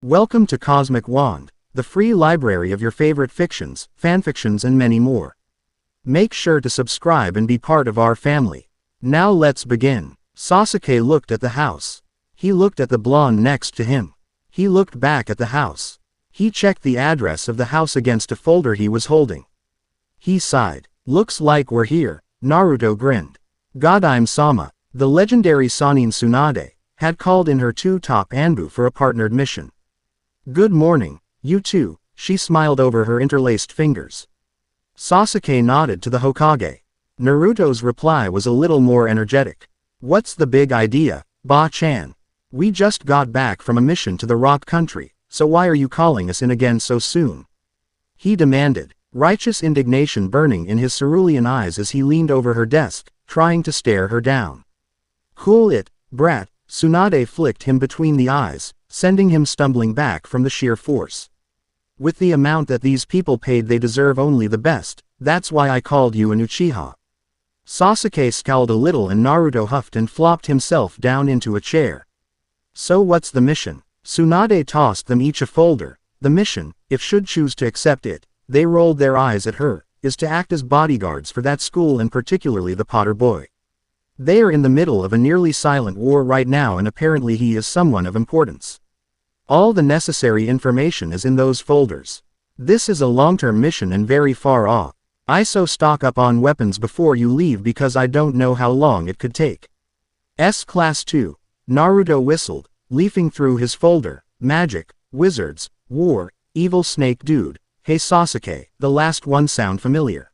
Welcome to Cosmic Wand, the free library of your favorite fictions, fanfictions and many more. Make sure to subscribe and be part of our family. Now let's begin. Sasuke looked at the house. He looked at the blonde next to him. He looked back at the house. He checked the address of the house against a folder he was holding. He sighed. Looks like we're here. Naruto grinned. Godime-sama, the legendary Sannin Tsunade, had called in her two top Anbu for a partnered mission. Good morning, you two, she smiled over her interlaced fingers. Sasuke nodded to the Hokage. Naruto's reply was a little more energetic. What's the big idea, Ba-chan? We just got back from a mission to the Rock Country, so why are you calling us in again so soon? He demanded, righteous indignation burning in his cerulean eyes as he leaned over her desk, trying to stare her down. Cool it, brat, Tsunade flicked him between the eyes, sending him stumbling back from the sheer force. With the amount that these people paid, they deserve only the best, that's why I called you an Uchiha. Sasuke scowled a little and Naruto huffed and flopped himself down into a chair. So what's the mission? Tsunade tossed them each a folder. The mission, if should choose to accept it, they rolled their eyes at her, is to act as bodyguards for that school and particularly the Potter boy. They are in the middle of a nearly silent war right now and apparently he is someone of importance. All the necessary information is in those folders. This is a long-term mission and very far off. So stock up on weapons before you leave because I don't know how long it could take. Class 2. Naruto whistled, leafing through his folder. Magic, wizards, war, evil snake dude. Hey Sasuke, the last one sound familiar?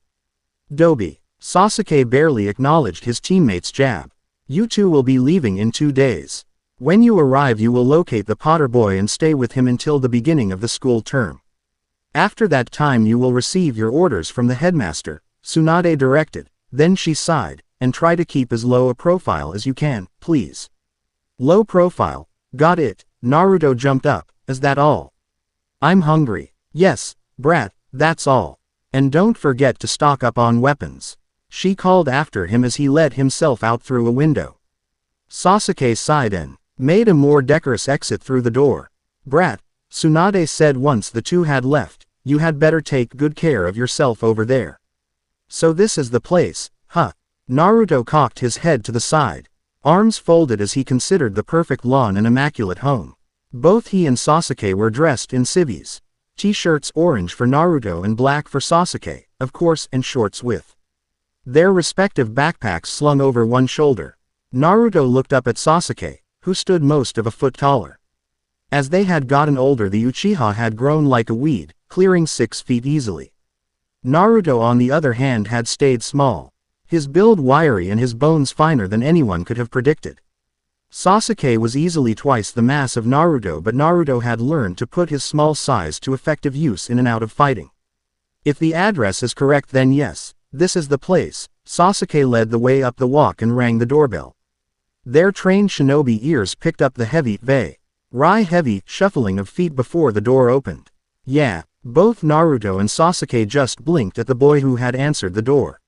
Dobi. Sasuke barely acknowledged his teammate's jab. You two will be leaving in 2 days. When you arrive you will locate the Potter boy and stay with him until the beginning of the school term. After that time you will receive your orders from the headmaster, Tsunade directed, then she sighed, and try to keep as low a profile as you can, please. Low profile, got it, Naruto jumped up, is that all? I'm hungry. Yes, brat, that's all. And don't forget to stock up on weapons. She called after him as he let himself out through a window. Sasuke sighed and made a more decorous exit through the door. Brat, Tsunade said once the two had left, you had better take good care of yourself over there. So this is the place, huh? Naruto cocked his head to the side, arms folded as he considered the perfect lawn and immaculate home. Both he and Sasuke were dressed in civvies. T-shirts orange for Naruto and black for Sasuke, of course, and shorts with their respective backpacks slung over one shoulder. Naruto looked up at Sasuke, who stood most of a foot taller. As they had gotten older the Uchiha had grown like a weed, clearing 6 feet easily. Naruto on the other hand had stayed small. His build wiry and his bones finer than anyone could have predicted. Sasuke was easily twice the mass of Naruto, but Naruto had learned to put his small size to effective use in and out of fighting. If the address is correct then yes, this is the place. Sasuke led the way up the walk and rang the doorbell. Their trained shinobi ears picked up the heavy, heavy shuffling of feet before the door opened. Yeah, both Naruto and Sasuke just blinked at the boy who had answered the door.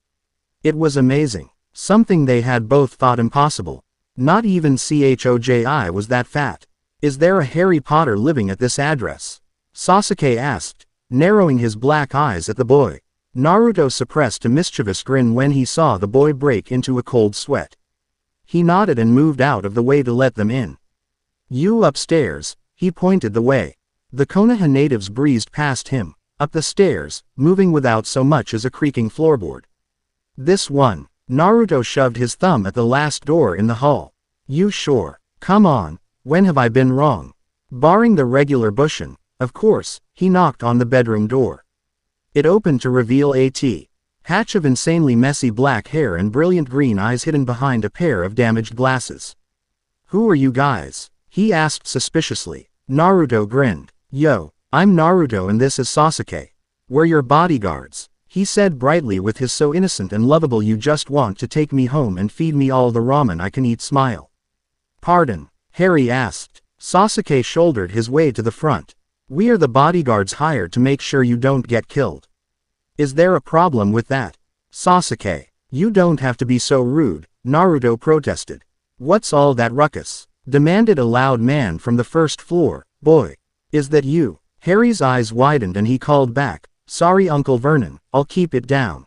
It was amazing. Something they had both thought impossible. Not even Choji was that fat. Is there a Harry Potter living at this address? Sasuke asked, narrowing his black eyes at the boy. Naruto suppressed a mischievous grin when he saw the boy break into a cold sweat. He nodded and moved out of the way to let them in. You upstairs, he pointed the way. The Konoha natives breezed past him, up the stairs, moving without so much as a creaking floorboard. This one. Naruto shoved his thumb at the last door in the hall. You sure? Come on, when have I been wrong? Barring the regular Bushin, of course, he knocked on the bedroom door. It opened to reveal a hatch of insanely messy black hair and brilliant green eyes hidden behind a pair of damaged glasses. Who are you guys? He asked suspiciously. Naruto grinned. Yo, I'm Naruto and this is Sasuke. We're your bodyguards, he said brightly with his so innocent and lovable you just want to take me home and feed me all the ramen I can eat smile. Pardon? Harry asked. Sasuke shouldered his way to the front. We are the bodyguards hired to make sure you don't get killed. Is there a problem with that? Sasuke, you don't have to be so rude, Naruto protested. What's all that ruckus? Demanded a loud man from the first floor. Boy. Is that you? Harry's eyes widened and he called back, sorry Uncle Vernon, I'll keep it down.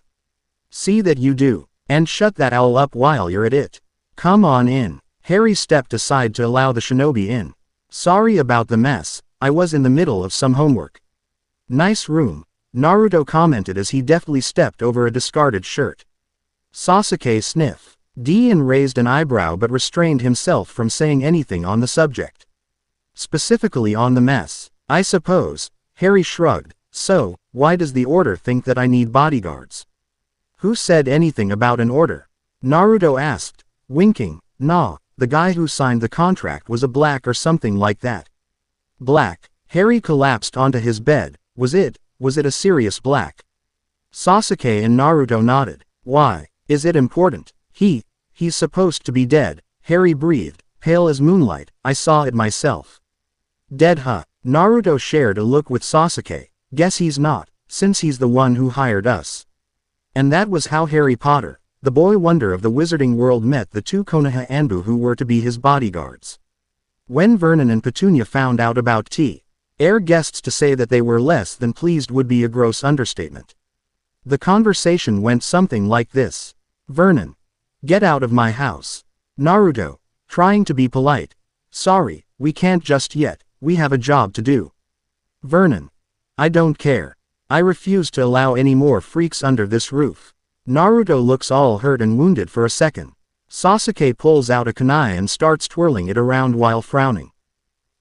See that you do. And shut that owl up while you're at it. Come on in. Harry stepped aside to allow the shinobi in. Sorry about the mess, I was in the middle of some homework. Nice room, Naruto commented as he deftly stepped over a discarded shirt. Sasuke sniffed. Dian raised an eyebrow but restrained himself from saying anything on the subject. Specifically on the mess, I suppose, Harry shrugged. So, why does the order think that I need bodyguards? Who said anything about an order? Naruto asked, winking. Nah, the guy who signed the contract was a black or something like that. Black. Harry collapsed onto his bed. Was it a serious black? Sasuke and Naruto nodded. Why? Is it important? He's supposed to be dead, Harry breathed, pale as moonlight, I saw it myself. Dead huh? Naruto shared a look with Sasuke. Guess he's not, since he's the one who hired us. And that was how Harry Potter, the boy wonder of the wizarding world, met the two Konoha Anbu who were to be his bodyguards. When Vernon and Petunia found out about T.R. guests, to say that they were less than pleased would be a gross understatement. The conversation went something like this. Vernon. Get out of my house. Naruto. Trying to be polite. Sorry, we can't just yet, we have a job to do. Vernon. I don't care. I refuse to allow any more freaks under this roof. Naruto looks all hurt and wounded for a second. Sasuke pulls out a kunai and starts twirling it around while frowning.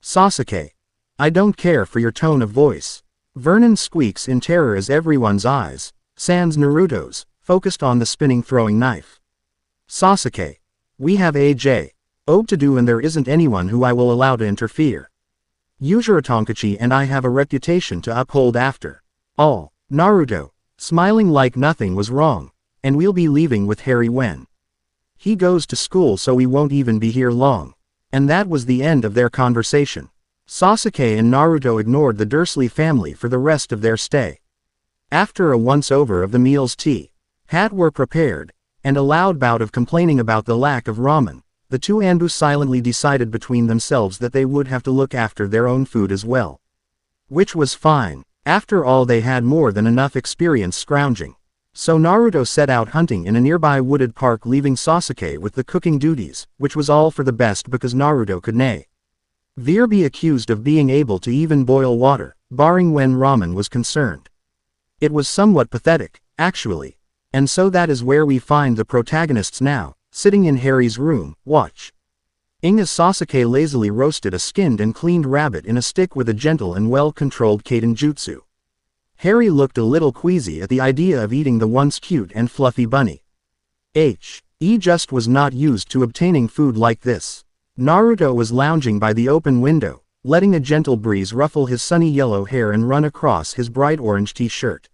Sasuke. I don't care for your tone of voice. Vernon squeaks in terror as everyone's eyes, sans Naruto's, focused on the spinning throwing knife. Sasuke. We have a.j.o. to do and there isn't anyone who I will allow to interfere. Yujiro Tonkachi and I have a reputation to uphold after all. Naruto, smiling like nothing was wrong, and we'll be leaving with Harry when he goes to school, so we won't even be here long. And that was the end of their conversation. Sasuke and Naruto ignored the Dursley family for the rest of their stay. After a once-over of the meals had were prepared, and a loud bout of complaining about the lack of ramen, the two Anbu silently decided between themselves that they would have to look after their own food as well. Which was fine. After all, they had more than enough experience scrounging. So Naruto set out hunting in a nearby wooded park, leaving Sasuke with the cooking duties, which was all for the best because Naruto could never be accused of being able to even boil water, barring when ramen was concerned. It was somewhat pathetic, actually. And so that is where we find the protagonists now, sitting in Harry's room, watching as Sasuke lazily roasted a skinned and cleaned rabbit in a stick with a gentle and well-controlled kaiden jutsu. Harry looked a little queasy at the idea of eating the once cute and fluffy bunny. He just was not used to obtaining food like this. Naruto was lounging by the open window, letting a gentle breeze ruffle his sunny yellow hair and run across his bright orange t-shirt.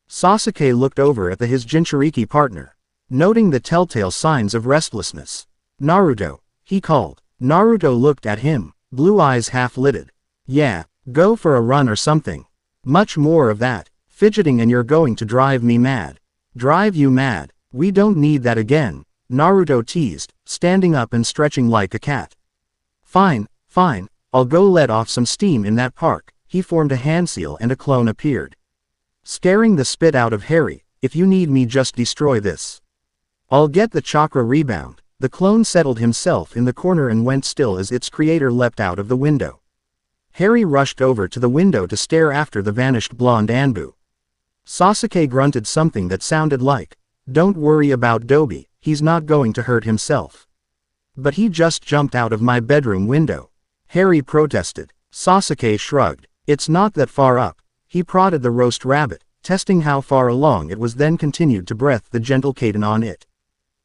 Sasuke looked over at his Jinchuriki partner, noting the telltale signs of restlessness. Naruto, he called. Naruto looked at him, blue eyes half-lidded. Yeah, go for a run or something. Much more of that, fidgeting, and you're going to drive me mad. Drive you mad? We don't need that again, Naruto teased, standing up and stretching like a cat. Fine, I'll go let off some steam in that park. He formed a hand seal and a clone appeared, scaring the spit out of Harry. If you need me, just destroy this. I'll get the chakra rebound. The clone settled himself in the corner and went still as its creator leapt out of the window. Harry rushed over to the window to stare after the vanished blonde Anbu. Sasuke grunted something that sounded like, "Don't worry about Dobby, he's not going to hurt himself." But he just jumped out of my bedroom window, Harry protested. Sasuke shrugged. It's not that far up. He prodded the roast rabbit, testing how far along it was, then continued to breath the gentle kaiden on it.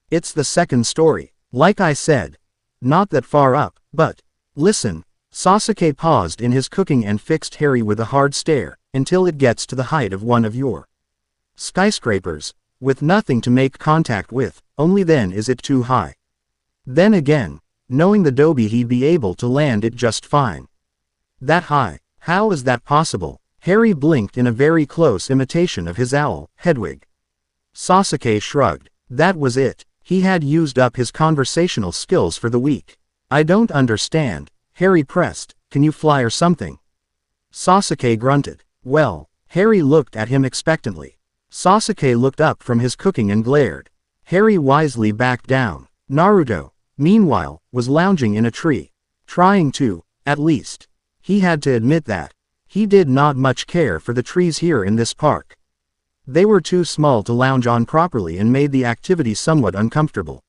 It's the second story. Like I said. Not that far up, but listen. Sasuke paused in his cooking and fixed Harry with a hard stare, until it gets to the height of one of your skyscrapers, with nothing to make contact with, only then is it too high. Then again, knowing the Dobby, he'd be able to land it just fine. That high? How is that possible? Harry blinked in a very close imitation of his owl, Hedwig. Sasuke shrugged. That was it. He had used up his conversational skills for the week. I don't understand, Harry pressed. Can you fly or something? Sasuke grunted. Well, Harry looked at him expectantly. Sasuke looked up from his cooking and glared. Harry wisely backed down. Naruto, meanwhile, was lounging in a tree. Trying to, at least. He had to admit that. He did not much care for the trees here in this park. They were too small to lounge on properly and made the activity somewhat uncomfortable.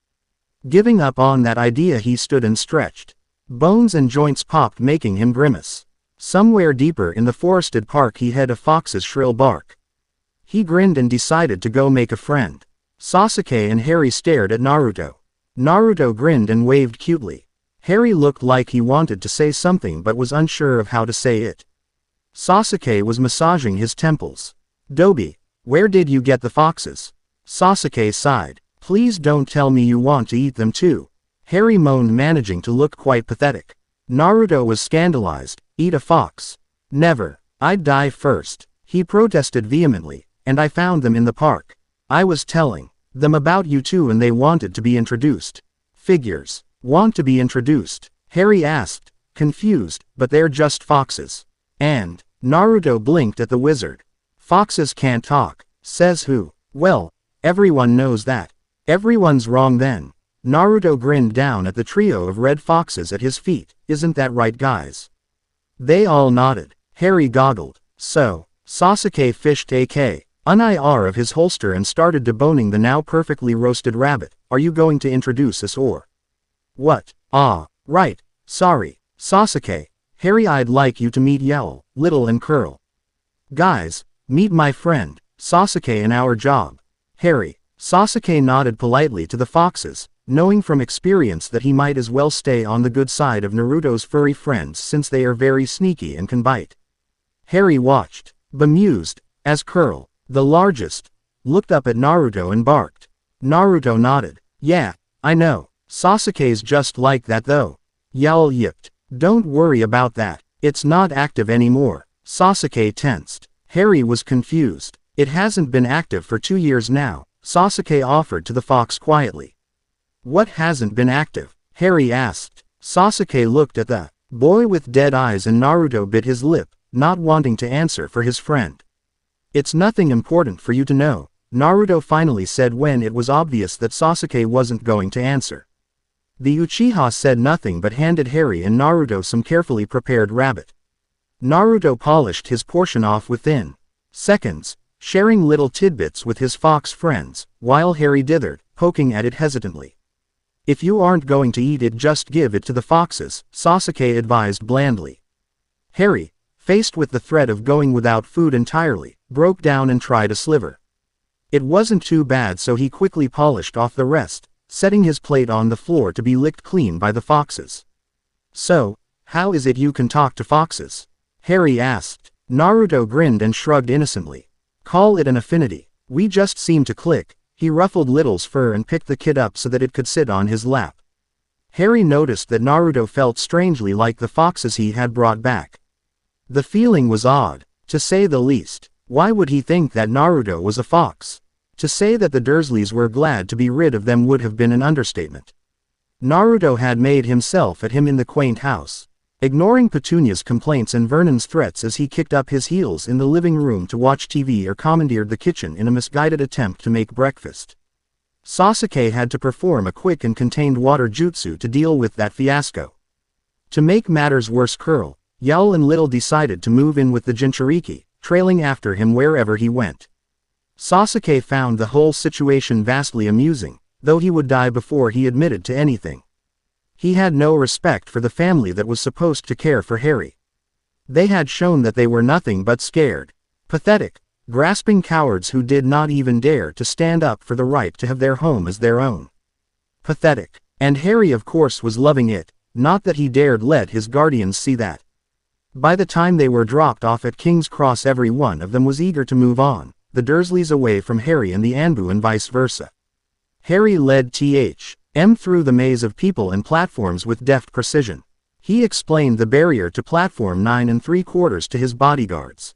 Giving up on that idea, he stood and stretched. Bones and joints popped, making him grimace. Somewhere deeper in the forested park he heard a fox's shrill bark. He grinned and decided to go make a friend. Sasuke and Harry stared at Naruto. Naruto grinned and waved cutely. Harry looked like he wanted to say something but was unsure of how to say it. Sasuke was massaging his temples. Dobi, where did you get the foxes? Sasuke sighed. Please don't tell me you want to eat them too. Harry moaned, managing to look quite pathetic. Naruto was scandalized. Eat a fox? Never. I'd die first. He protested vehemently, and I found them in the park. I was telling them about you two and they wanted to be introduced. Figures. Want to be introduced? Harry asked, confused, but they're just foxes. And, Naruto blinked at the wizard. Foxes can't talk. Says who? Well, everyone knows that. Everyone's wrong then. Naruto grinned down at the trio of red foxes at his feet. Isn't that right, guys? They all nodded. Harry goggled. So, Sasuke fished an IR of his holster and started deboning the now perfectly roasted rabbit. Are you going to introduce us or what? Ah, right. Sorry, Sasuke. Harry, I'd like you to meet Yell, Little and Curl. Guys, meet my friend, Sasuke, and our job. Harry. Sasuke nodded politely to the foxes, knowing from experience that he might as well stay on the good side of Naruto's furry friends since they are very sneaky and can bite. Harry watched, bemused, as Curl, the largest, looked up at Naruto and barked. Naruto nodded. Yeah, I know. Sasuke's just like that though. Yowl yipped. Don't worry about that. It's not active anymore. Sasuke tensed. Harry was confused. It hasn't been active for 2 years now, Sasuke offered to the fox quietly. What hasn't been active? Harry asked. Sasuke looked at the boy with dead eyes and Naruto bit his lip, not wanting to answer for his friend. It's nothing important for you to know, Naruto finally said when it was obvious that Sasuke wasn't going to answer. The Uchiha said nothing but handed Harry and Naruto some carefully prepared rabbit. Naruto polished his portion off within seconds, sharing little tidbits with his fox friends, while Harry dithered, poking at it hesitantly. If you aren't going to eat it, just give it to the foxes, Sasuke advised blandly. Harry, faced with the threat of going without food entirely, broke down and tried a sliver. It wasn't too bad, so he quickly polished off the rest, setting his plate on the floor to be licked clean by the foxes. So, how is it you can talk to foxes? Harry asked. Naruto grinned and shrugged innocently. Call it an affinity. We just seem to click. He ruffled Little's fur and picked the kid up so that it could sit on his lap. Harry noticed that Naruto felt strangely like the foxes he had brought back. The feeling was odd, to say the least. Why would he think that Naruto was a fox? To say that the Dursleys were glad to be rid of them would have been an understatement. Naruto had made himself at him in the quaint house, ignoring Petunia's complaints and Vernon's threats as he kicked up his heels in the living room to watch TV or commandeered the kitchen in a misguided attempt to make breakfast. Sasuke had to perform a quick and contained water jutsu to deal with that fiasco. To make matters worse, Curl, Yowl and Little decided to move in with the Jinchuriki, trailing after him wherever he went. Sasuke found the whole situation vastly amusing, though he would die before he admitted to anything. He had no respect for the family that was supposed to care for Harry. They had shown that they were nothing but scared, pathetic, grasping cowards who did not even dare to stand up for the right to have their home as their own. Pathetic. And Harry of course was loving it, not that he dared let his guardians see that. By the time they were dropped off at King's Cross, every one of them was eager to move on, the Dursleys away from Harry and the Anbu and vice versa. Harry led THM through the maze of people and platforms with deft precision. He explained the barrier to platform 9 3/4 to his bodyguards.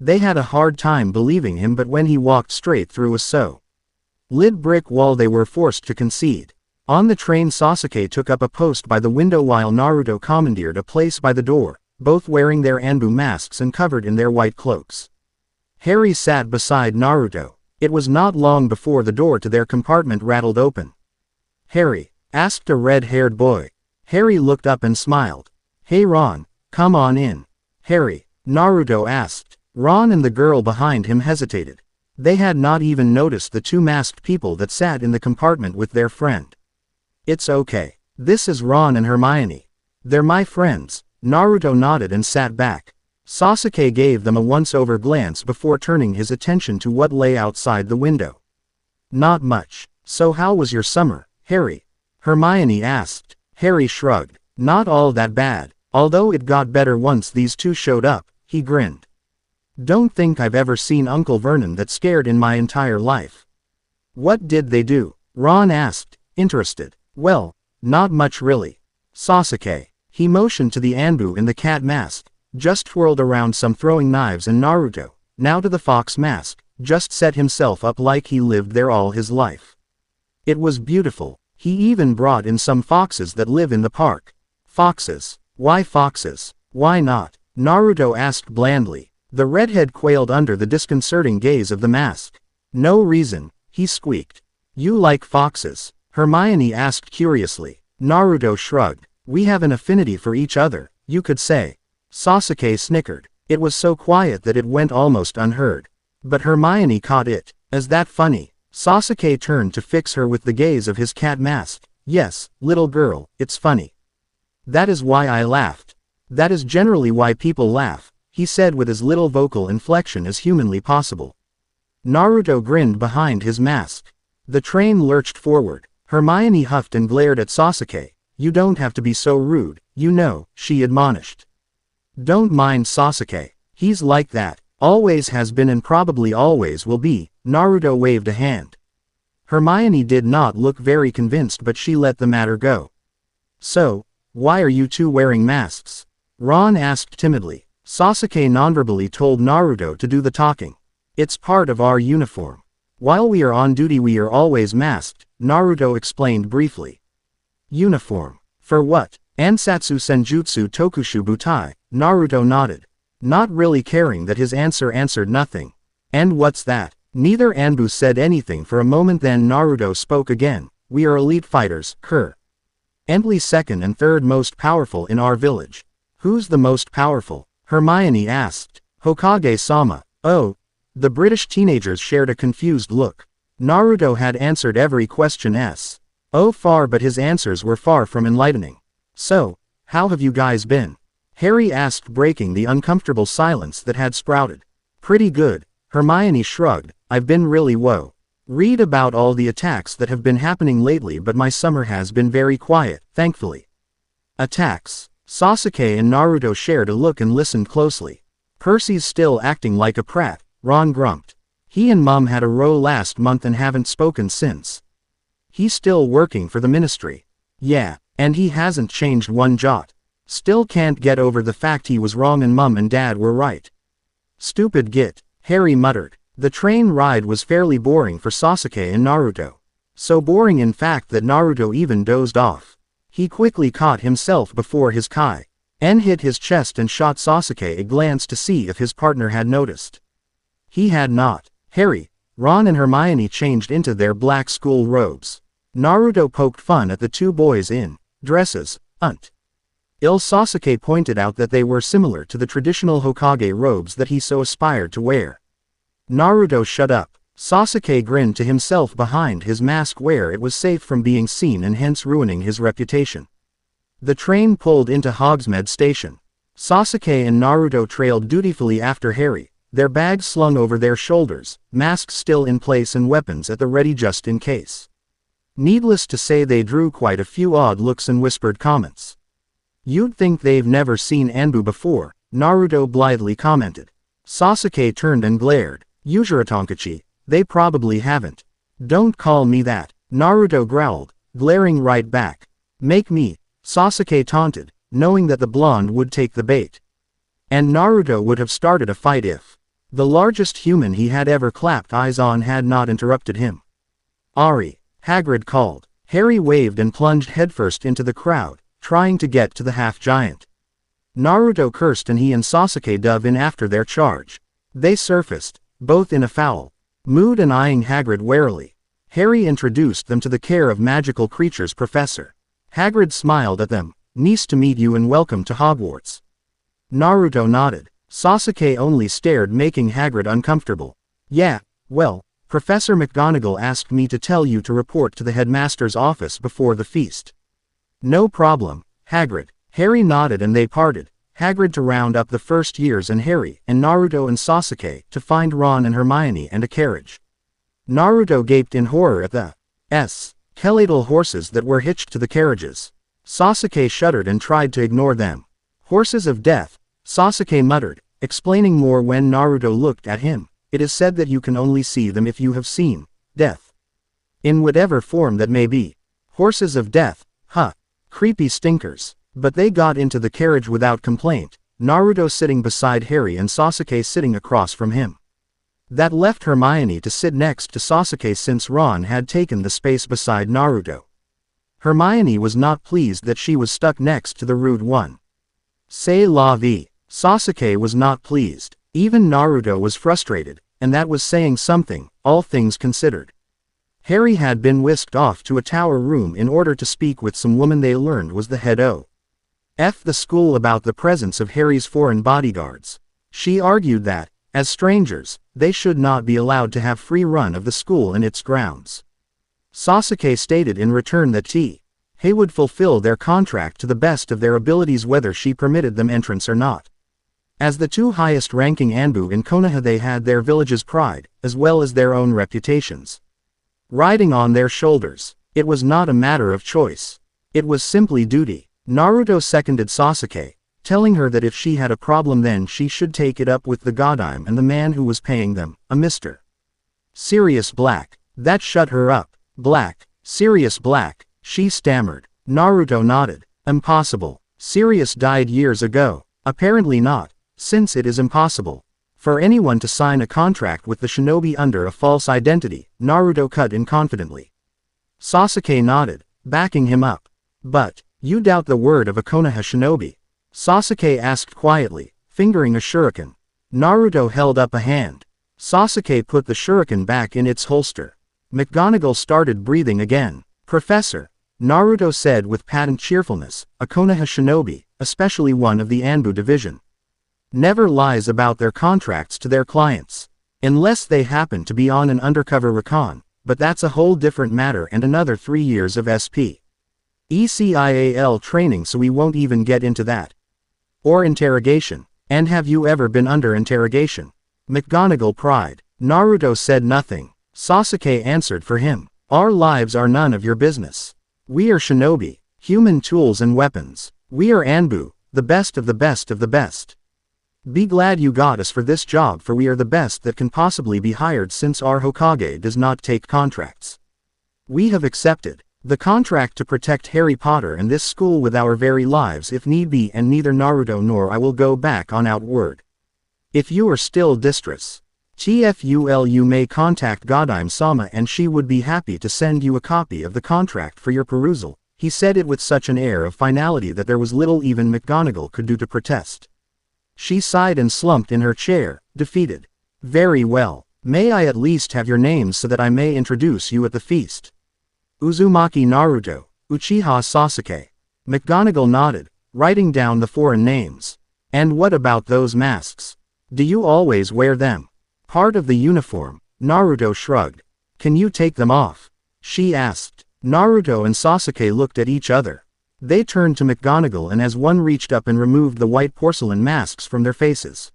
They had a hard time believing him, but when he walked straight through a solid brick wall they were forced to concede. On the train, Sasuke took up a post by the window while Naruto commandeered a place by the door, both wearing their Anbu masks and covered in their white cloaks. Harry sat beside Naruto. It was not long before the door to their compartment rattled open. "Harry?" asked a red-haired boy. Harry looked up and smiled. "Hey Ron, come on in." "Harry?" Naruto asked. Ron and the girl behind him hesitated. They had not even noticed the two masked people that sat in the compartment with their friend. "It's okay. This is Ron and Hermione. They're my friends." Naruto nodded and sat back. Sasuke gave them a once-over glance before turning his attention to what lay outside the window. "Not much. So how was your summer, Harry?" Hermione asked. Harry shrugged. "Not all that bad, although it got better once these two showed up," he grinned. "Don't think I've ever seen Uncle Vernon that scared in my entire life." "What did they do?" Ron asked, interested. "Well, not much really. Sasuke." He motioned to the Anbu in the cat mask, just twirled around some throwing knives, and Naruto, now to the fox mask, just set himself up like he lived there all his life. It was beautiful. He even brought in some foxes that live in the park. "Foxes? Why foxes? Why not?" Naruto asked blandly. The redhead quailed under the disconcerting gaze of the mask. "No reason," he squeaked. "You like foxes?" Hermione asked curiously. Naruto shrugged. "We have an affinity for each other, you could say." Sasuke snickered. It was so quiet that it went almost unheard. But Hermione caught it. "Is that funny?" Sasuke turned to fix her with the gaze of his cat mask. "Yes, little girl, it's funny. That is why I laughed. That is generally why people laugh," he said with as little vocal inflection as humanly possible. Naruto grinned behind his mask. The train lurched forward. Hermione huffed and glared at Sasuke. "You don't have to be so rude, you know," she admonished. "Don't mind Sasuke. He's like that, always has been and probably always will be." Naruto waved a hand. Hermione did not look very convinced, but she let the matter go. "So, why are you two wearing masks?" Ron asked timidly. Sasuke nonverbally told Naruto to do the talking. "It's part of our uniform. While we are on duty we are always masked," Naruto explained briefly. "Uniform? For what? Ansatsu Senjutsu Tokushu Butai?" Naruto nodded, not really caring that his answer answered nothing. "And what's that?" Neither Anbu said anything for a moment, then Naruto spoke again. "We are elite fighters, Ker. Ently second and third most powerful in our village." "Who's the most powerful?" Hermione asked. "Hokage-sama." "Oh." The British teenagers shared a confused look. Naruto had answered every question far, but his answers were far from enlightening. "So, how have you guys been?" Harry asked, breaking the uncomfortable silence that had sprouted. "Pretty good." Hermione shrugged. "I've been really read about all the attacks that have been happening lately, but my summer has been very quiet, thankfully." "Attacks?" Sasuke and Naruto shared a look and listened closely. "Percy's still acting like a prat," Ron grumped. "He and Mum had a row last month and haven't spoken since." "He's still working for the ministry." "Yeah, and he hasn't changed one jot. Still can't get over the fact he was wrong and Mum and Dad were right." "Stupid git," Harry muttered. The train ride was fairly boring for Sasuke and Naruto. So boring in fact that Naruto even dozed off. He quickly caught himself before his Kai-en hit his chest and shot Sasuke a glance to see if his partner had noticed. He had not. Harry, Ron and Hermione changed into their black school robes. Naruto poked fun at the two boys in dresses. Sasuke pointed out that they were similar to the traditional Hokage robes that he so aspired to wear. Naruto shut up. Sasuke grinned to himself behind his mask where it was safe from being seen and hence ruining his reputation. The train pulled into Hogsmeade Station. Sasuke and Naruto trailed dutifully after Harry, their bags slung over their shoulders, masks still in place and weapons at the ready just in case. Needless to say they drew quite a few odd looks and whispered comments. "You'd think they've never seen Anbu before," Naruto blithely commented. Sasuke turned and glared. "Ujiratonkachi, they probably haven't." "Don't call me that," Naruto growled, glaring right back. "Make me," Sasuke taunted, knowing that the blonde would take the bait. And Naruto would have started a fight if the largest human he had ever clapped eyes on had not interrupted him. "Ari," Hagrid called. Harry waved and plunged headfirst into the crowd, trying to get to the half-giant. Naruto cursed and he and Sasuke dove in after their charge. They surfaced, both in a foul mood and eyeing Hagrid warily. Harry introduced them to the care of magical creatures professor. Hagrid smiled at them. Nice to meet you and welcome to Hogwarts. Naruto nodded. Sasuke only stared, making Hagrid uncomfortable. Yeah, well, Professor McGonagall asked me to tell you to report to the headmaster's office before the feast. No problem, Hagrid. Harry nodded and they parted. Hagrid to round up the first years and Harry and Naruto and Sasuke to find Ron and Hermione and a carriage. Naruto gaped in horror at the skeletal horses that were hitched to the carriages. Sasuke shuddered and tried to ignore them. Horses of death, Sasuke muttered, explaining more when Naruto looked at him. It is said that you can only see them if you have seen death. In whatever form that may be. Horses of death, huh. Creepy stinkers. But they got into the carriage without complaint, Naruto sitting beside Harry and Sasuke sitting across from him. That left Hermione to sit next to Sasuke since Ron had taken the space beside Naruto. Hermione was not pleased that she was stuck next to the rude one. C'est la vie. Sasuke was not pleased. Even Naruto was frustrated, and that was saying something, all things considered. Harry had been whisked off to a tower room in order to speak with some woman they learned was the head of the school about the presence of Harry's foreign bodyguards. She argued that, as strangers, they should not be allowed to have free run of the school and its grounds. Sasuke stated in return that he would fulfill their contract to the best of their abilities whether she permitted them entrance or not. As the two highest-ranking Anbu in Konoha, they had their village's pride, as well as their own reputations riding on their shoulders. It was not a matter of choice. It was simply duty. Naruto seconded Sasuke, telling her that if she had a problem then she should take it up with the Godime and the man who was paying them, a Mr. Sirius Black. That shut her up. Black. Sirius Black, she stammered. Naruto nodded. Impossible. Sirius died years ago. Apparently not, since it is impossible for anyone to sign a contract with the shinobi under a false identity, Naruto cut in confidently. Sasuke nodded, backing him up. But, you doubt the word of a Konoha shinobi? Sasuke asked quietly, fingering a shuriken. Naruto held up a hand. Sasuke put the shuriken back in its holster. McGonagall started breathing again. Professor, Naruto said with patent cheerfulness, a Konoha shinobi, especially one of the Anbu division, never lies about their contracts to their clients. Unless they happen to be on an undercover recon, but that's a whole different matter and another 3 years of ECIAL training, so we won't even get into that. Or interrogation. And have you ever been under interrogation? McGonagall pried. Naruto said nothing. Sasuke answered for him. Our lives are none of your business. We are shinobi, human tools and weapons. We are Anbu, the best of the best of the best. Be glad you got us for this job, for we are the best that can possibly be hired since our Hokage does not take contracts. We have accepted the contract to protect Harry Potter and this school with our very lives if need be, and neither Naruto nor I will go back on our word. If you are still distressed, TFUL, you may contact Godime-sama and she would be happy to send you a copy of the contract for your perusal. He said it with such an air of finality that there was little even McGonagall could do to protest. She sighed and slumped in her chair, defeated. Very well. May I at least have your names so that I may introduce you at the feast? Uzumaki Naruto, Uchiha Sasuke. McGonagall nodded, writing down the foreign names. And what about those masks? Do you always wear them? Part of the uniform, Naruto shrugged. Can you take them off? She asked. Naruto and Sasuke looked at each other. They turned to McGonagall and as one reached up and removed the white porcelain masks from their faces.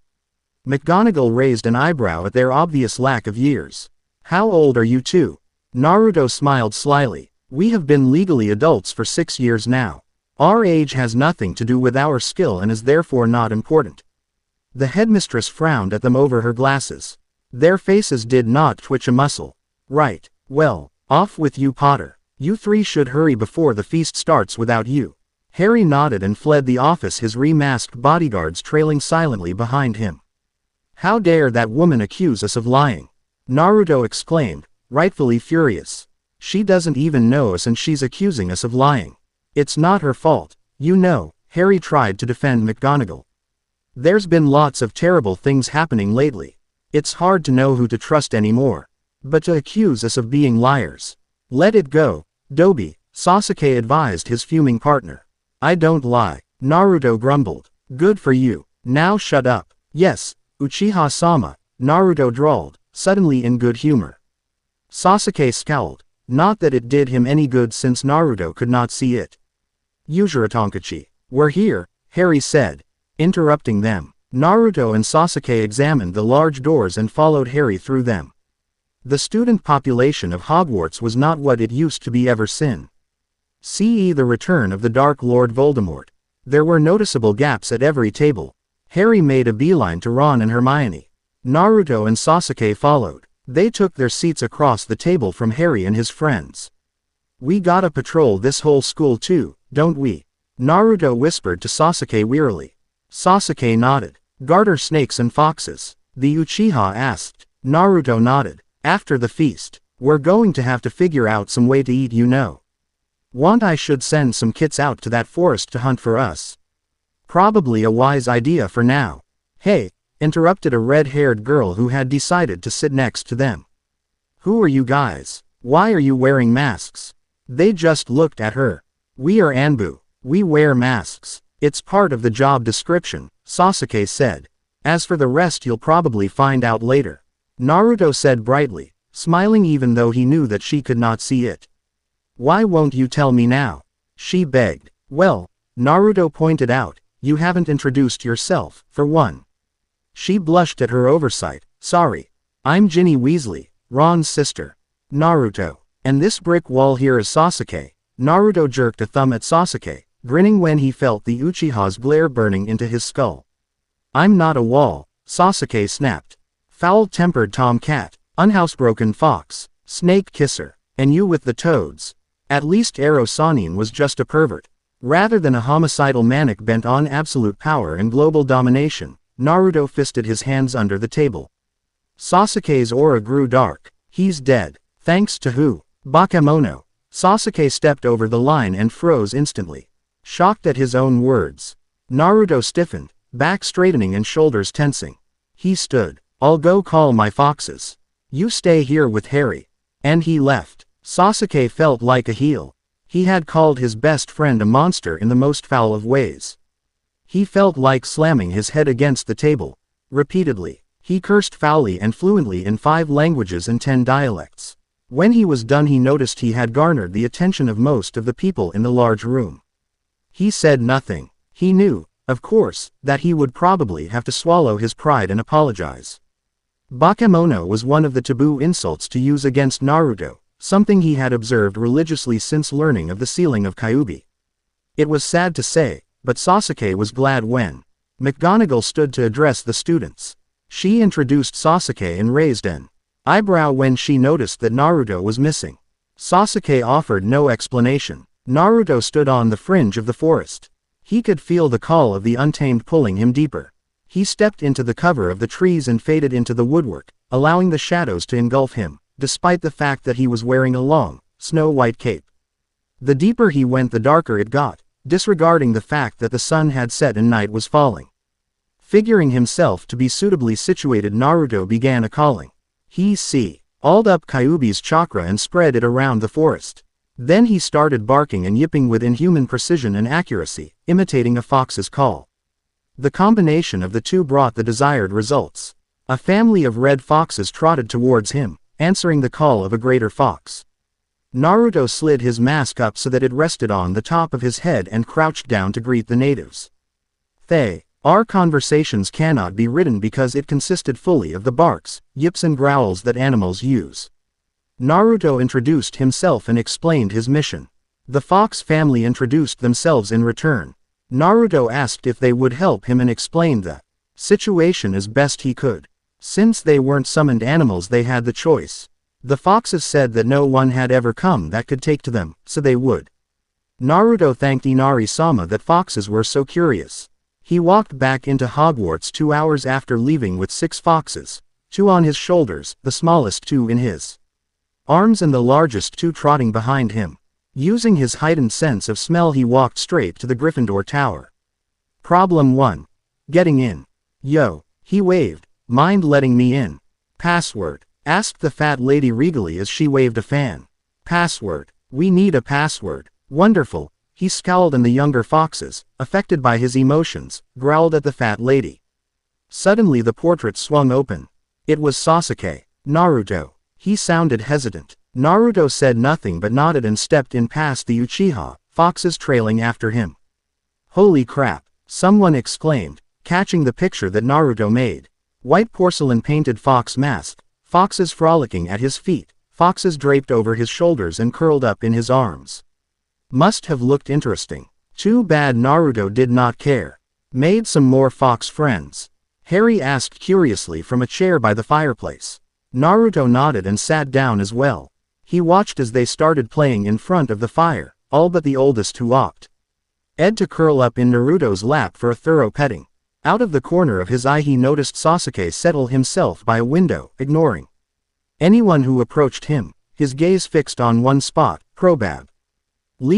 McGonagall raised an eyebrow at their obvious lack of years. How old are you two? Naruto smiled slyly. We have been legally adults for 6 years now. Our age has nothing to do with our skill and is therefore not important. The headmistress frowned at them over her glasses. Their faces did not twitch a muscle. Right. Well, off with you, Potter. You three should hurry before the feast starts without you. Harry nodded and fled the office, his remasked bodyguards trailing silently behind him. How dare that woman accuse us of lying? Naruto exclaimed, rightfully furious. She doesn't even know us and she's accusing us of lying. It's not her fault. You know, Harry tried to defend McGonagall. There's been lots of terrible things happening lately. It's hard to know who to trust anymore. But to accuse us of being liars. Let it go, Dobby, Sasuke advised his fuming partner. I don't lie, Naruto grumbled. Good for you. Now shut up. Yes, Uchiha-sama, Naruto drawled, suddenly in good humor. Sasuke scowled. Not that it did him any good since Naruto could not see it. Uzuratonkachi. We're here, Harry said, interrupting them. Naruto and Sasuke examined the large doors and followed Harry through them. The student population of Hogwarts was not what it used to be ever since. See the return of the Dark Lord Voldemort. There were noticeable gaps at every table. Harry made a beeline to Ron and Hermione. Naruto and Sasuke followed. They took their seats across the table from Harry and his friends. We gotta patrol this whole school too, don't we? Naruto whispered to Sasuke wearily. Sasuke nodded. Guard our snakes and foxes? The Uchiha asked. Naruto nodded. After the feast, we're going to have to figure out some way to eat, you know. Want I should send some kits out to that forest to hunt for us? Probably a wise idea for now. Hey, interrupted a red-haired girl who had decided to sit next to them. Who are you guys? Why are you wearing masks? They just looked at her. We are Anbu. We wear masks. It's part of the job description, Sasuke said. As for the rest you'll probably find out later. Naruto said brightly, smiling even though he knew that she could not see it. Why won't you tell me now? She begged. Well, Naruto pointed out, you haven't introduced yourself, for one. She blushed at her oversight. Sorry. I'm Ginny Weasley, Ron's sister. Naruto. And this brick wall here is Sasuke. Naruto jerked a thumb at Sasuke, grinning when he felt the Uchiha's glare burning into his skull. I'm not a wall, Sasuke snapped. Foul-tempered tomcat, unhousebroken fox, snake kisser, and you with the toads. At least Ero Sanin was just a pervert. Rather than a homicidal maniac bent on absolute power and global domination, Naruto fisted his hands under the table. Sasuke's aura grew dark. He's dead. Thanks to who? Bakemono. Sasuke stepped over the line and froze instantly. Shocked at his own words. Naruto stiffened, back straightening and shoulders tensing. He stood. I'll go call my foxes. You stay here with Harry. And he left. Sasuke felt like a heel. He had called his best friend a monster in the most foul of ways. He felt like slamming his head against the table. Repeatedly, he cursed foully and fluently in 5 languages and 10 dialects. When he was done he noticed he had garnered the attention of most of the people in the large room. He said nothing. He knew, of course, that he would probably have to swallow his pride and apologize. Bakemono was one of the taboo insults to use against Naruto, something he had observed religiously since learning of the sealing of Kyuubi. It was sad to say, but Sasuke was glad when McGonagall stood to address the students. She introduced Sasuke and raised an eyebrow when she noticed that Naruto was missing. Sasuke offered no explanation. Naruto stood on the fringe of the forest. He could feel the call of the untamed pulling him deeper. He stepped into the cover of the trees and faded into the woodwork, allowing the shadows to engulf him, despite the fact that he was wearing a long, snow-white cape. The deeper he went the darker it got, disregarding the fact that the sun had set and night was falling. Figuring himself to be suitably situated, Naruto began a calling. He called up Kyuubi's chakra and spread it around the forest. Then he started barking and yipping with inhuman precision and accuracy, imitating a fox's call. The combination of the two brought the desired results. A family of red foxes trotted towards him, answering the call of a greater fox. Naruto slid his mask up so that it rested on the top of his head and crouched down to greet the natives. Our conversations cannot be written because it consisted fully of the barks, yips and growls that animals use. Naruto introduced himself and explained his mission. The fox family introduced themselves in return. Naruto asked if they would help him and explained the situation as best he could. Since they weren't summoned animals they had the choice. The foxes said that no one had ever come that could take to them, so they would. Naruto thanked Inari-sama that foxes were so curious. He walked back into Hogwarts 2 hours after leaving with 6 foxes, 2 on his shoulders, the smallest 2 in his arms and the largest 2 trotting behind him. Using his heightened sense of smell he walked straight to the Gryffindor Tower. Problem 1. Getting in. Yo, he waved. Mind letting me in? Password? Asked the fat lady regally as she waved a fan. Password. We need a password. Wonderful. He scowled and the younger foxes, affected by his emotions, growled at the fat lady. Suddenly the portrait swung open. It was Sasuke. Naruto. He sounded hesitant. Naruto said nothing but nodded and stepped in past the Uchiha, foxes trailing after him. Holy crap, someone exclaimed, catching the picture that Naruto made. White porcelain painted fox mask, foxes frolicking at his feet, foxes draped over his shoulders and curled up in his arms. Must have looked interesting. Too bad Naruto did not care. Made some more fox friends? Harry asked curiously from a chair by the fireplace. Naruto nodded and sat down as well. He watched as they started playing in front of the fire, all but the oldest who opted to curl up in Naruto's lap for a thorough petting. Out of the corner of his eye he noticed Sasuke settle himself by a window, ignoring anyone who approached him, his gaze fixed on one spot, probab.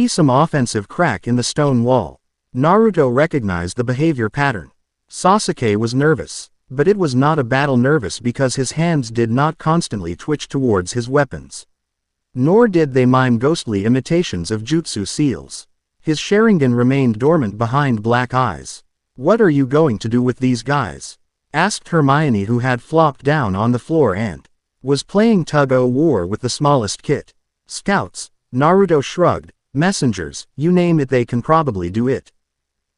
Some offensive crack in the stone wall. Naruto recognized the behavior pattern. Sasuke was nervous, but it was not a battle nervous because his hands did not constantly twitch towards his weapons. Nor did they mime ghostly imitations of jutsu seals. His Sharingan remained dormant behind black eyes. What are you going to do with these guys? Asked Hermione, who had flopped down on the floor and was playing tug-o-war with the smallest kit. Scouts. Naruto shrugged. Messengers, you name it, they can probably do it.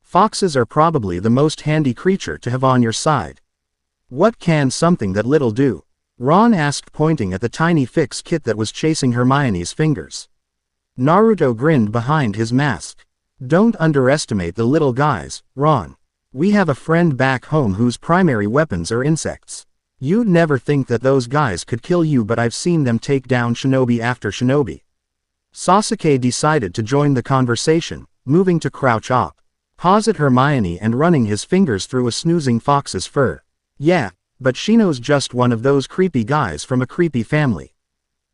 Foxes are probably the most handy creature to have on your side. What can something that little do? Ron asked, pointing at the tiny fix kit that was chasing Hermione's fingers. Naruto grinned behind his mask. Don't underestimate the little guys, Ron. We have a friend back home whose primary weapons are insects. You'd never think that those guys could kill you, but I've seen them take down shinobi after shinobi. Sasuke decided to join the conversation, moving to crouch up. Paws at Hermione and running his fingers through a snoozing fox's fur. Yeah, but Shino's just one of those creepy guys from a creepy family.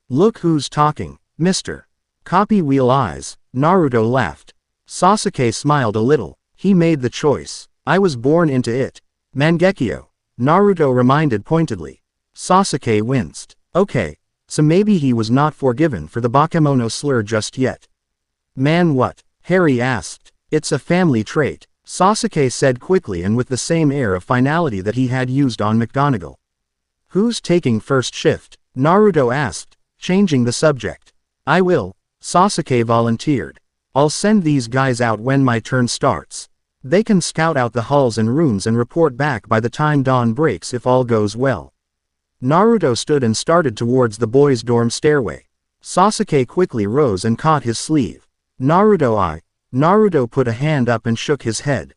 Look who's talking, mister. Copy wheel eyes. Naruto laughed. Sasuke smiled a little. He made the choice. I was born into it. Mangekyo. Naruto reminded pointedly. Sasuke winced. Okay. So maybe he was not forgiven for the Bakemono slur just yet. Man, what? Harry asked. It's a family trait, Sasuke said quickly and with the same air of finality that he had used on McGonagall. Who's taking first shift? Naruto asked, changing the subject. I will, Sasuke volunteered. I'll send these guys out when my turn starts. They can scout out the halls and rooms and report back by the time dawn breaks if all goes well. Naruto stood and started towards the boys' dorm stairway. Sasuke quickly rose and caught his sleeve. Naruto put a hand up and shook his head.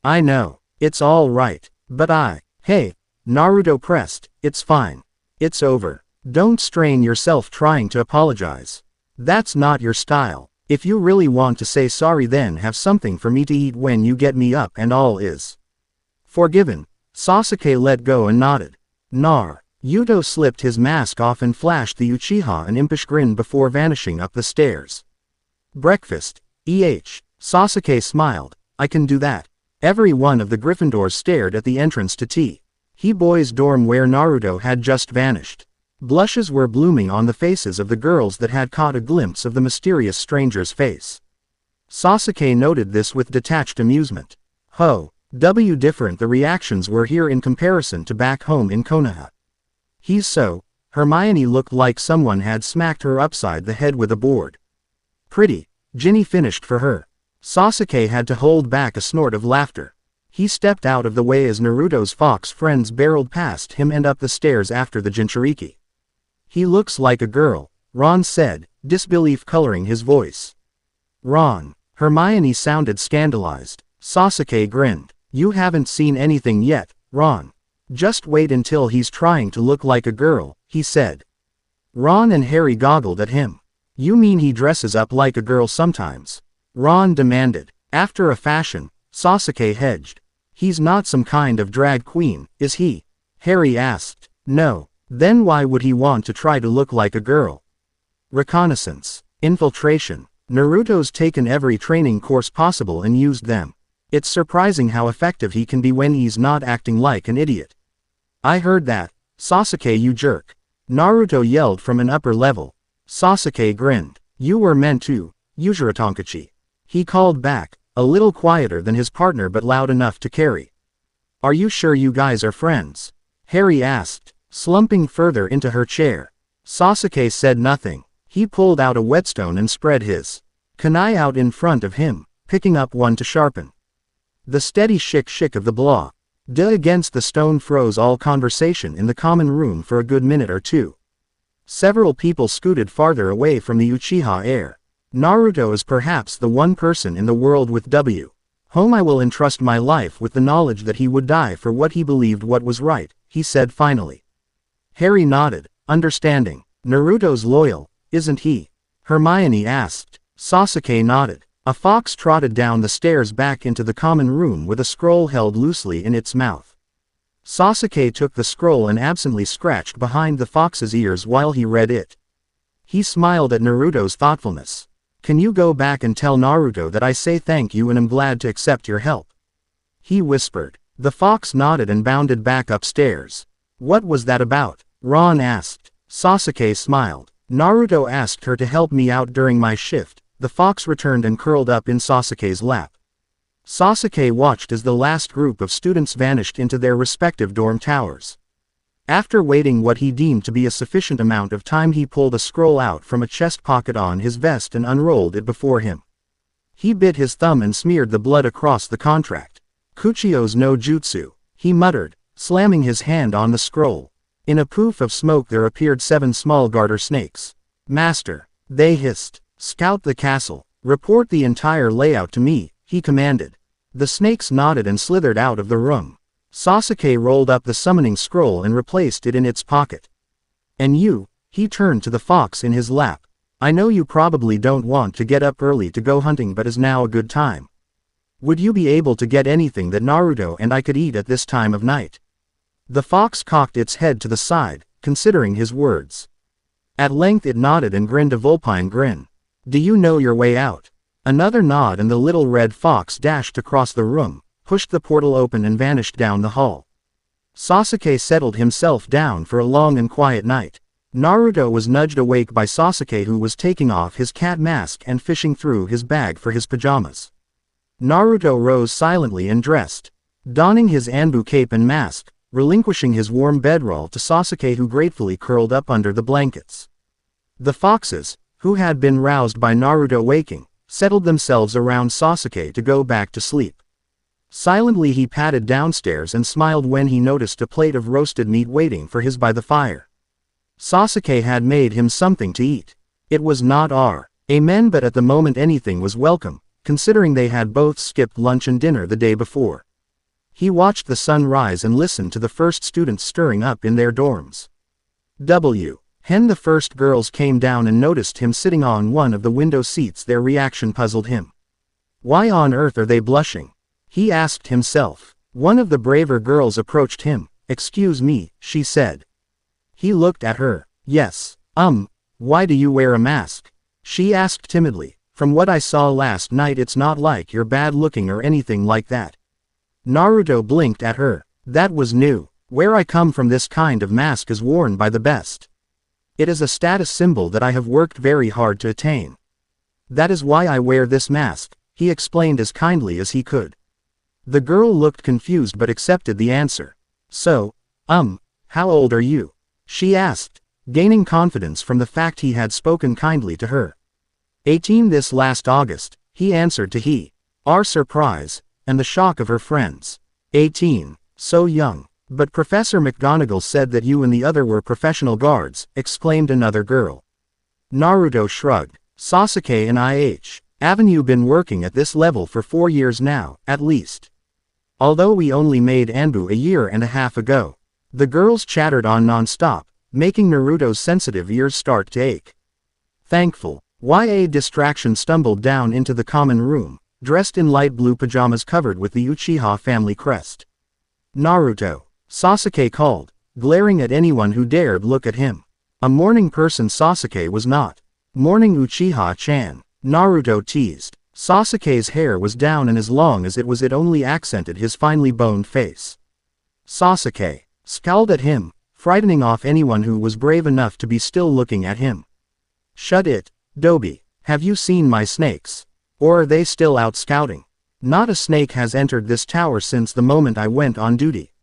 I know, it's all right, but hey, Naruto pressed, it's fine. It's over. Don't strain yourself trying to apologize. That's not your style. If you really want to say sorry, then have something for me to eat when you get me up and all is forgiven. Sasuke let go and nodded. Yuto slipped his mask off and flashed the Uchiha an impish grin before vanishing up the stairs. Breakfast. Sasuke smiled. I can do that. Every one of the Gryffindors stared at the entrance to He boys' dorm where Naruto had just vanished. Blushes were blooming on the faces of the girls that had caught a glimpse of the mysterious stranger's face. Sasuke noted this with detached amusement. Different the reactions were here in comparison to back home in Konoha. Hermione looked like someone had smacked her upside the head with a board. Pretty. Ginny finished for her. Sasuke had to hold back a snort of laughter. He stepped out of the way as Naruto's fox friends barreled past him and up the stairs after the Jinchuriki. He looks like a girl, Ron said, disbelief coloring his voice. Ron. Hermione sounded scandalized. Sasuke grinned. You haven't seen anything yet, Ron. Just wait until he's trying to look like a girl, he said. Ron and Harry goggled at him. You mean he dresses up like a girl sometimes? Ron demanded. After a fashion, Sasuke hedged. He's not some kind of drag queen, is he? Harry asked. No. Then why would he want to try to look like a girl? Reconnaissance. Infiltration. Naruto's taken every training course possible and used them. It's surprising how effective he can be when he's not acting like an idiot. I heard that. Sasuke, you jerk. Naruto yelled from an upper level. Sasuke grinned. You were meant to, Uzuratonkachi. He called back, a little quieter than his partner but loud enough to carry. Are you sure you guys are friends? Harry asked, slumping further into her chair. Sasuke said nothing. He pulled out a whetstone and spread his kunai out in front of him, picking up one to sharpen. The steady shick of the blah against the stone froze all conversation in the common room for a good minute or two. Several people scooted farther away from the Uchiha heir. Naruto is perhaps the one person in the world with whom I will entrust my life with the knowledge that he would die for what he believed what was right, he said finally. Harry nodded, understanding. Naruto's loyal, isn't he? Hermione asked. Sasuke nodded. A fox trotted down the stairs back into the common room with a scroll held loosely in its mouth. Sasuke took the scroll and absently scratched behind the fox's ears while he read it. He smiled at Naruto's thoughtfulness. Can you go back and tell Naruto that I say thank you and am glad to accept your help? He whispered. The fox nodded and bounded back upstairs. What was that about? Ron asked. Sasuke smiled. Naruto asked her to help me out during my shift. The fox returned and curled up in Sasuke's lap. Sasuke watched as the last group of students vanished into their respective dorm towers. After waiting what he deemed to be a sufficient amount of time, he pulled a scroll out from a chest pocket on his vest and unrolled it before him. He bit his thumb and smeared the blood across the contract. Kuchio's no jutsu, he muttered, slamming his hand on the scroll. In a poof of smoke there appeared 7 small garter snakes. Master, they hissed. Scout the castle. Report the entire layout to me, he commanded. The snakes nodded and slithered out of the room. Sasuke rolled up the summoning scroll and replaced it in its pocket. And you, he turned to the fox in his lap. I know you probably don't want to get up early to go hunting, but is now a good time? Would you be able to get anything that Naruto and I could eat at this time of night? The fox cocked its head to the side, considering his words. At length it nodded and grinned a vulpine grin. Do you know your way out? Another nod and the little red fox dashed across the room, pushed the portal open and vanished down the hall. Sasuke settled himself down for a long and quiet night. Naruto was nudged awake by Sasuke, who was taking off his cat mask and fishing through his bag for his pajamas. Naruto rose silently and dressed, donning his Anbu cape and mask, relinquishing his warm bedroll to Sasuke, who gratefully curled up under the blankets. The foxes, who had been roused by Naruto waking, settled themselves around Sasuke to go back to sleep. Silently he padded downstairs and smiled when he noticed a plate of roasted meat waiting for his by the fire. Sasuke had made him something to eat. It was not amen, but at the moment anything was welcome, considering they had both skipped lunch and dinner the day before. He watched the sun rise and listened to the first students stirring up in their dorms. The first girls came down and noticed him sitting on one of the window seats. Their reaction puzzled him. Why on earth are they blushing? He asked himself. One of the braver girls approached him. Excuse me, she said. He looked at her. Yes. Why do you wear a mask? She asked timidly. From what I saw last night, it's not like you're bad looking or anything like that. Naruto blinked at her. That was new. Where I come from, this kind of mask is worn by the best. It is a status symbol that I have worked very hard to attain. That is why I wear this mask, he explained as kindly as he could. The girl looked confused but accepted the answer. So, how old are you? She asked, gaining confidence from the fact he had spoken kindly to her. 18 this last August, he answered to her surprise, and the shock of her friends. 18, so young. But Professor McGonagall said that you and the other were professional guards, exclaimed another girl. Naruto shrugged. Sasuke and Avenue been working at this level for 4 years now, at least. Although we only made Anbu a year and a half ago. The girls chattered on non-stop, making Naruto's sensitive ears start to ache. Thankful. A distraction stumbled down into the common room, dressed in light blue pajamas covered with the Uchiha family crest. Naruto. Sasuke called, glaring at anyone who dared look at him. A morning person Sasuke was not. Morning Uchiha-chan. Naruto teased. Sasuke's hair was down and as long as it only accented his finely boned face. Sasuke scowled at him, frightening off anyone who was brave enough to be still looking at him. Shut it, Dobi. Have you seen my snakes? Or are they still out scouting? Not a snake has entered this tower since the moment I went on duty.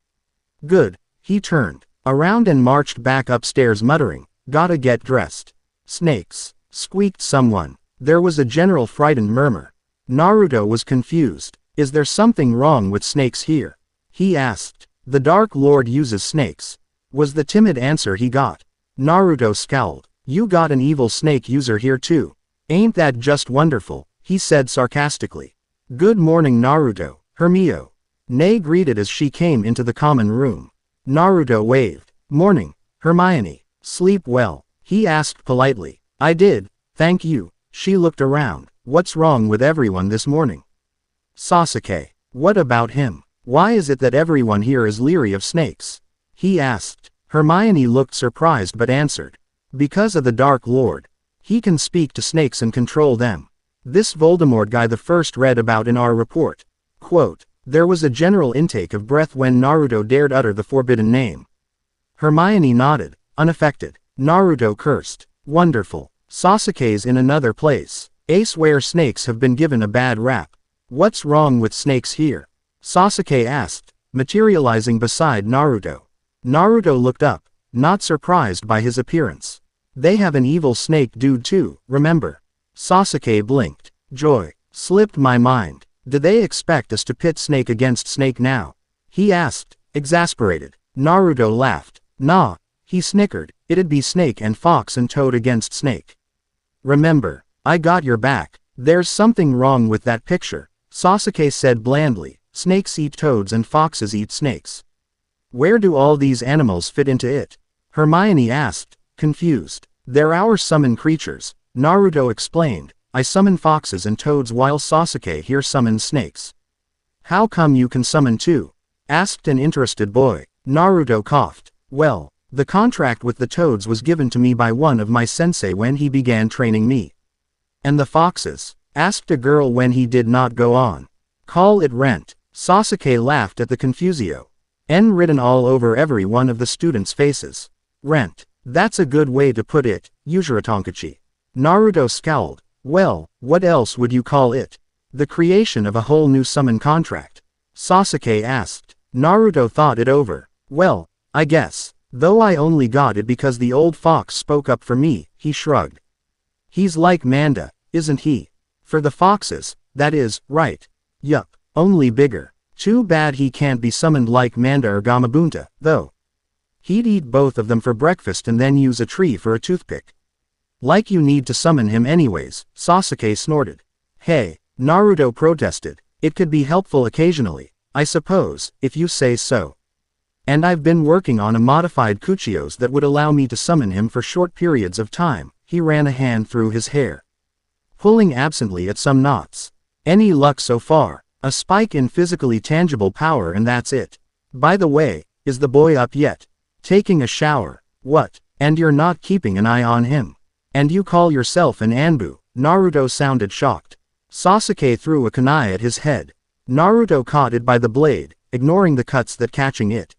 Good. He turned around and marched back upstairs muttering, "Gotta get dressed." Snakes, squeaked someone. There was a general frightened murmur. Naruto was confused. Is there something wrong with snakes here? He asked. The Dark Lord uses snakes, was the timid answer he got. Naruto scowled. You got an evil snake user here too. Ain't that just wonderful, he said sarcastically. Good morning Naruto, Hermio. Nei greeted as she came into the common room. Naruto waved. Morning, Hermione. Sleep well, he asked politely. I did, thank you. She looked around. What's wrong with everyone this morning? Sasuke. What about him? Why is it that everyone here is leery of snakes? He asked. Hermione looked surprised but answered. Because of the Dark Lord. He can speak to snakes and control them. This Voldemort guy the first read about in our report. Quote, there was a general intake of breath when Naruto dared utter the forbidden name. Hermione nodded, unaffected. Naruto cursed. Wonderful. Sasuke's in another place. I swear snakes have been given a bad rap. What's wrong with snakes here? Sasuke asked, materializing beside Naruto. Naruto looked up, not surprised by his appearance. They have an evil snake dude too, remember? Sasuke blinked. Joy slipped my mind. Do they expect us to pit snake against snake now? He asked, exasperated. Naruto laughed. Nah, he snickered, it'd be snake and fox and toad against snake. Remember, I got your back. There's something wrong with that picture, Sasuke said blandly. Snakes eat toads and foxes eat snakes. Where do all these animals fit into it? Hermione asked, confused. They're our summoned creatures, Naruto explained. I summon foxes and toads while Sasuke here summons snakes. How come you can summon too? Asked an interested boy. Naruto coughed. Well, the contract with the toads was given to me by one of my sensei when he began training me. And the foxes? Asked a girl when he did not go on. Call it rent. Sasuke laughed at the confusio. N written all over every one of the students' faces. Rent. That's a good way to put it, Yuzuratonkachi. Naruto scowled. Well, what else would you call it? The creation of a whole new summon contract. Sasuke asked. Naruto thought it over. Well, I guess. Though I only got it because the old fox spoke up for me, he shrugged. He's like Manda, isn't he? For the foxes, that is, right. Yup, only bigger. Too bad he can't be summoned like Manda or Gamabunta, though. He'd eat both of them for breakfast and then use a tree for a toothpick. Like you need to summon him anyways, Sasuke snorted. Hey, Naruto protested. It could be helpful occasionally, I suppose, if you say so. And I've been working on a modified Kuchios that would allow me to summon him for short periods of time. He ran a hand through his hair, pulling absently at some knots. Any luck so far? A spike in physically tangible power and that's it. By the way, is the boy up yet? Taking a shower. What? And you're not keeping an eye on him? And you call yourself an Anbu? Naruto sounded shocked. Sasuke threw a kunai at his head. Naruto caught it by the blade, ignoring the cuts that catching it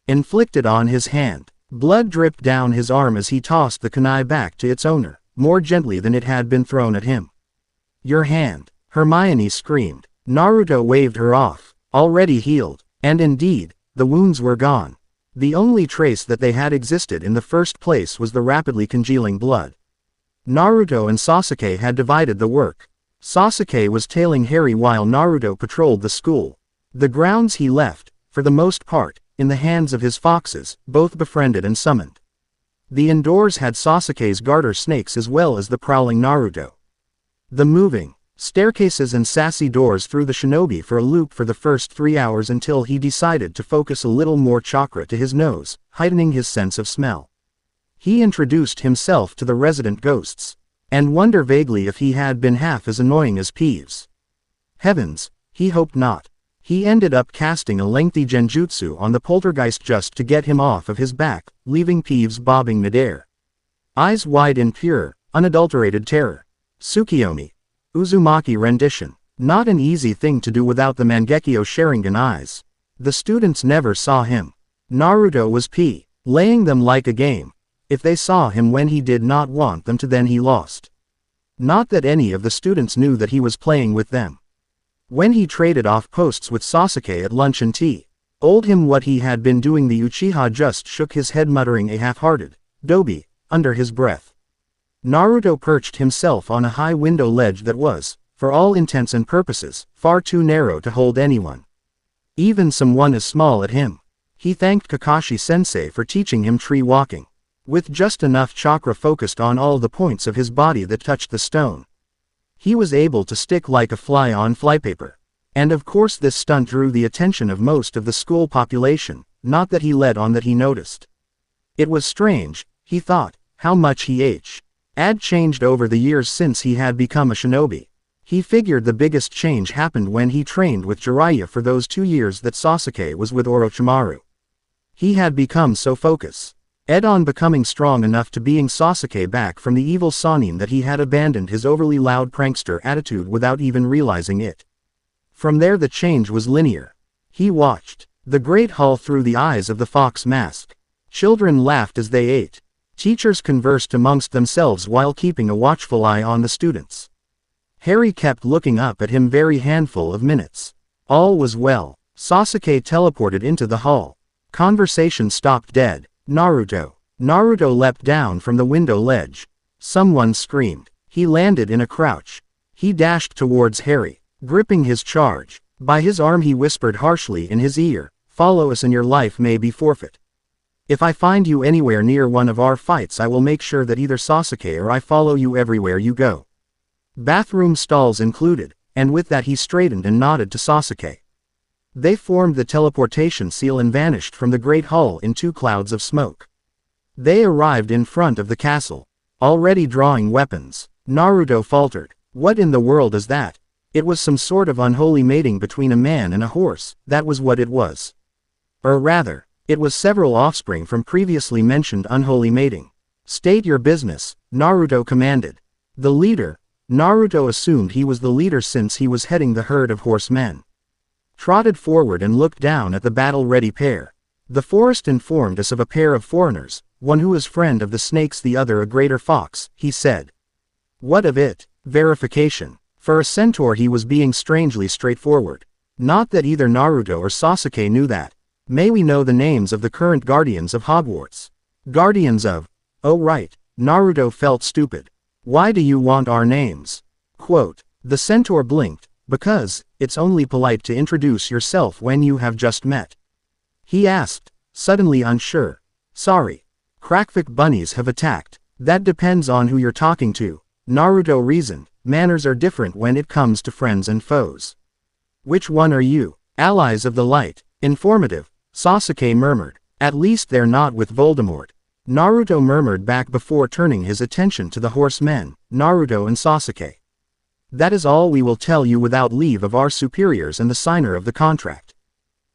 inflicted on his hand. Blood dripped down his arm as he tossed the kunai back to its owner, more gently than it had been thrown at him. Your hand, Hermione screamed. Naruto waved her off, already healed, and indeed, the wounds were gone. The only trace that they had existed in the first place was the rapidly congealing blood. Naruto and Sasuke had divided the work. Sasuke was tailing Harry while Naruto patrolled the school. The grounds he left, for the most part, in the hands of his foxes, both befriended and summoned. The indoors had Sasuke's garter snakes as well as the prowling Naruto. The moving staircases and sassy doors threw the shinobi for a loop for the first 3 hours until he decided to focus a little more chakra to his nose, heightening his sense of smell. He introduced himself to the resident ghosts, and wondered vaguely if he had been half as annoying as Peeves. Heavens, he hoped not. He ended up casting a lengthy genjutsu on the poltergeist just to get him off of his back, leaving Peeves bobbing midair. Eyes wide in pure, unadulterated terror. Tsukiyomi. Uzumaki rendition. Not an easy thing to do without the Mangekyo Sharingan eyes. The students never saw him. Naruto was laying them like a game. If they saw him when he did not want them to, then he lost. Not that any of the students knew that he was playing with them. When he traded off posts with Sasuke at lunch and tea, told him what he had been doing, the Uchiha just shook his head, muttering a half-hearted "Dobi" under his breath. Naruto perched himself on a high window ledge that was, for all intents and purposes, far too narrow to hold anyone. Even someone as small as him. He thanked Kakashi-sensei for teaching him tree walking. With just enough chakra focused on all the points of his body that touched the stone, he was able to stick like a fly on flypaper. And of course this stunt drew the attention of most of the school population, not that he let on that he noticed. It was strange, he thought, how much he had changed over the years since he had become a shinobi. He figured the biggest change happened when he trained with Jiraiya for those 2 years that Sasuke was with Orochimaru. He had become so focused on becoming strong enough to being Sasuke back from the evil Sannin that he had abandoned his overly loud prankster attitude without even realizing it. From there the change was linear. He watched the Great Hall through the eyes of the fox mask. Children laughed as they ate. Teachers conversed amongst themselves while keeping a watchful eye on the students. Harry kept looking up at him every handful of minutes. All was well. Sasuke teleported into the hall. Conversation stopped dead. Naruto. Naruto leapt down from the window ledge. Someone screamed. He landed in a crouch. He dashed towards Harry, gripping his charge. By his arm he whispered harshly in his ear, "Follow us and your life may be forfeit. If I find you anywhere near one of our fights, I will make sure that either Sasuke or I follow you everywhere you go." Bathroom stalls included, and with that he straightened and nodded to Sasuke. They formed the teleportation seal and vanished from the Great Hall in 2 clouds of smoke. They arrived in front of the castle, already drawing weapons. Naruto faltered. What in the world is that? It was some sort of unholy mating between a man and a horse, that was what it was. Or rather, it was several offspring from previously mentioned unholy mating. State your business, Naruto commanded. The leader. Naruto assumed he was the leader since he was heading the herd of horsemen. Trotted forward and looked down at the battle-ready pair. The forest informed us of a pair of foreigners, one who is friend of the snakes, the other a greater fox, he said. What of it? Verification. For a centaur he was being strangely straightforward. Not that either Naruto or Sasuke knew that. May we know the names of the current guardians of Hogwarts? Guardians of... Oh right. Naruto felt stupid. Why do you want our names? Quote. The centaur blinked. Because, it's only polite to introduce yourself when you have just met. He asked, suddenly unsure. Sorry. Crackfic bunnies have attacked. That depends on who you're talking to. Naruto reasoned. Manners are different when it comes to friends and foes. Which one are you? Allies of the light. Informative. Sasuke murmured. At least they're not with Voldemort. Naruto murmured back before turning his attention to the horsemen, Naruto and Sasuke. That is all we will tell you without leave of our superiors and the signer of the contract.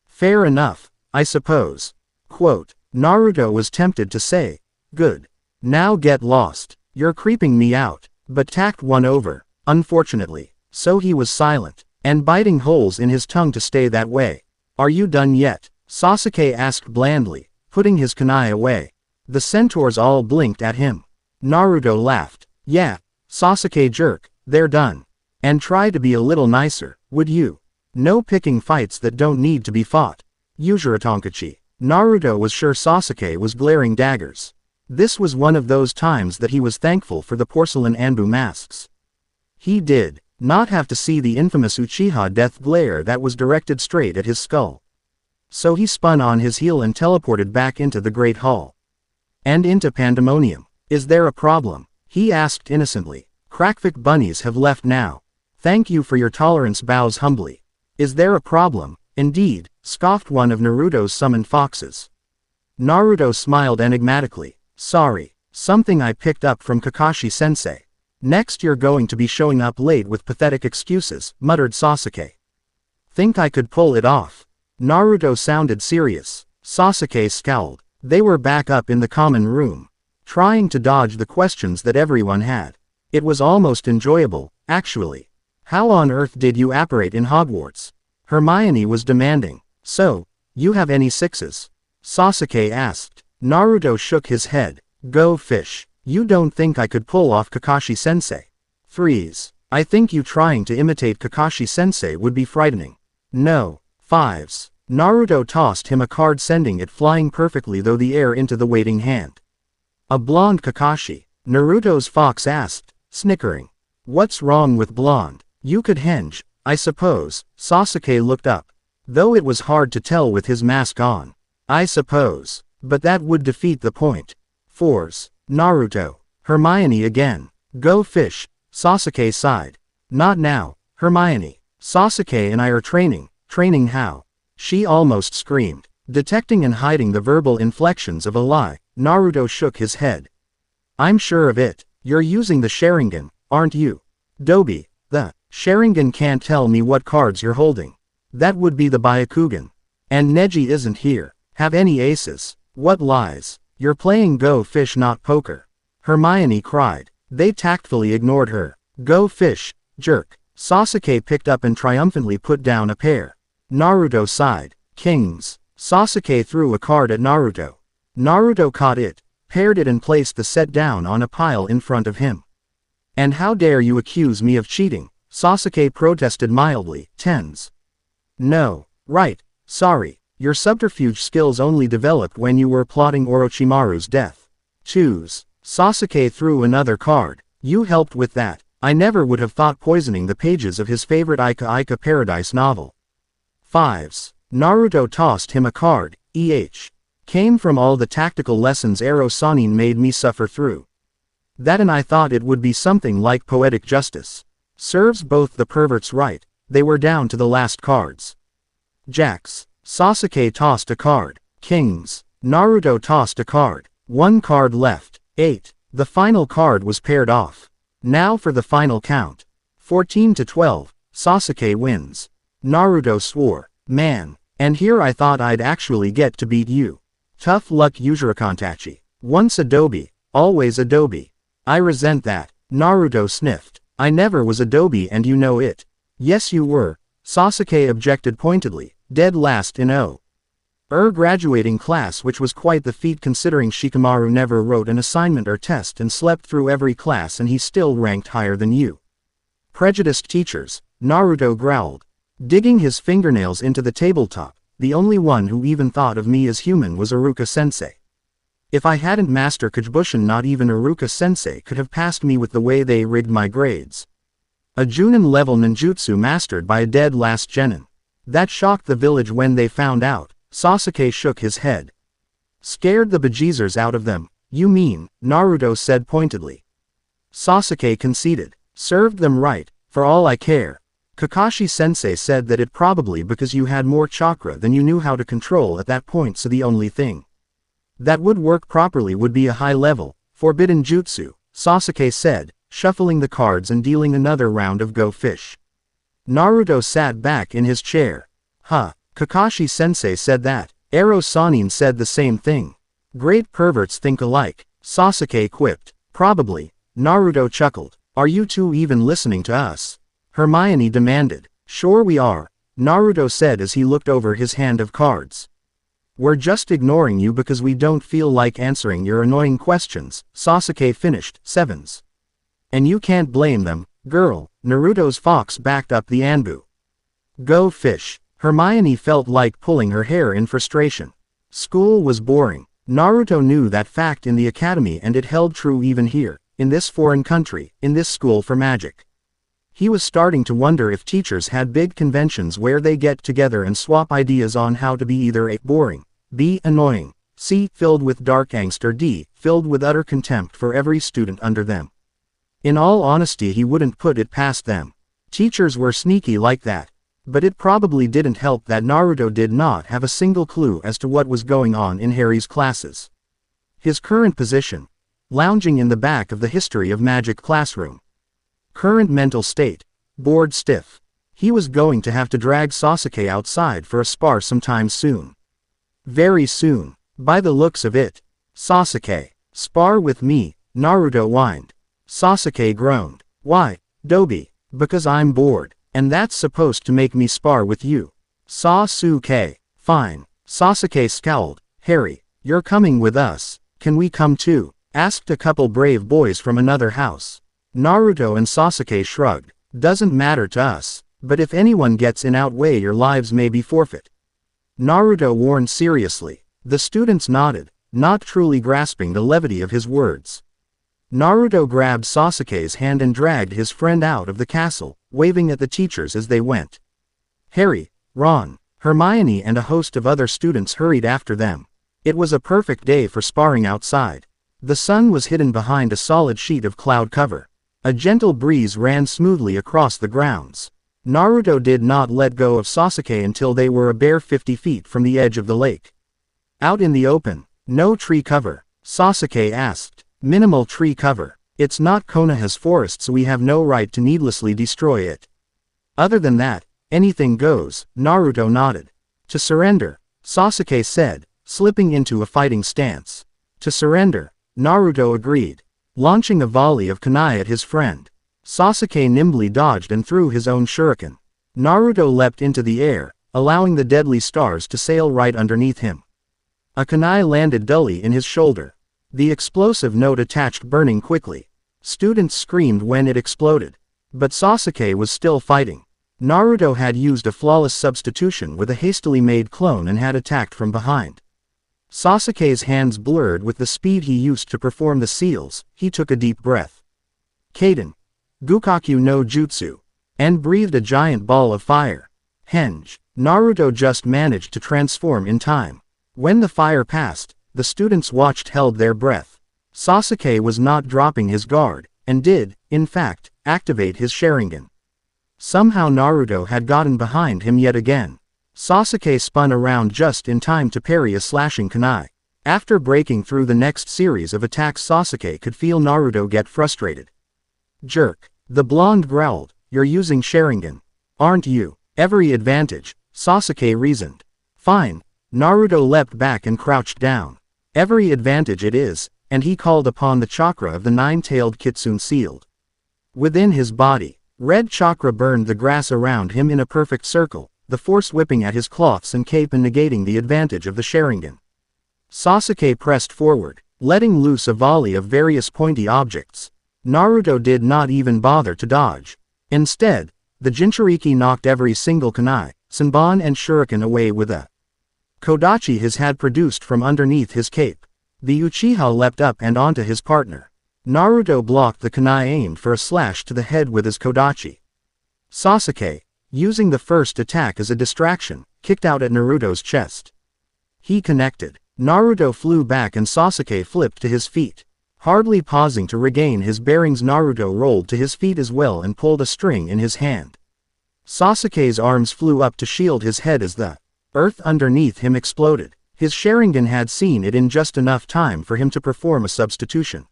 Fair enough, I suppose. Quote. Naruto was tempted to say, good. Now get lost. You're creeping me out. But tacked one over, unfortunately. So he was silent, and biting holes in his tongue to stay that way. Are you done yet? Sasuke asked blandly, putting his kunai away. The centaurs all blinked at him. Naruto laughed. Yeah. Sasuke jerk, they're done. And try to be a little nicer, would you? No picking fights that don't need to be fought. Yujiro Tonkachi. Naruto was sure Sasuke was glaring daggers. This was one of those times that he was thankful for the porcelain Anbu masks. He did not have to see the infamous Uchiha death glare that was directed straight at his skull. So he spun on his heel and teleported back into the Great Hall. And into Pandemonium. Is there a problem? He asked innocently. Crackfic bunnies have left now. Thank you for your tolerance, bows humbly. Is there a problem? Indeed, scoffed one of Naruto's summoned foxes. Naruto smiled enigmatically. Sorry, something I picked up from Kakashi-sensei. Next you're going to be showing up late with pathetic excuses, muttered Sasuke. Think I could pull it off? Naruto sounded serious. Sasuke scowled. They were back up in the common room, trying to dodge the questions that everyone had. It was almost enjoyable, actually. How on earth did you apparate in Hogwarts? Hermione was demanding. So, you have any sixes? Sasuke asked. Naruto shook his head. Go fish. You don't think I could pull off Kakashi-sensei? Freeze. I think you trying to imitate Kakashi-sensei would be frightening. No. Fives. Naruto tossed him a card, sending it flying perfectly through the air into the waiting hand. A blonde Kakashi? Naruto's fox asked, snickering. What's wrong with blonde? You could henge, I suppose. Sasuke looked up. Though it was hard to tell with his mask on. I suppose. But that would defeat the point. Fours. Naruto. Hermione again. Go fish. Sasuke sighed. Not now, Hermione. Sasuke and I are training. Training how? She almost screamed. Detecting and hiding the verbal inflections of a lie, Naruto shook his head. I'm sure of it. You're using the Sharingan, aren't you? Dobi. The Sharingan can't tell me what cards you're holding. That would be the Byakugan. And Neji isn't here. Have any aces? What lies? You're playing Go Fish, not poker. Hermione cried. They tactfully ignored her. Go fish, jerk. Sasuke picked up and triumphantly put down a pair. Naruto sighed. Kings. Sasuke threw a card at Naruto. Naruto caught it, paired it and placed the set down on a pile in front of him. And how dare you accuse me of cheating? Sasuke protested mildly. Tens. No. Right. Sorry. Your subterfuge skills only developed when you were plotting Orochimaru's death. Twos. Sasuke threw another card. You helped with that. I never would have thought poisoning the pages of his favorite Ika Ika Paradise novel. Fives. Naruto tossed him a card. Came from all the tactical lessons Ero Sanin made me suffer through. That, and I thought it would be something like poetic justice. Serves both the perverts right. They were down to the last cards. Jacks. Sasuke tossed a card. Kings. Naruto tossed a card. One card left. 8. The final card was paired off. Now for the final count. 14-12. Sasuke wins. Naruto swore. Man. And here I thought I'd actually get to beat you. Tough luck, Itachi. Once Adobe, always Adobe. I resent that. Naruto sniffed. I never was Adobe and you know it. Yes you were. Sasuke objected pointedly, dead last in graduating class, which was quite the feat considering Shikamaru never wrote an assignment or test and slept through every class, and he still ranked higher than you. Prejudiced teachers, Naruto growled. Digging his fingernails into the tabletop, the only one who even thought of me as human was Iruka-sensei. If I hadn't mastered Kujibushin, not even Iruka-sensei could have passed me with the way they rigged my grades. A Junin-level ninjutsu mastered by a dead last genin. That shocked the village when they found out. Sasuke shook his head. Scared the bejesus out of them. You mean, Naruto said pointedly. Sasuke conceded. Served them right, for all I care. Kakashi-sensei said that it probably because you had more chakra than you knew how to control at that point, so the only thing that would work properly would be a high-level, forbidden jutsu, Sasuke said, shuffling the cards and dealing another round of Go Fish. Naruto sat back in his chair. Huh, Kakashi-sensei said that. Ero Sanin said the same thing. Great perverts think alike, Sasuke quipped. Probably. Naruto chuckled. Are you two even listening to us? Hermione demanded. Sure we are, Naruto said as he looked over his hand of cards. We're just ignoring you because we don't feel like answering your annoying questions, Sasuke finished. Sevens. And you can't blame them, girl. Naruto's fox backed up the Anbu. Go fish. Hermione felt like pulling her hair in frustration. School was boring. Naruto knew that fact in the academy, and it held true even here, in this foreign country, in this school for magic. He was starting to wonder if teachers had big conventions where they get together and swap ideas on how to be either A. boring, B. annoying, C. filled with dark angst, or D. filled with utter contempt for every student under them. In all honesty, he wouldn't put it past them. Teachers were sneaky like that. But it probably didn't help that Naruto did not have a single clue as to what was going on in Harry's classes. His current position. Lounging in the back of the history of magic classroom. Current mental state. Bored stiff. He was going to have to drag Sasuke outside for a spar sometime soon. Very soon. By the looks of it. Sasuke. Spar with me, Naruto whined. Sasuke groaned. Why, Dobi? Because I'm bored, and that's supposed to make me spar with you. Sasuke. Fine. Sasuke scowled. Harry, you're coming with us. Can we come too? Asked a couple brave boys from another house. Naruto and Sasuke shrugged. Doesn't matter to us, but if anyone gets in our way your lives may be forfeit. Naruto warned seriously. The students nodded, not truly grasping the levity of his words. Naruto grabbed Sasuke's hand and dragged his friend out of the castle, waving at the teachers as they went. Harry, Ron, Hermione and a host of other students hurried after them. It was a perfect day for sparring outside. The sun was hidden behind a solid sheet of cloud cover. A gentle breeze ran smoothly across the grounds. Naruto did not let go of Sasuke until they were a bare 50 feet from the edge of the lake. Out in the open, no tree cover, Sasuke asked. Minimal tree cover. It's not Konoha's forest, so we have no right to needlessly destroy it. Other than that, anything goes, Naruto nodded. To surrender, Sasuke said, slipping into a fighting stance. To surrender, Naruto agreed, launching a volley of kunai at his friend. Sasuke nimbly dodged and threw his own shuriken. Naruto leapt into the air, allowing the deadly stars to sail right underneath him. A kunai landed dully in his shoulder. The explosive note attached burning quickly. Students screamed when it exploded. But Sasuke was still fighting. Naruto had used a flawless substitution with a hastily made clone and had attacked from behind. Sasuke's hands blurred with the speed he used to perform the seals. He took a deep breath. Kaden. Gukaku no Jutsu. And breathed a giant ball of fire. Henge. Naruto just managed to transform in time. When the fire passed, the students watched held their breath. Sasuke was not dropping his guard, and did, in fact, activate his Sharingan. Somehow Naruto had gotten behind him yet again. Sasuke spun around just in time to parry a slashing kunai. After breaking through the next series of attacks, Sasuke could feel Naruto get frustrated. Jerk. The blonde growled, "You're using Sharingan, aren't you?" Every advantage, Sasuke reasoned. Fine. Naruto leapt back and crouched down. Every advantage it is, and he called upon the chakra of the nine-tailed kitsune sealed. Within his body, red chakra burned the grass around him in a perfect circle, the force whipping at his cloths and cape and negating the advantage of the Sharingan. Sasuke pressed forward, letting loose a volley of various pointy objects. Naruto did not even bother to dodge. Instead, the Jinchuriki knocked every single kunai, Senbon and shuriken away with a Kodachi his had produced from underneath his cape. The Uchiha leapt up and onto his partner. Naruto blocked the kunai aimed for a slash to the head with his Kodachi. Sasuke, using the first attack as a distraction, kicked out at Naruto's chest. He connected. Naruto flew back and Sasuke flipped to his feet. Hardly pausing to regain his bearings, Naruto rolled to his feet as well and pulled a string in his hand. Sasuke's arms flew up to shield his head as the earth underneath him exploded. His Sharingan had seen it in just enough time for him to perform a substitution.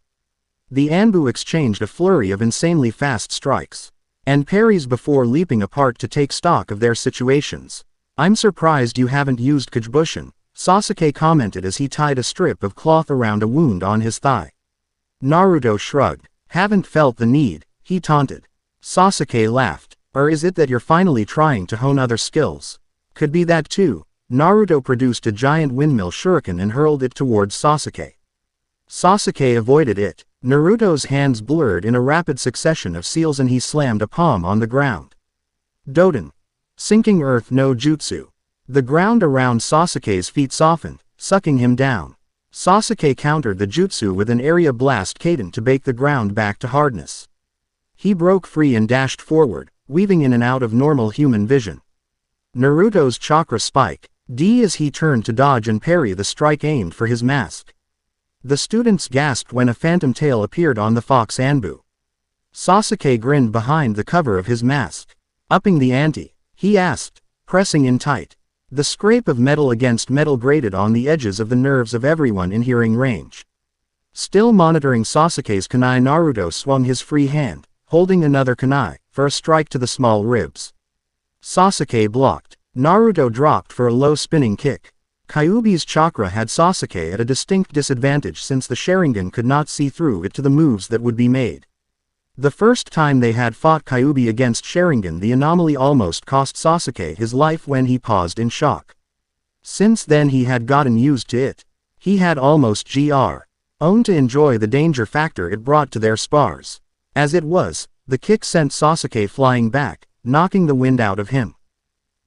The Anbu exchanged a flurry of insanely fast strikes and parries before leaping apart to take stock of their situations. "I'm surprised you haven't used Kajibushin," Sasuke commented as he tied a strip of cloth around a wound on his thigh. Naruto shrugged. "Haven't felt the need," he taunted. Sasuke laughed. "Or is it that you're finally trying to hone other skills?" "Could be that too." Naruto produced a giant windmill shuriken and hurled it towards Sasuke. Sasuke avoided it. Naruto's hands blurred in a rapid succession of seals and he slammed a palm on the ground. Doden. Sinking earth no jutsu. The ground around Sasuke's feet softened, sucking him down. Sasuke countered the jutsu with an area blast Kaden to bake the ground back to hardness. He broke free and dashed forward, weaving in and out of normal human vision. Naruto's chakra spike, D as he turned to dodge and parry the strike aimed for his mask. The students gasped when a phantom tail appeared on the fox Anbu. Sasuke grinned behind the cover of his mask. "Upping the ante?" he asked, pressing in tight. The scrape of metal against metal grated on the edges of the nerves of everyone in hearing range. Still monitoring Sasuke's kunai, Naruto swung his free hand, holding another kunai, for a strike to the small ribs. Sasuke blocked. Naruto dropped for a low spinning kick. Kyuubi's chakra had Sasuke at a distinct disadvantage since the Sharingan could not see through it to the moves that would be made. The first time they had fought Kyuubi against Sharingan, the anomaly almost cost Sasuke his life when he paused in shock. Since then he had gotten used to it. He had almost grown to enjoy the danger factor it brought to their spars. As it was, the kick sent Sasuke flying back, knocking the wind out of him.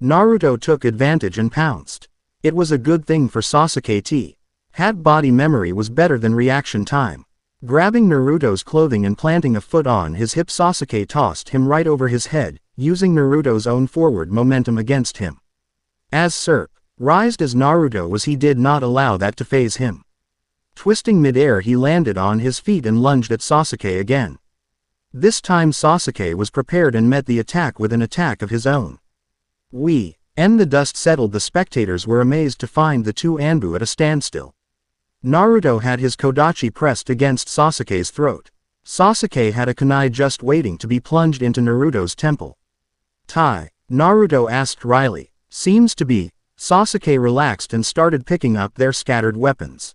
Naruto took advantage and pounced. It was a good thing for Sasuke had body memory was better than reaction time. Grabbing Naruto's clothing and planting a foot on his hip, Sasuke tossed him right over his head, using Naruto's own forward momentum against him. As surprised as Naruto was, he did not allow that to faze him. Twisting midair, he landed on his feet and lunged at Sasuke again. This time Sasuke was prepared and met the attack with an attack of his own. When the dust settled, the spectators were amazed to find the two Anbu at a standstill. Naruto had his Kodachi pressed against Sasuke's throat. Sasuke had a kunai just waiting to be plunged into Naruto's temple. Naruto asked wryly. Seems to be. Sasuke relaxed and started picking up their scattered weapons.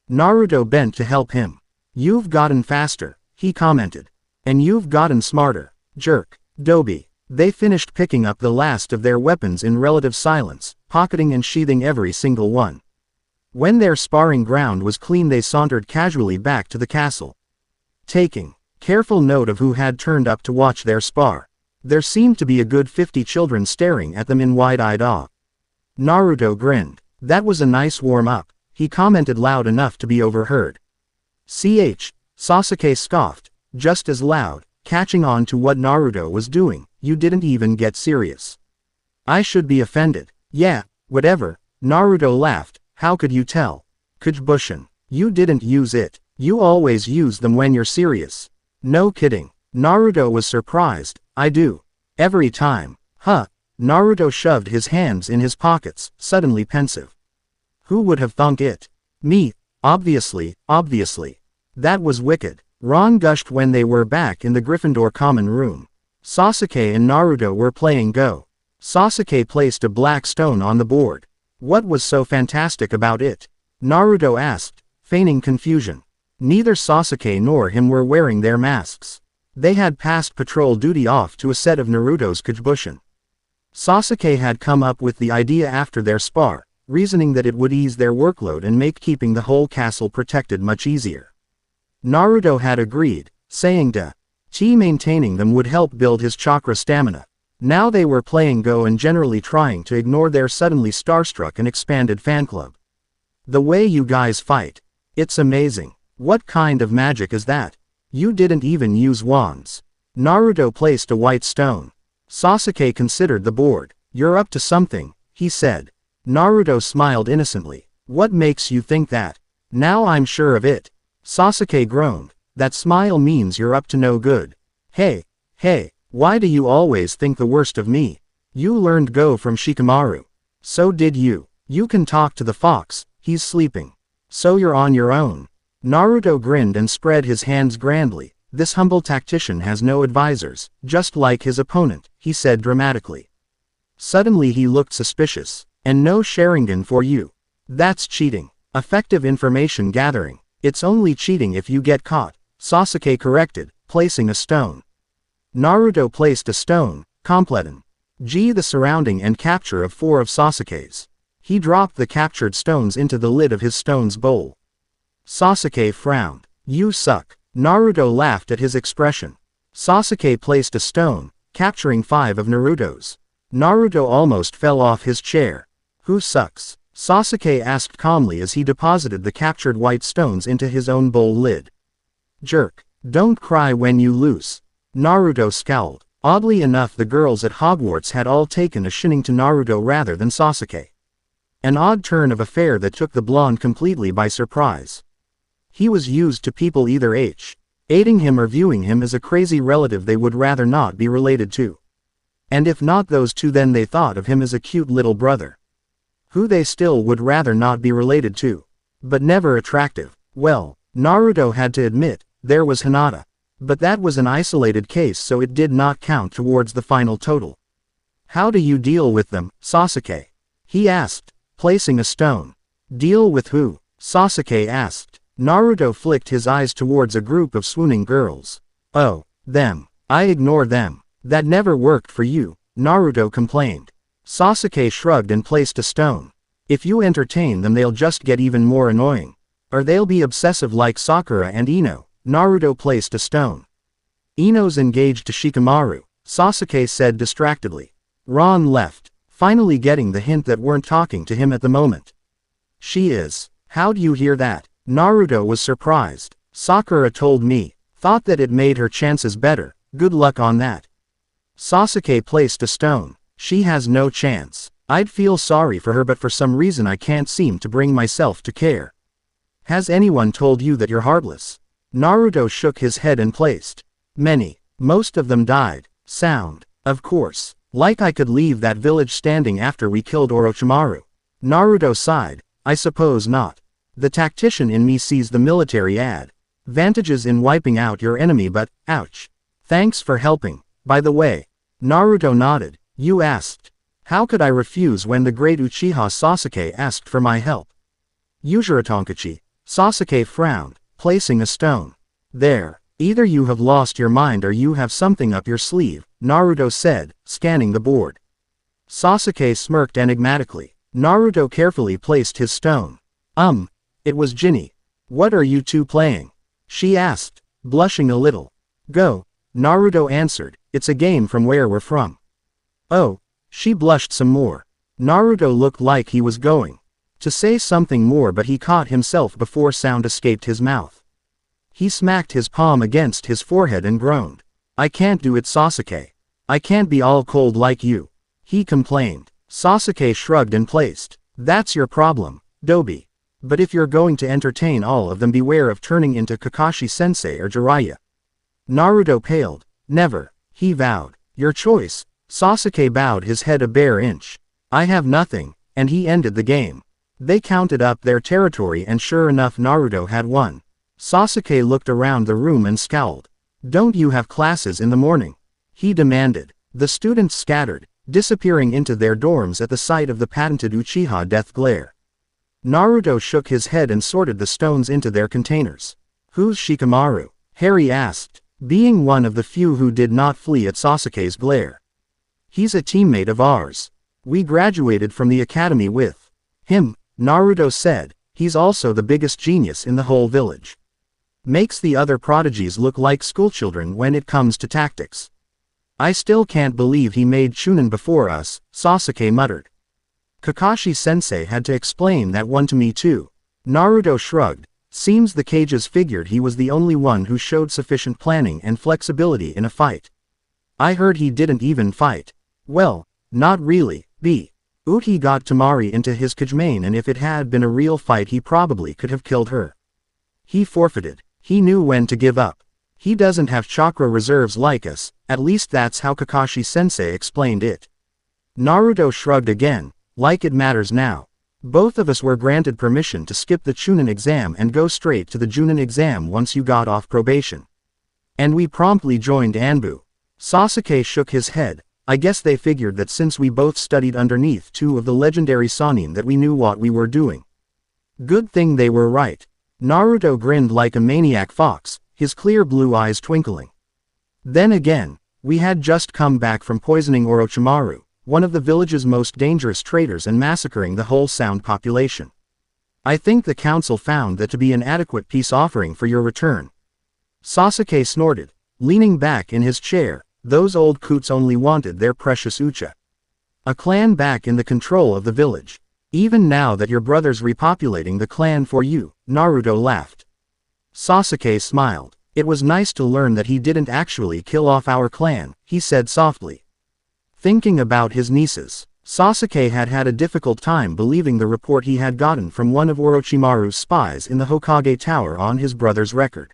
Naruto bent to help him. You've gotten faster, he commented. And you've gotten smarter, jerk. Dobi. They finished picking up the last of their weapons in relative silence, pocketing and sheathing every single one. When their sparring ground was clean, they sauntered casually back to the castle. Taking careful note of who had turned up to watch their spar. There seemed to be a good 50 children staring at them in wide-eyed awe. Naruto grinned. That was a nice warm-up, he commented loud enough to be overheard. Sasuke scoffed, just as loud, catching on to what Naruto was doing. You didn't even get serious. I should be offended. Yeah, whatever, Naruto laughed. How could you tell? Kujibushin. You didn't use it. You always use them when you're serious. No kidding. Naruto was surprised. I do. Every time. Huh. Naruto shoved his hands in his pockets, suddenly pensive. Who would have thunk it? Me. Obviously. That was wicked. Ron gushed when they were back in the Gryffindor common room. Sasuke and Naruto were playing Go. Sasuke placed a black stone on the board. What was so fantastic about it? Naruto asked, feigning confusion. Neither Sasuke nor him were wearing their masks. They had passed patrol duty off to a set of Naruto's Kujibushin. Sasuke had come up with the idea after their spar, reasoning that it would ease their workload and make keeping the whole castle protected much easier. Naruto had agreed, saying maintaining them would help build his chakra stamina. Now they were playing Go and generally trying to ignore their suddenly starstruck and expanded fan club. The way you guys fight. It's amazing. What kind of magic is that? You didn't even use wands. Naruto placed a white stone. Sasuke considered the board. You're up to something, he said. Naruto smiled innocently. What makes you think that? Now I'm sure of it. Sasuke groaned. That smile means you're up to no good. Hey. Why do you always think the worst of me? You learned Go from Shikamaru. So did you. You can talk to the fox, he's sleeping. So you're on your own. Naruto grinned and spread his hands grandly. This humble tactician has no advisors, just like his opponent, he said dramatically. Suddenly he looked suspicious. And no Sharingan for you. That's cheating. Effective information gathering. It's only cheating if you get caught, Sasuke corrected, placing a stone. Naruto placed a stone, completing the surrounding and capture of 4 of Sasuke's. He dropped the captured stones into the lid of his stone's bowl. Sasuke frowned. You suck. Naruto laughed at his expression. Sasuke placed a stone, capturing 5 of Naruto's. Naruto almost fell off his chair. Who sucks? Sasuke asked calmly as he deposited the captured white stones into his own bowl lid. Jerk. Don't cry when you lose. Naruto scowled. Oddly enough, the girls at Hogwarts had all taken a shinning to Naruto rather than Sasuke. An odd turn of affair that took the blonde completely by surprise. He was used to people either aiding him or viewing him as a crazy relative they would rather not be related to. And if not those two, then they thought of him as a cute little brother, who they still would rather not be related to. But never attractive. Well, Naruto had to admit, there was Hinata. But that was an isolated case, so it did not count towards the final total. How do you deal with them, Sasuke? He asked, placing a stone. Deal with who? Sasuke asked. Naruto flicked his eyes towards a group of swooning girls. Oh, Them. I ignore them. That never worked for you, Naruto complained. Sasuke shrugged and placed a stone. If you entertain them they'll just get even more annoying. Or they'll be obsessive like Sakura and Ino. Naruto placed a stone. Ino's engaged to Shikamaru, Sasuke said distractedly. Ron left, finally getting the hint that weren't talking to him at the moment. She is. How'd you hear that? Naruto was surprised. Sakura told me. Thought that it made her chances better. Good luck on that. Sasuke placed a stone. She has no chance. I'd feel sorry for her but for some reason I can't seem to bring myself to care. Has anyone told you that you're heartless? Naruto shook his head and placed. Many. Most of them died. Sound. Of course. Like I could leave that village standing after we killed Orochimaru. Naruto sighed. I suppose not. The tactician in me sees the military advantages in wiping out your enemy but, ouch. Thanks for helping. By the way. Naruto nodded. You asked. How could I refuse when the great Uchiha Sasuke asked for my help? Ujiratonkachi. Sasuke frowned, placing a stone. There. Either you have lost your mind or you have something up your sleeve, Naruto said, scanning the board. Sasuke smirked enigmatically. Naruto carefully placed his stone. It was Ginny. What are you two playing? She asked, blushing a little. Go. Naruto answered, it's a game from where we're from. Oh. She blushed some more. Naruto looked like he was going to say something more but he caught himself before sound escaped his mouth. He smacked his palm against his forehead and groaned. I can't do it, Sasuke. I can't be all cold like you. He complained. Sasuke shrugged and placed. That's your problem, Dobi. But if you're going to entertain all of them beware of turning into Kakashi-sensei or Jiraiya. Naruto paled. Never, he vowed. Your choice. Sasuke bowed his head a bare inch. I have nothing, and he ended the game. They counted up their territory and sure enough Naruto had won. Sasuke looked around the room and scowled. Don't you have classes in the morning? He demanded. The students scattered, disappearing into their dorms at the sight of the patented Uchiha death glare. Naruto shook his head and sorted the stones into their containers. Who's Shikamaru? Harry asked, being one of the few who did not flee at Sasuke's glare. He's a teammate of ours. We graduated from the academy with him, Naruto said. He's also the biggest genius in the whole village. Makes the other prodigies look like schoolchildren when it comes to tactics. I still can't believe he made Chunin before us, Sasuke muttered. Kakashi-sensei had to explain that one to me too. Naruto shrugged. Seems the Kages figured he was the only one who showed sufficient planning and flexibility in a fight. I heard he didn't even fight. Well, not really, Uchi got Temari into his Kajimane and if it had been a real fight he probably could have killed her. He forfeited. He knew when to give up. He doesn't have chakra reserves like us, at least that's how Kakashi-sensei explained it. Naruto shrugged again, like it matters now. Both of us were granted permission to skip the Chunin exam and go straight to the Junin exam once you got off probation. And we promptly joined Anbu. Sasuke shook his head. I guess they figured that since we both studied underneath two of the legendary Sannin that we knew what we were doing. Good thing they were right. Naruto grinned like a maniac fox, his clear blue eyes twinkling. Then again, we had just come back from poisoning Orochimaru, one of the village's most dangerous traitors and massacring the whole sound population. I think the council found that to be an adequate peace offering for your return. Sasuke snorted, leaning back in his chair. Those old coots only wanted their precious Ucha. A clan back in the control of the village. Even now that your brother's repopulating the clan for you, Naruto laughed. Sasuke smiled. It was nice to learn that he didn't actually kill off our clan, he said softly. Thinking about his nieces, Sasuke had had a difficult time believing the report he had gotten from one of Orochimaru's spies in the Hokage Tower on his brother's record.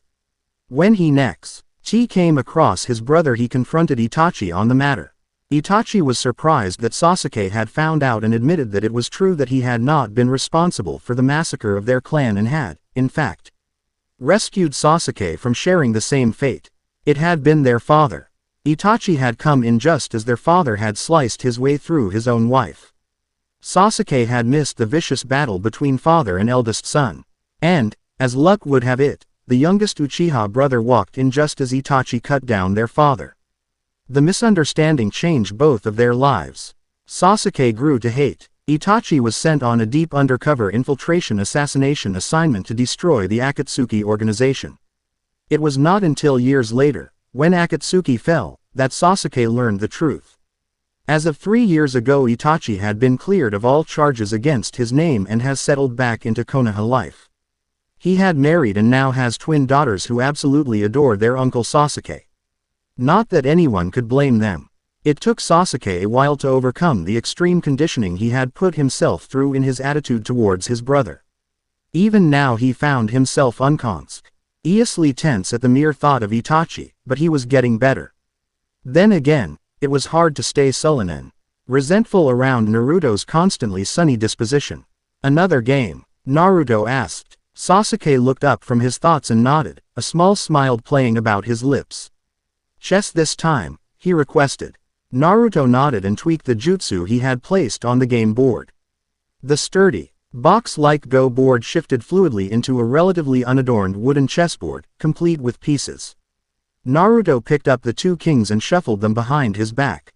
When he next came across his brother he confronted Itachi on the matter. Itachi was surprised that Sasuke had found out and admitted that it was true that he had not been responsible for the massacre of their clan and had, in fact, rescued Sasuke from sharing the same fate. It had been their father. Itachi had come in just as their father had sliced his way through his own wife. Sasuke had missed the vicious battle between father and eldest son. And, as luck would have it, the youngest Uchiha brother walked in just as Itachi cut down their father. The misunderstanding changed both of their lives. Sasuke grew to hate. Itachi was sent on a deep undercover infiltration assassination assignment to destroy the Akatsuki organization. It was not until years later, when Akatsuki fell, that Sasuke learned the truth. As of 3 years ago, Itachi had been cleared of all charges against his name and has settled back into Konoha life. He had married and now has twin daughters who absolutely adore their uncle Sasuke. Not that anyone could blame them. It took Sasuke a while to overcome the extreme conditioning he had put himself through in his attitude towards his brother. Even now he found himself unconsciously tense at the mere thought of Itachi, but he was getting better. Then again, it was hard to stay sullen and resentful around Naruto's constantly sunny disposition. "Another game?" Naruto asked. Sasuke looked up from his thoughts and nodded, a small smile playing about his lips. "Chess this time?" he requested. Naruto nodded and tweaked the jutsu he had placed on the game board. The sturdy, box-like Go board shifted fluidly into a relatively unadorned wooden chessboard, complete with pieces. Naruto picked up the 2 kings and shuffled them behind his back.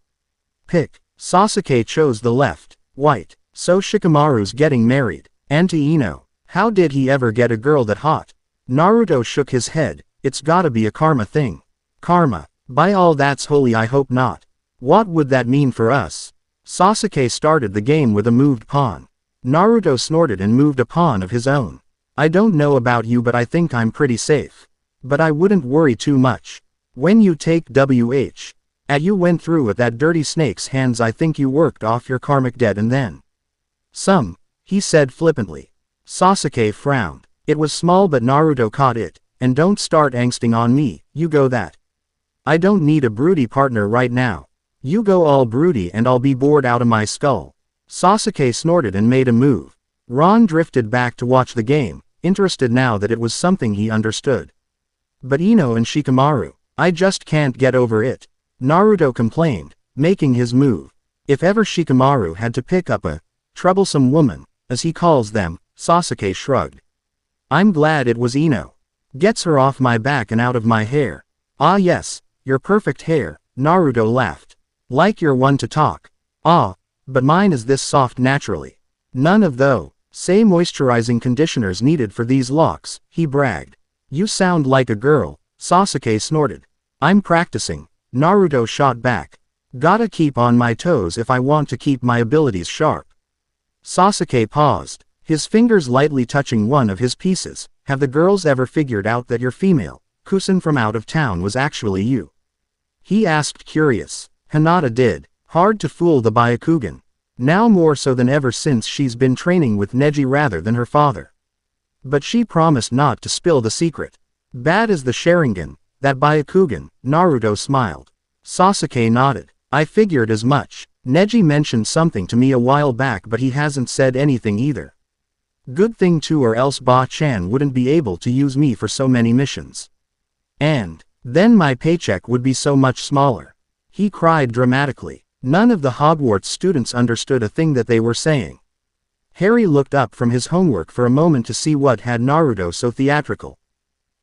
"Pick." Sasuke chose the left. "White. So Shikamaru's getting married. And to Ino. How did he ever get a girl that hot?" Naruto shook his head. "It's gotta be a karma thing." "Karma? By all that's holy, I hope not. What would that mean for us?" Sasuke started the game with a moved pawn. Naruto snorted and moved a pawn of his own. "I don't know about you, but I think I'm pretty safe. But I wouldn't worry too much. When you take you went through at that dirty snake's hands, I think you worked off your karmic debt and then some," he said flippantly. Sasuke frowned. It was small, but Naruto caught it. "And don't start angsting on me, you go that. I don't need a broody partner right now. You go all broody and I'll be bored out of my skull." Sasuke snorted and made a move. Ron drifted back to watch the game, interested now that it was something he understood. "But Ino and Shikamaru, I just can't get over it," Naruto complained, making his move. "If ever Shikamaru had to pick up a troublesome woman, as he calls them," Sasuke shrugged. "I'm glad it was Ino. Gets her off my back and out of my hair." "Ah yes, your perfect hair," Naruto laughed. "Like you're one to talk." "Ah, but mine is this soft naturally. None of those say moisturizing conditioners needed for these locks," he bragged. "You sound like a girl," Sasuke snorted. "I'm practicing," Naruto shot back. "Gotta keep on my toes if I want to keep my abilities sharp." Sasuke paused, his fingers lightly touching one of his pieces. "Have the girls ever figured out that your female cousin from out of town was actually you?" he asked, curious. Hinata did. Hard to fool the Byakugan. Now more so than ever since she's been training with Neji rather than her father. But she promised not to spill the secret. "Bad as the Sharingan, that Byakugan," Naruto smiled. Sasuke nodded. "I figured as much. Neji mentioned something to me a while back, but he hasn't said anything either. Good thing too, or else Ba-chan wouldn't be able to use me for so many missions. And then my paycheck would be so much smaller," he cried dramatically. None of the Hogwarts students understood a thing that they were saying. Harry looked up from his homework for a moment to see what had Naruto so theatrical.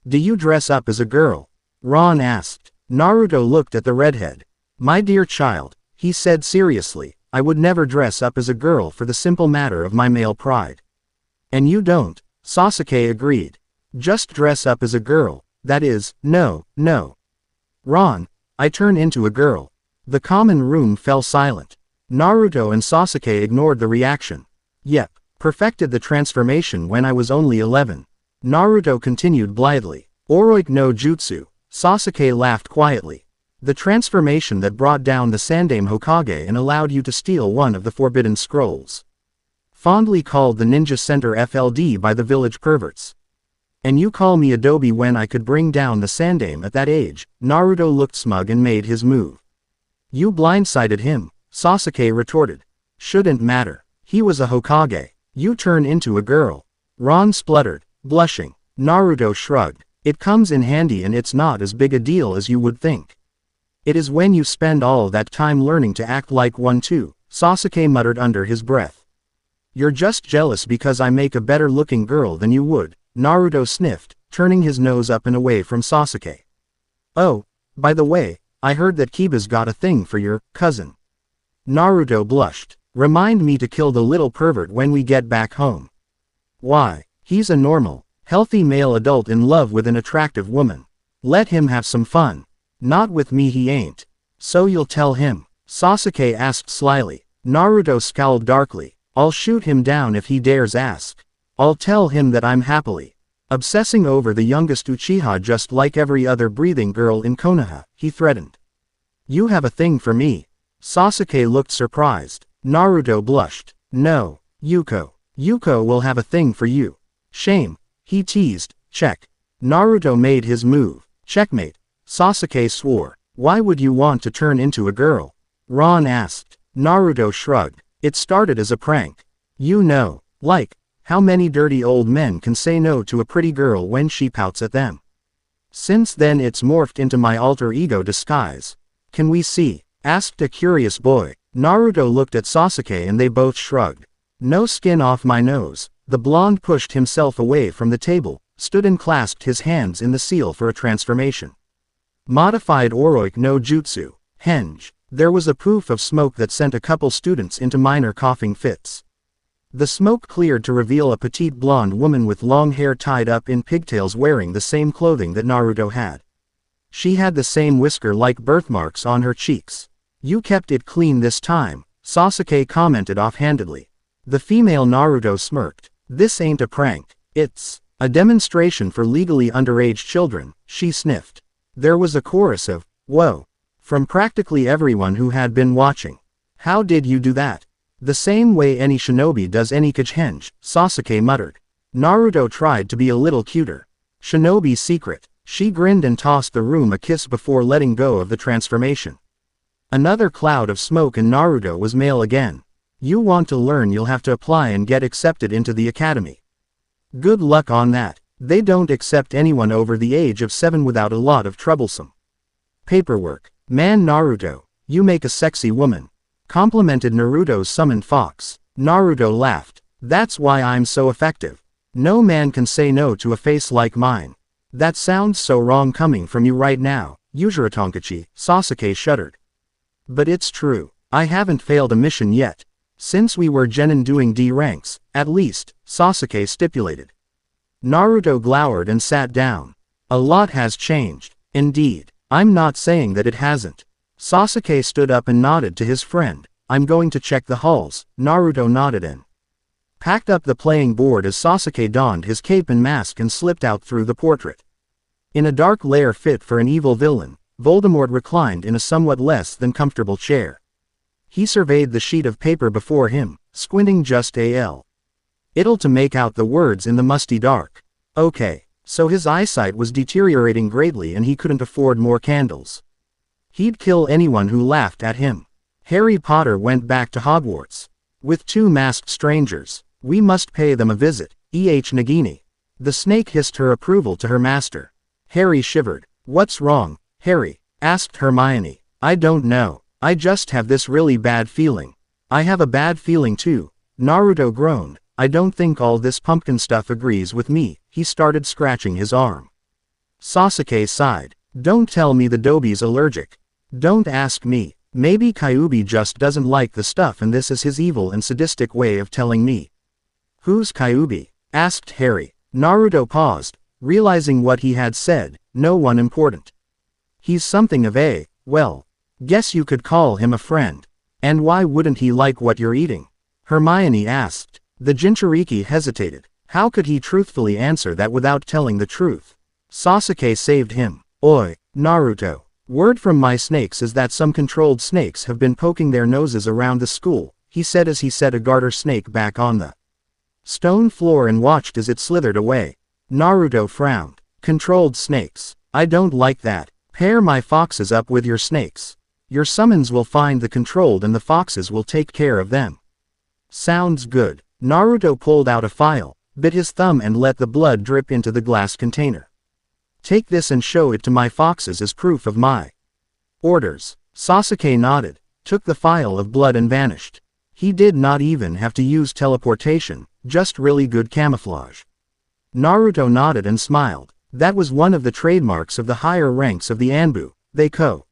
"Do you dress up as a girl?" Ron asked. Naruto looked at the redhead. "My dear child," he said seriously, "I would never dress up as a girl for the simple matter of my male pride." "And you don't," Sasuke agreed. "Just dress up as a girl, that is, no. Ron, I turn into a girl." The common room fell silent. Naruto and Sasuke ignored the reaction. "Yep, perfected the transformation when I was only 11. Naruto continued blithely. "Oroik no Jutsu," Sasuke laughed quietly. "The transformation that brought down the Sandaime Hokage and allowed you to steal one of the Forbidden Scrolls. Fondly called the Ninja Center FLD by the village perverts. And you call me Adobe when I could bring down the Sandaime at that age." Naruto looked smug and made his move. "You blindsided him," Sasuke retorted. "Shouldn't matter. He was a Hokage. You turn into a girl." Ron spluttered, blushing. Naruto shrugged. "It comes in handy and it's not as big a deal as you would think. It is when you spend all that time learning to act like one too," Sasuke muttered under his breath. "You're just jealous because I make a better looking girl than you would," Naruto sniffed, turning his nose up and away from Sasuke. "Oh, by the way, I heard that Kiba's got a thing for your cousin." Naruto blushed. "Remind me to kill the little pervert when we get back home." "Why? He's a normal, healthy male adult in love with an attractive woman. Let him have some fun." "Not with me he ain't." "So you'll tell him?" Sasuke asked slyly. Naruto scowled darkly. "I'll shoot him down if he dares ask. I'll tell him that I'm happily obsessing over the youngest Uchiha just like every other breathing girl in Konoha," he threatened. "You have a thing for me?" Sasuke looked surprised. Naruto blushed. "No, Yuko. Yuko will have a thing for you." "Shame," he teased. "Check." Naruto made his move. "Checkmate." Sasuke swore. "Why would you want to turn into a girl?" Ron asked. Naruto shrugged. "It started as a prank. You know, like, how many dirty old men can say no to a pretty girl when she pouts at them? Since then it's morphed into my alter ego disguise. Can we see?" asked a curious boy. Naruto looked at Sasuke and they both shrugged. "No skin off my nose." The blonde pushed himself away from the table, stood and clasped his hands in the seal for a transformation. Modified Oroik no Jutsu. Henge. There was a poof of smoke that sent a couple students into minor coughing fits. The smoke cleared to reveal a petite blonde woman with long hair tied up in pigtails wearing the same clothing that Naruto had. She had the same whisker-like birthmarks on her cheeks. "You kept it clean this time," Sasuke commented offhandedly. The female Naruto smirked. "This ain't a prank. It's a demonstration for legally underage children," she sniffed. There was a chorus of, "Whoa," from practically everyone who had been watching. "How did you do that?" "The same way any shinobi does any kage," Sasuke muttered. Naruto tried to be a little cuter. "Shinobi secret." She grinned and tossed the room a kiss before letting go of the transformation. Another cloud of smoke and Naruto was male again. "You want to learn, you'll have to apply and get accepted into the academy. Good luck on that. They don't accept anyone over the age of 7 without a lot of troublesome paperwork." "Man Naruto, you make a sexy woman," complimented Naruto's summoned fox. Naruto laughed. "That's why I'm so effective. No man can say no to a face like mine." "That sounds so wrong coming from you right now, Yujiro Tonkachi," Sasuke shuddered. "But it's true. I haven't failed a mission yet. Since we were genin doing D ranks, at least," Sasuke stipulated. Naruto glowered and sat down. "A lot has changed." "Indeed. I'm not saying that it hasn't." Sasuke stood up and nodded to his friend. "I'm going to check the halls." Naruto nodded and packed up the playing board as Sasuke donned his cape and mask and slipped out through the portrait. In a dark lair fit for an evil villain, Voldemort reclined in a somewhat less than comfortable chair. He surveyed the sheet of paper before him, squinting just a little to make out the words in the musty dark. Okay, so his eyesight was deteriorating greatly and he couldn't afford more candles. He'd kill anyone who laughed at him. Harry Potter went back to Hogwarts with 2 masked strangers. "We must pay them a visit, Nagini." The snake hissed her approval to her master. Harry shivered. "What's wrong, Harry?" asked Hermione. "I don't know. I just have this really bad feeling." "I have a bad feeling too," Naruto groaned. "I don't think all this pumpkin stuff agrees with me." He started scratching his arm. Sasuke sighed. "Don't tell me the Dobby's allergic." "Don't ask me. Maybe Kyuubi just doesn't like the stuff and this is his evil and sadistic way of telling me." "Who's Kyuubi?" asked Harry. Naruto paused, realizing what he had said. "No one important. He's something of a, well, guess you could call him a friend." "And why wouldn't he like what you're eating?" Hermione asked. The Jinchuriki hesitated. How could he truthfully answer that without telling the truth? Sasuke saved him. "Oi, Naruto. Word from my snakes is that some controlled snakes have been poking their noses around the school," he said as he set a garter snake back on the stone floor and watched as it slithered away. Naruto frowned. "Controlled snakes. I don't like that. Pair my foxes up with your snakes. Your summons will find the controlled and the foxes will take care of them." "Sounds good." Naruto pulled out a file, bit his thumb and let the blood drip into the glass container. "Take this and show it to my foxes as proof of my orders." Sasuke nodded, took the file of blood and vanished. He did not even have to use teleportation, just really good camouflage. Naruto nodded and smiled. That was one of the trademarks of the higher ranks of the Anbu. They could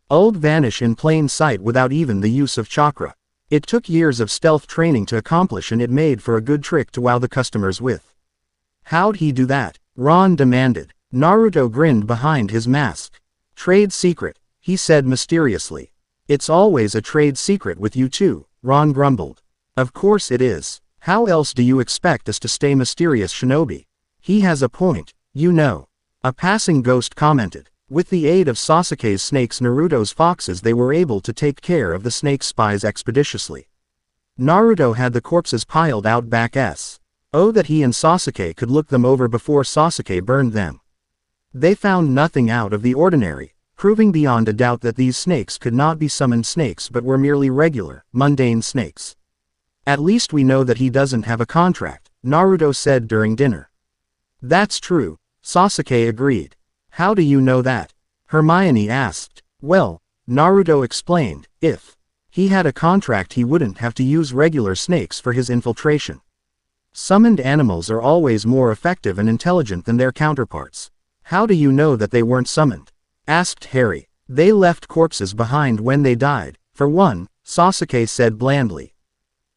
vanish in plain sight without even the use of chakra. It took years of stealth training to accomplish, and it made for a good trick to wow the customers with. How'd he do that? Ron demanded. Naruto grinned behind his mask. Trade secret, he said mysteriously. It's always a trade secret with you two, Ron grumbled. Of course it is. How else do you expect us to stay mysterious, shinobi? He has a point, you know. A passing ghost commented. With the aid of Sasuke's snakes, Naruto's foxes, they were able to take care of the snake spies expeditiously. Naruto had the corpses piled out back so that he and Sasuke could look them over before Sasuke burned them. They found nothing out of the ordinary, proving beyond a doubt that these snakes could not be summoned snakes but were merely regular, mundane snakes. At least we know that he doesn't have a contract, Naruto said during dinner. That's true, Sasuke agreed. How do you know that? Hermione asked. Well, Naruto explained, if he had a contract he wouldn't have to use regular snakes for his infiltration. Summoned animals are always more effective and intelligent than their counterparts. How do you know that they weren't summoned? Asked Harry. They left corpses behind when they died, for one, Sasuke said blandly.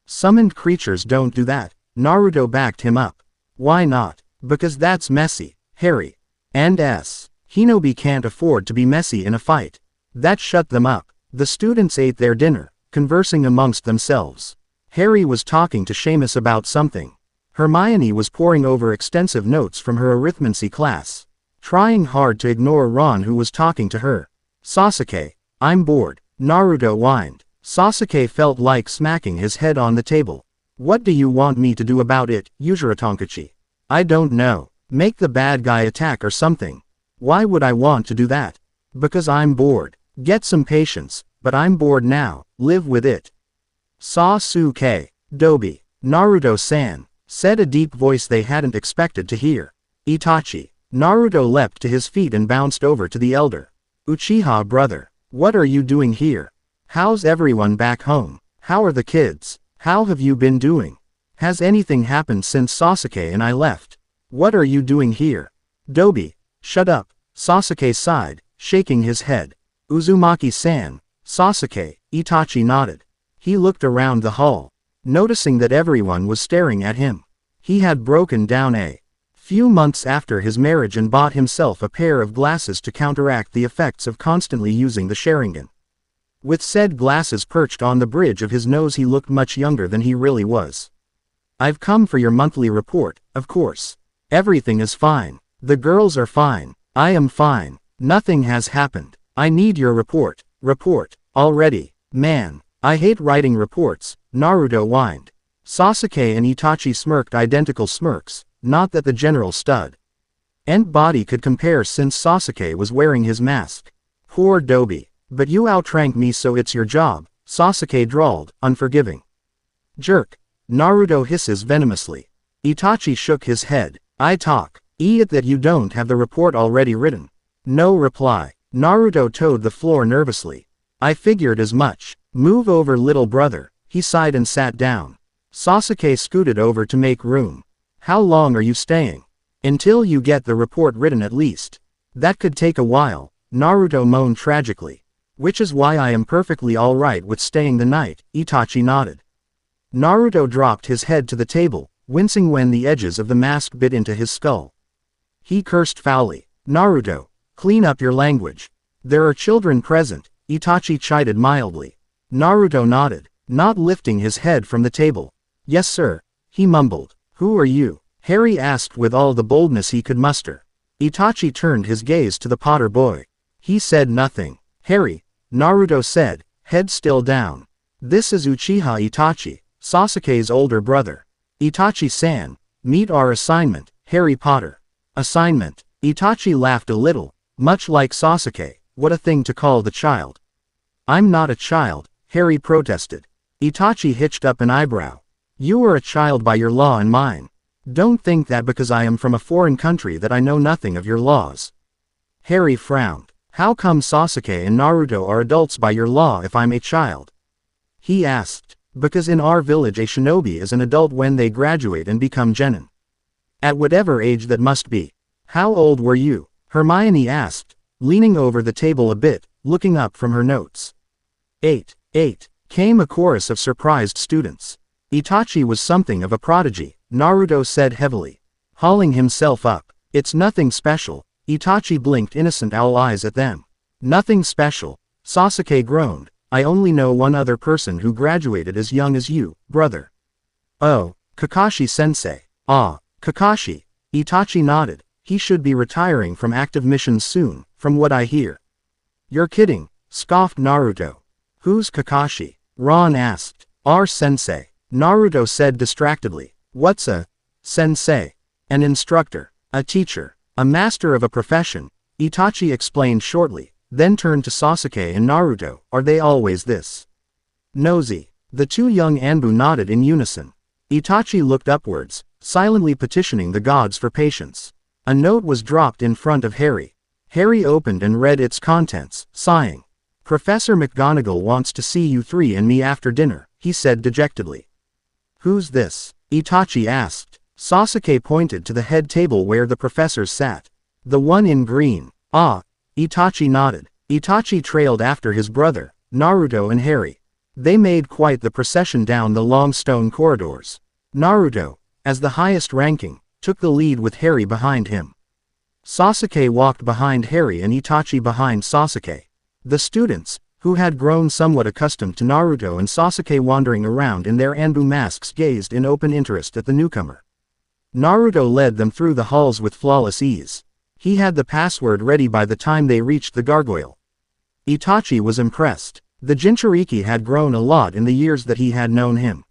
Summoned creatures don't do that, Naruto backed him up. Why not? Because that's messy, Harry. And Hinobi can't afford to be messy in a fight. That shut them up. The students ate their dinner, conversing amongst themselves. Harry was talking to Seamus about something. Hermione was poring over extensive notes from her arithmancy class, trying hard to ignore Ron, who was talking to her. Sasuke, I'm bored, Naruto whined. Sasuke felt like smacking his head on the table. What do you want me to do about it, Yujiro Tonkachi? I don't know. Make the bad guy attack or something. Why would I want to do that? Because I'm bored. Get some patience, but I'm bored now, live with it. Sasuke, Dobi, Naruto-san, said a deep voice they hadn't expected to hear. Itachi. Naruto leapt to his feet and bounced over to the elder. Uchiha brother, what are you doing here? How's everyone back home? How are the kids? How have you been doing? Has anything happened since Sasuke and I left? What are you doing here? Dobi, shut up, Sasuke sighed, shaking his head. Uzumaki-san, Sasuke, Itachi nodded. He looked around the hall, noticing that everyone was staring at him. He had broken down a few months after his marriage and bought himself a pair of glasses to counteract the effects of constantly using the Sharingan. With said glasses perched on the bridge of his nose, he looked much younger than he really was. I've come for your monthly report, of course. Everything is fine. The girls are fine. I am fine. Nothing has happened. I need your report. Report. Already. Man. I hate writing reports, Naruto whined. Sasuke and Itachi smirked identical smirks, not that the general stud and body could compare since Sasuke was wearing his mask. Poor Dobi. But you outranked me, so it's your job, Sasuke drawled, unforgiving. Jerk. Naruto hisses venomously. Itachi shook his head. I talk. It that you don't have the report already written. No reply. Naruto toed the floor nervously. I figured as much. Move over, little brother, he sighed and sat down. Sasuke scooted over to make room. How long are you staying? Until you get the report written at least. That could take a while, Naruto moaned tragically. Which is why I am perfectly alright with staying the night, Itachi nodded. Naruto dropped his head to the table, wincing when the edges of the mask bit into his skull. He cursed foully. Naruto, clean up your language. There are children present, Itachi chided mildly. Naruto nodded, not lifting his head from the table. Yes sir, he mumbled. Who are you? Harry asked with all the boldness he could muster. Itachi turned his gaze to the Potter boy. He said nothing. Harry, Naruto said, head still down. This is Uchiha Itachi, Sasuke's older brother. Itachi-san, meet our assignment, Harry Potter. Assignment. Itachi laughed a little, much like Sasuke. What a thing to call the child. I'm not a child, Harry protested. Itachi hitched up an eyebrow. You are a child by your law and mine. Don't think that because I am from a foreign country that I know nothing of your laws. Harry frowned. How come Sasuke and Naruto are adults by your law if I'm a child? He asked. Because in our village a shinobi is an adult when they graduate and become genin. At whatever age that must be. How old were you? Hermione asked, leaning over the table a bit, looking up from her notes. 8, 8, came a chorus of surprised students. Itachi was something of a prodigy, Naruto said heavily, hauling himself up. It's nothing special. Itachi blinked innocent owl eyes at them. Nothing special. Sasuke groaned. I only know one other person who graduated as young as you, brother. Oh, Kakashi-sensei. Ah, Kakashi. Itachi nodded. He should be retiring from active missions soon, from what I hear. You're kidding, scoffed Naruto. Who's Kakashi? Ron asked. Our sensei. Naruto said distractedly. What's a sensei? An instructor, a teacher, a master of a profession, Itachi explained shortly, then turned to Sasuke and Naruto. Are they always this nosy? The two young Anbu nodded in unison. Itachi looked upwards, silently petitioning the gods for patience. A note was dropped in front of Harry. Harry opened and read its contents, sighing. Professor McGonagall wants to see you three and me after dinner, he said dejectedly. Who's this? Itachi asked. Sasuke pointed to the head table where the professors sat. The one in green. Ah. Itachi nodded. Itachi trailed after his brother, Naruto and Harry. They made quite the procession down the long stone corridors. Naruto, as the highest ranking, took the lead with Harry behind him. Sasuke walked behind Harry and Itachi behind Sasuke. The students, who had grown somewhat accustomed to Naruto and Sasuke wandering around in their Anbu masks, gazed in open interest at the newcomer. Naruto led them through the halls with flawless ease. He had the password ready by the time they reached the gargoyle. Itachi was impressed. The Jinchuriki had grown a lot in the years that he had known him.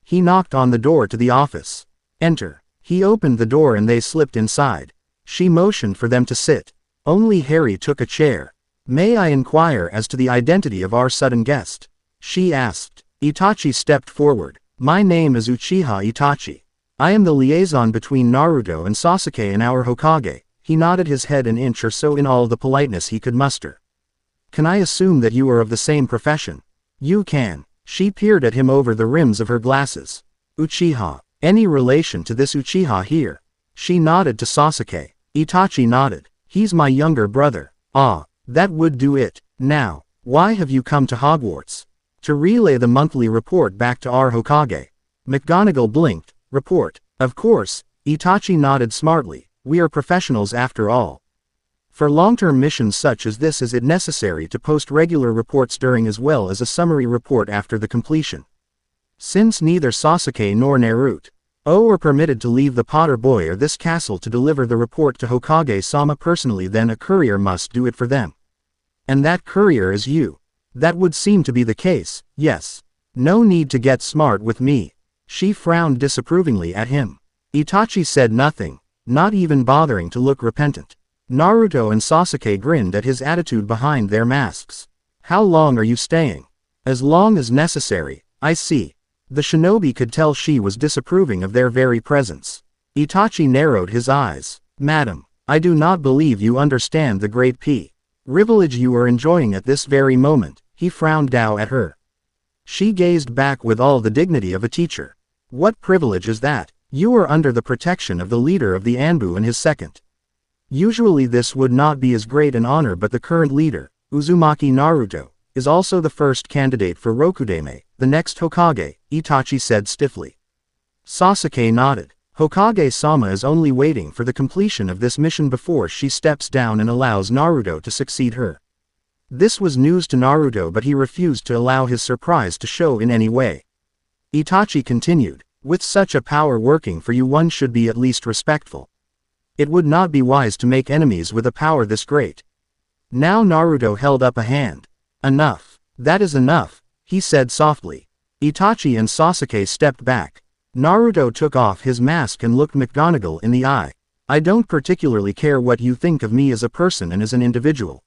He knocked on the door to the office. Enter. He opened the door and they slipped inside. She motioned for them to sit. Only Harry took a chair. May I inquire as to the identity of our sudden guest? She asked. Itachi stepped forward. My name is Uchiha Itachi. I am the liaison between Naruto and Sasuke and our Hokage. He nodded his head an inch or so in all the politeness he could muster. Can I assume that you are of the same profession? You can. She peered at him over the rims of her glasses. Uchiha. Any relation to this Uchiha here? She nodded to Sasuke. Itachi nodded. He's my younger brother. Ah, that would do it. Now, why have you come to Hogwarts? To relay the monthly report back to our Hokage. McGonagall blinked. Report. Of course. Itachi nodded smartly. We are professionals after all. For long-term missions such as this is it necessary to post regular reports during as well as a summary report after the completion. Since neither Sasuke nor Naruto are permitted to leave the Potter Boy or this castle to deliver the report to Hokage-sama personally, then a courier must do it for them. And that courier is you. That would seem to be the case, yes. No need to get smart with me. She frowned disapprovingly at him. Itachi said nothing, not even bothering to look repentant. Naruto and Sasuke grinned at his attitude behind their masks. How long are you staying? As long as necessary. I see. The shinobi could tell she was disapproving of their very presence. Itachi narrowed his eyes. Madam, I do not believe you understand the great privilege you are enjoying at this very moment. He frowned down at her. She gazed back with all the dignity of a teacher. What privilege is that? You are under the protection of the leader of the Anbu and his second. Usually this would not be as great an honor, but the current leader, Uzumaki Naruto, is also the first candidate for Rokudame, the next Hokage, Itachi said stiffly. Sasuke nodded. Hokage-sama is only waiting for the completion of this mission before she steps down and allows Naruto to succeed her. This was news to Naruto, but he refused to allow his surprise to show in any way. Itachi continued, with such a power working for you, one should be at least respectful. It would not be wise to make enemies with a power this great. Now Naruto held up a hand. Enough. That is enough, he said softly. Itachi and Sasuke stepped back. Naruto took off his mask and looked McGonagall in the eye. I don't particularly care what you think of me as a person and as an individual.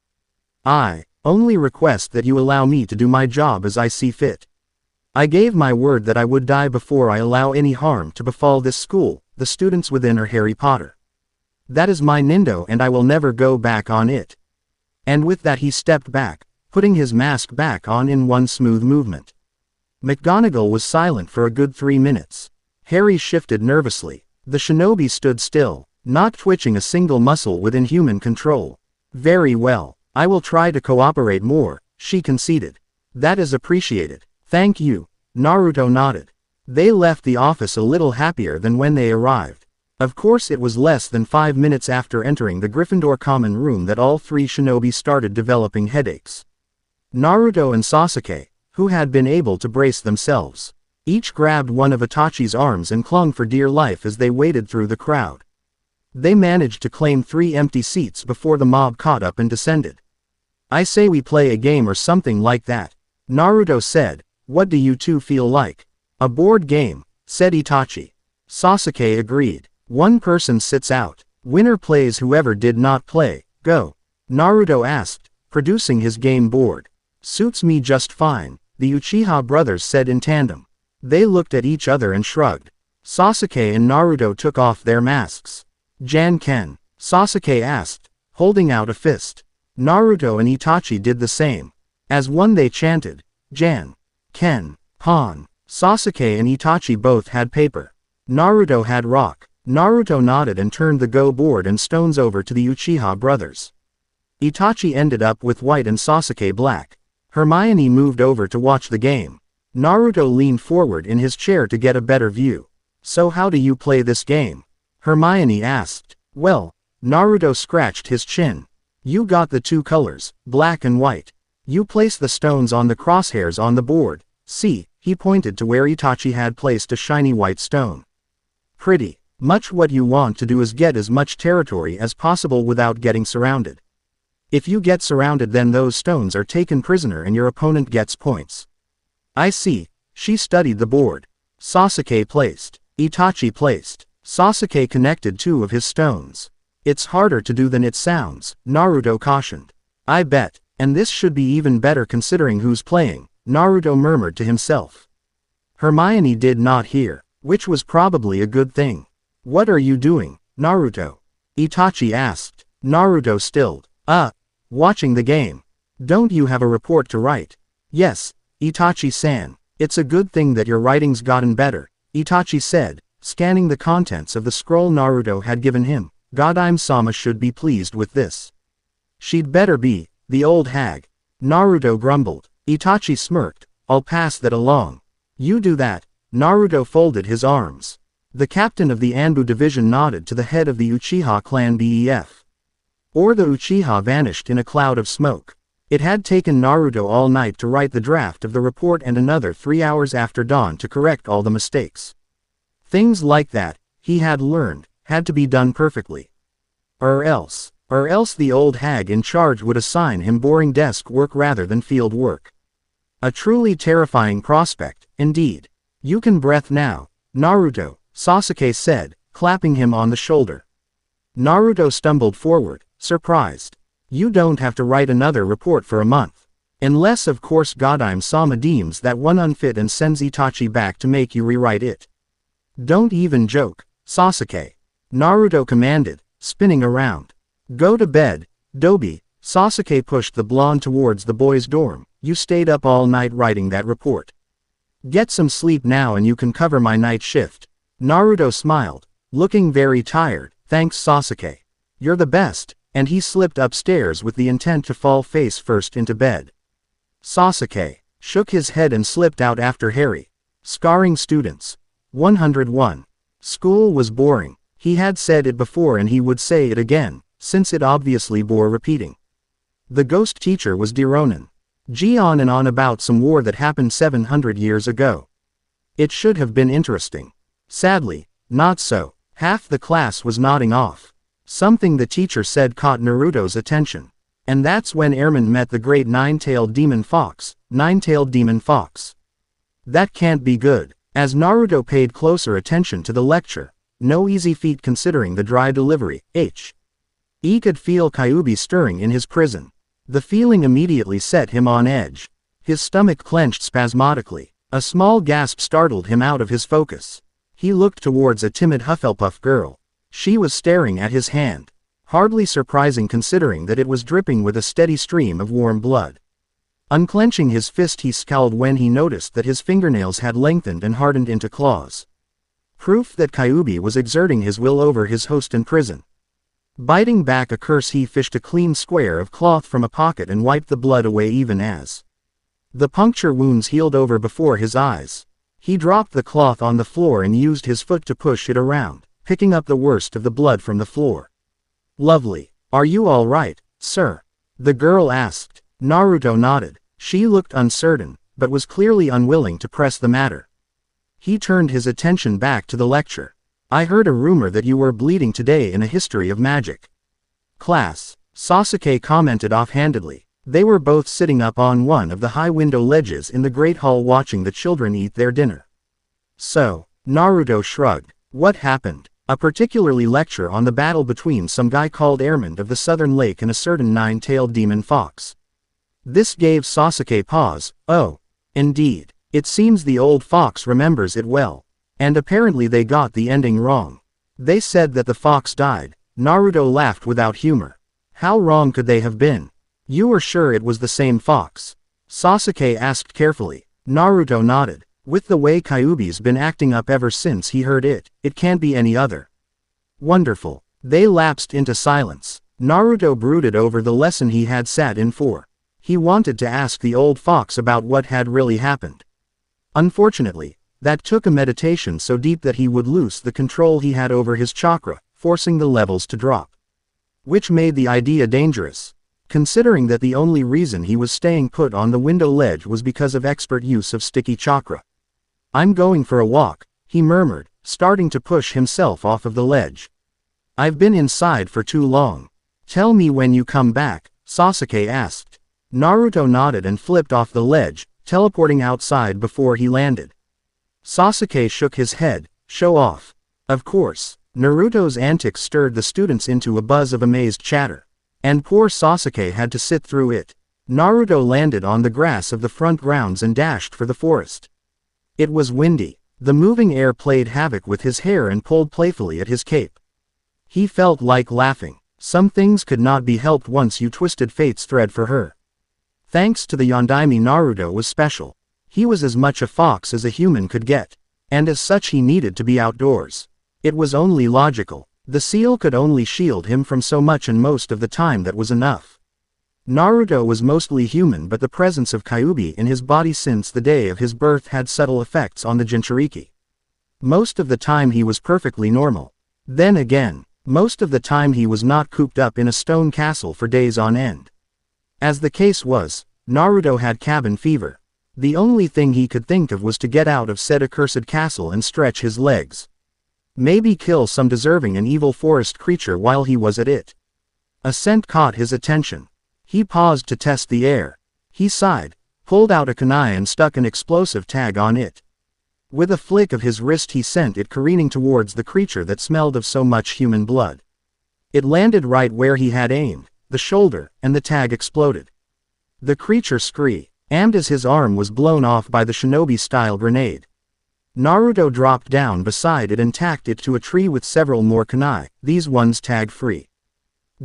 I only request that you allow me to do my job as I see fit. I gave my word that I would die before I allow any harm to befall this school, the students within, or Harry Potter. That is my nindo and I will never go back on it. And with that he stepped back, putting his mask back on in one smooth movement. McGonagall was silent for a good 3 minutes. Harry shifted nervously. The shinobi stood still. not twitching a single muscle within human control. Very well, I will try to cooperate more, she conceded. That is appreciated. Thank you. Naruto nodded. They left the office a little happier than when they arrived. Of course it was less than 5 minutes after entering the Gryffindor common room that all three shinobi started developing headaches. Naruto and Sasuke, who had been able to brace themselves, each grabbed one of Itachi's arms and clung for dear life as they waded through the crowd. They managed to claim 3 empty seats before the mob caught up and descended. I say we play a game or something like that, Naruto said. What do you two feel like? A board game, said Itachi. Sasuke agreed. One person sits out. Winner plays whoever did not play. Go. Naruto asked, producing his game board. Suits me just fine, the Uchiha brothers said in tandem. They looked at each other and shrugged. Sasuke and Naruto took off their masks. Jan-ken? Sasuke asked, holding out a fist. Naruto and Itachi did the same. As one they chanted, Jan. Ken. Pon. Sasuke and Itachi both had paper. Naruto had rock. Naruto nodded and turned the go board and stones over to the Uchiha brothers. Itachi ended up with white and Sasuke black. Hermione moved over to watch the game. Naruto leaned forward in his chair to get a better view. So how do you play this game? Hermione asked. Well, Naruto scratched his chin. You got the 2 colors, black and white. You place the stones on the crosshairs on the board. See, he pointed to where Itachi had placed a shiny white stone. Pretty much what you want to do is get as much territory as possible without getting surrounded. If you get surrounded, then those stones are taken prisoner and your opponent gets points. I see. She studied the board. Sasuke placed. Itachi placed. Sasuke connected 2 of his stones. It's harder to do than it sounds, Naruto cautioned. I bet, and this should be even better considering who's playing, Naruto murmured to himself. Hermione did not hear, which was probably a good thing. What are you doing, Naruto? Itachi asked. Naruto stilled. Watching the game. Don't you have a report to write? Yes, Itachi-san. It's a good thing that your writing's gotten better, Itachi said, scanning the contents of the scroll Naruto had given him. Godime-sama should be pleased with this. She'd better be, the old hag. Naruto grumbled. Itachi smirked. I'll pass that along. You do that. Naruto folded his arms. The captain of the Anbu division nodded to the head of the Uchiha clan BEF. Or the Uchiha vanished in a cloud of smoke. It had taken Naruto all night to write the draft of the report and another 3 hours after dawn to correct all the mistakes. Things like that, he had learned, had to be done perfectly. Or else the old hag in charge would assign him boring desk work rather than field work. A truly terrifying prospect, indeed. You can breath now, Naruto, Sasuke said, clapping him on the shoulder. Naruto stumbled forward, surprised. You don't have to write another report for a month. Unless of course Godime-sama deems that one unfit and sends Itachi back to make you rewrite it. Don't even joke, Sasuke. Naruto commanded, spinning around. Go to bed, Dobi. Sasuke pushed the blonde towards the boys' dorm. You stayed up all night writing that report. Get some sleep now and you can cover my night shift. Naruto smiled, looking very tired. Thanks Sasuke. You're the best, and he slipped upstairs with the intent to fall face first into bed. Sasuke shook his head and slipped out after Harry. Scarring students. 101. School was boring. He had said it before and he would say it again, since it obviously bore repeating. The ghost teacher was Dironin. Gee on and on about some war that happened 700 years ago. It should have been interesting. Sadly, not so. Half the class was nodding off. Something the teacher said caught Naruto's attention. And that's when Airman met the great nine-tailed demon fox. Nine-tailed demon fox. That can't be good. As Naruto paid closer attention to the lecture, no easy feat considering the dry delivery, he could feel Kyuubi stirring in his prison. The feeling immediately set him on edge. His stomach clenched spasmodically. A small gasp startled him out of his focus. He looked towards a timid Hufflepuff girl. She was staring at his hand. Hardly surprising considering that it was dripping with a steady stream of warm blood. Unclenching his fist he scowled when he noticed that his fingernails had lengthened and hardened into claws. Proof that Kyuubi was exerting his will over his host in prison. Biting back a curse, he fished a clean square of cloth from a pocket and wiped the blood away even as the puncture wounds healed over before his eyes. He dropped the cloth on the floor and used his foot to push it around, picking up the worst of the blood from the floor. Lovely. Are you all right, sir? The girl asked. Naruto nodded. She looked uncertain, but was clearly unwilling to press the matter. He turned his attention back to the lecture. I heard a rumor that you were bleeding today in a history of magic class, Sasuke commented offhandedly. They were both sitting up on one of the high window ledges in the great hall watching the children eat their dinner. So, Naruto shrugged. What happened? A particularly lecture on the battle between some guy called Airman of the Southern Lake and a certain nine-tailed demon fox. This gave Sasuke pause. Oh, indeed. It seems the old fox remembers it well. And apparently they got the ending wrong. They said that the fox died. Naruto laughed without humor. How wrong could they have been? You were sure it was the same fox? Sasuke asked carefully. Naruto nodded. With the way Kyuubi's been acting up ever since he heard it, it can't be any other. Wonderful. They lapsed into silence. Naruto brooded over the lesson he had sat in for. He wanted to ask the old fox about what had really happened. Unfortunately, that took a meditation so deep that he would lose the control he had over his chakra, forcing the levels to drop. Which made the idea dangerous, considering that the only reason he was staying put on the window ledge was because of expert use of sticky chakra. I'm going for a walk, he murmured, starting to push himself off of the ledge. I've been inside for too long. Tell me when you come back, Sasuke asked. Naruto nodded and flipped off the ledge, teleporting outside before he landed. Sasuke shook his head. Show off. Of course. Naruto's antics stirred the students into a buzz of amazed chatter. And poor Sasuke had to sit through it. Naruto landed on the grass of the front grounds and dashed for the forest. It was windy. The moving air played havoc with his hair and pulled playfully at his cape. He felt like laughing. Some things could not be helped once you twisted fate's thread for her. Thanks to the Yondaime, Naruto was special. He was as much a fox as a human could get. And as such he needed to be outdoors. It was only logical. The seal could only shield him from so much, and most of the time that was enough. Naruto was mostly human, but the presence of Kyuubi in his body since the day of his birth had subtle effects on the Jinchuriki. Most of the time he was perfectly normal. Then again, most of the time he was not cooped up in a stone castle for days on end. As the case was, Naruto had cabin fever. The only thing he could think of was to get out of said accursed castle and stretch his legs. Maybe kill some deserving and evil forest creature while he was at it. A scent caught his attention. He paused to test the air. He sighed, pulled out a kunai and stuck an explosive tag on it. With a flick of his wrist he sent it careening towards the creature that smelled of so much human blood. It landed right where he had aimed, the shoulder, and the tag exploded. The creature screamed as his arm was blown off by the shinobi-style grenade. Naruto dropped down beside it and tacked it to a tree with several more kunai, these ones tag-free.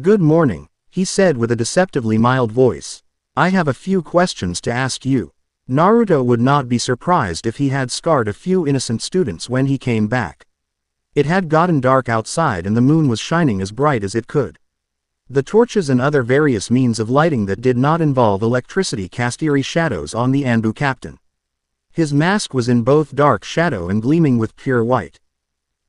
Good morning, he said with a deceptively mild voice. I have a few questions to ask you. Naruto would not be surprised if he had scarred a few innocent students when he came back. It had gotten dark outside and the moon was shining as bright as it could. The torches and other various means of lighting that did not involve electricity cast eerie shadows on the Anbu captain. His mask was in both dark shadow and gleaming with pure white.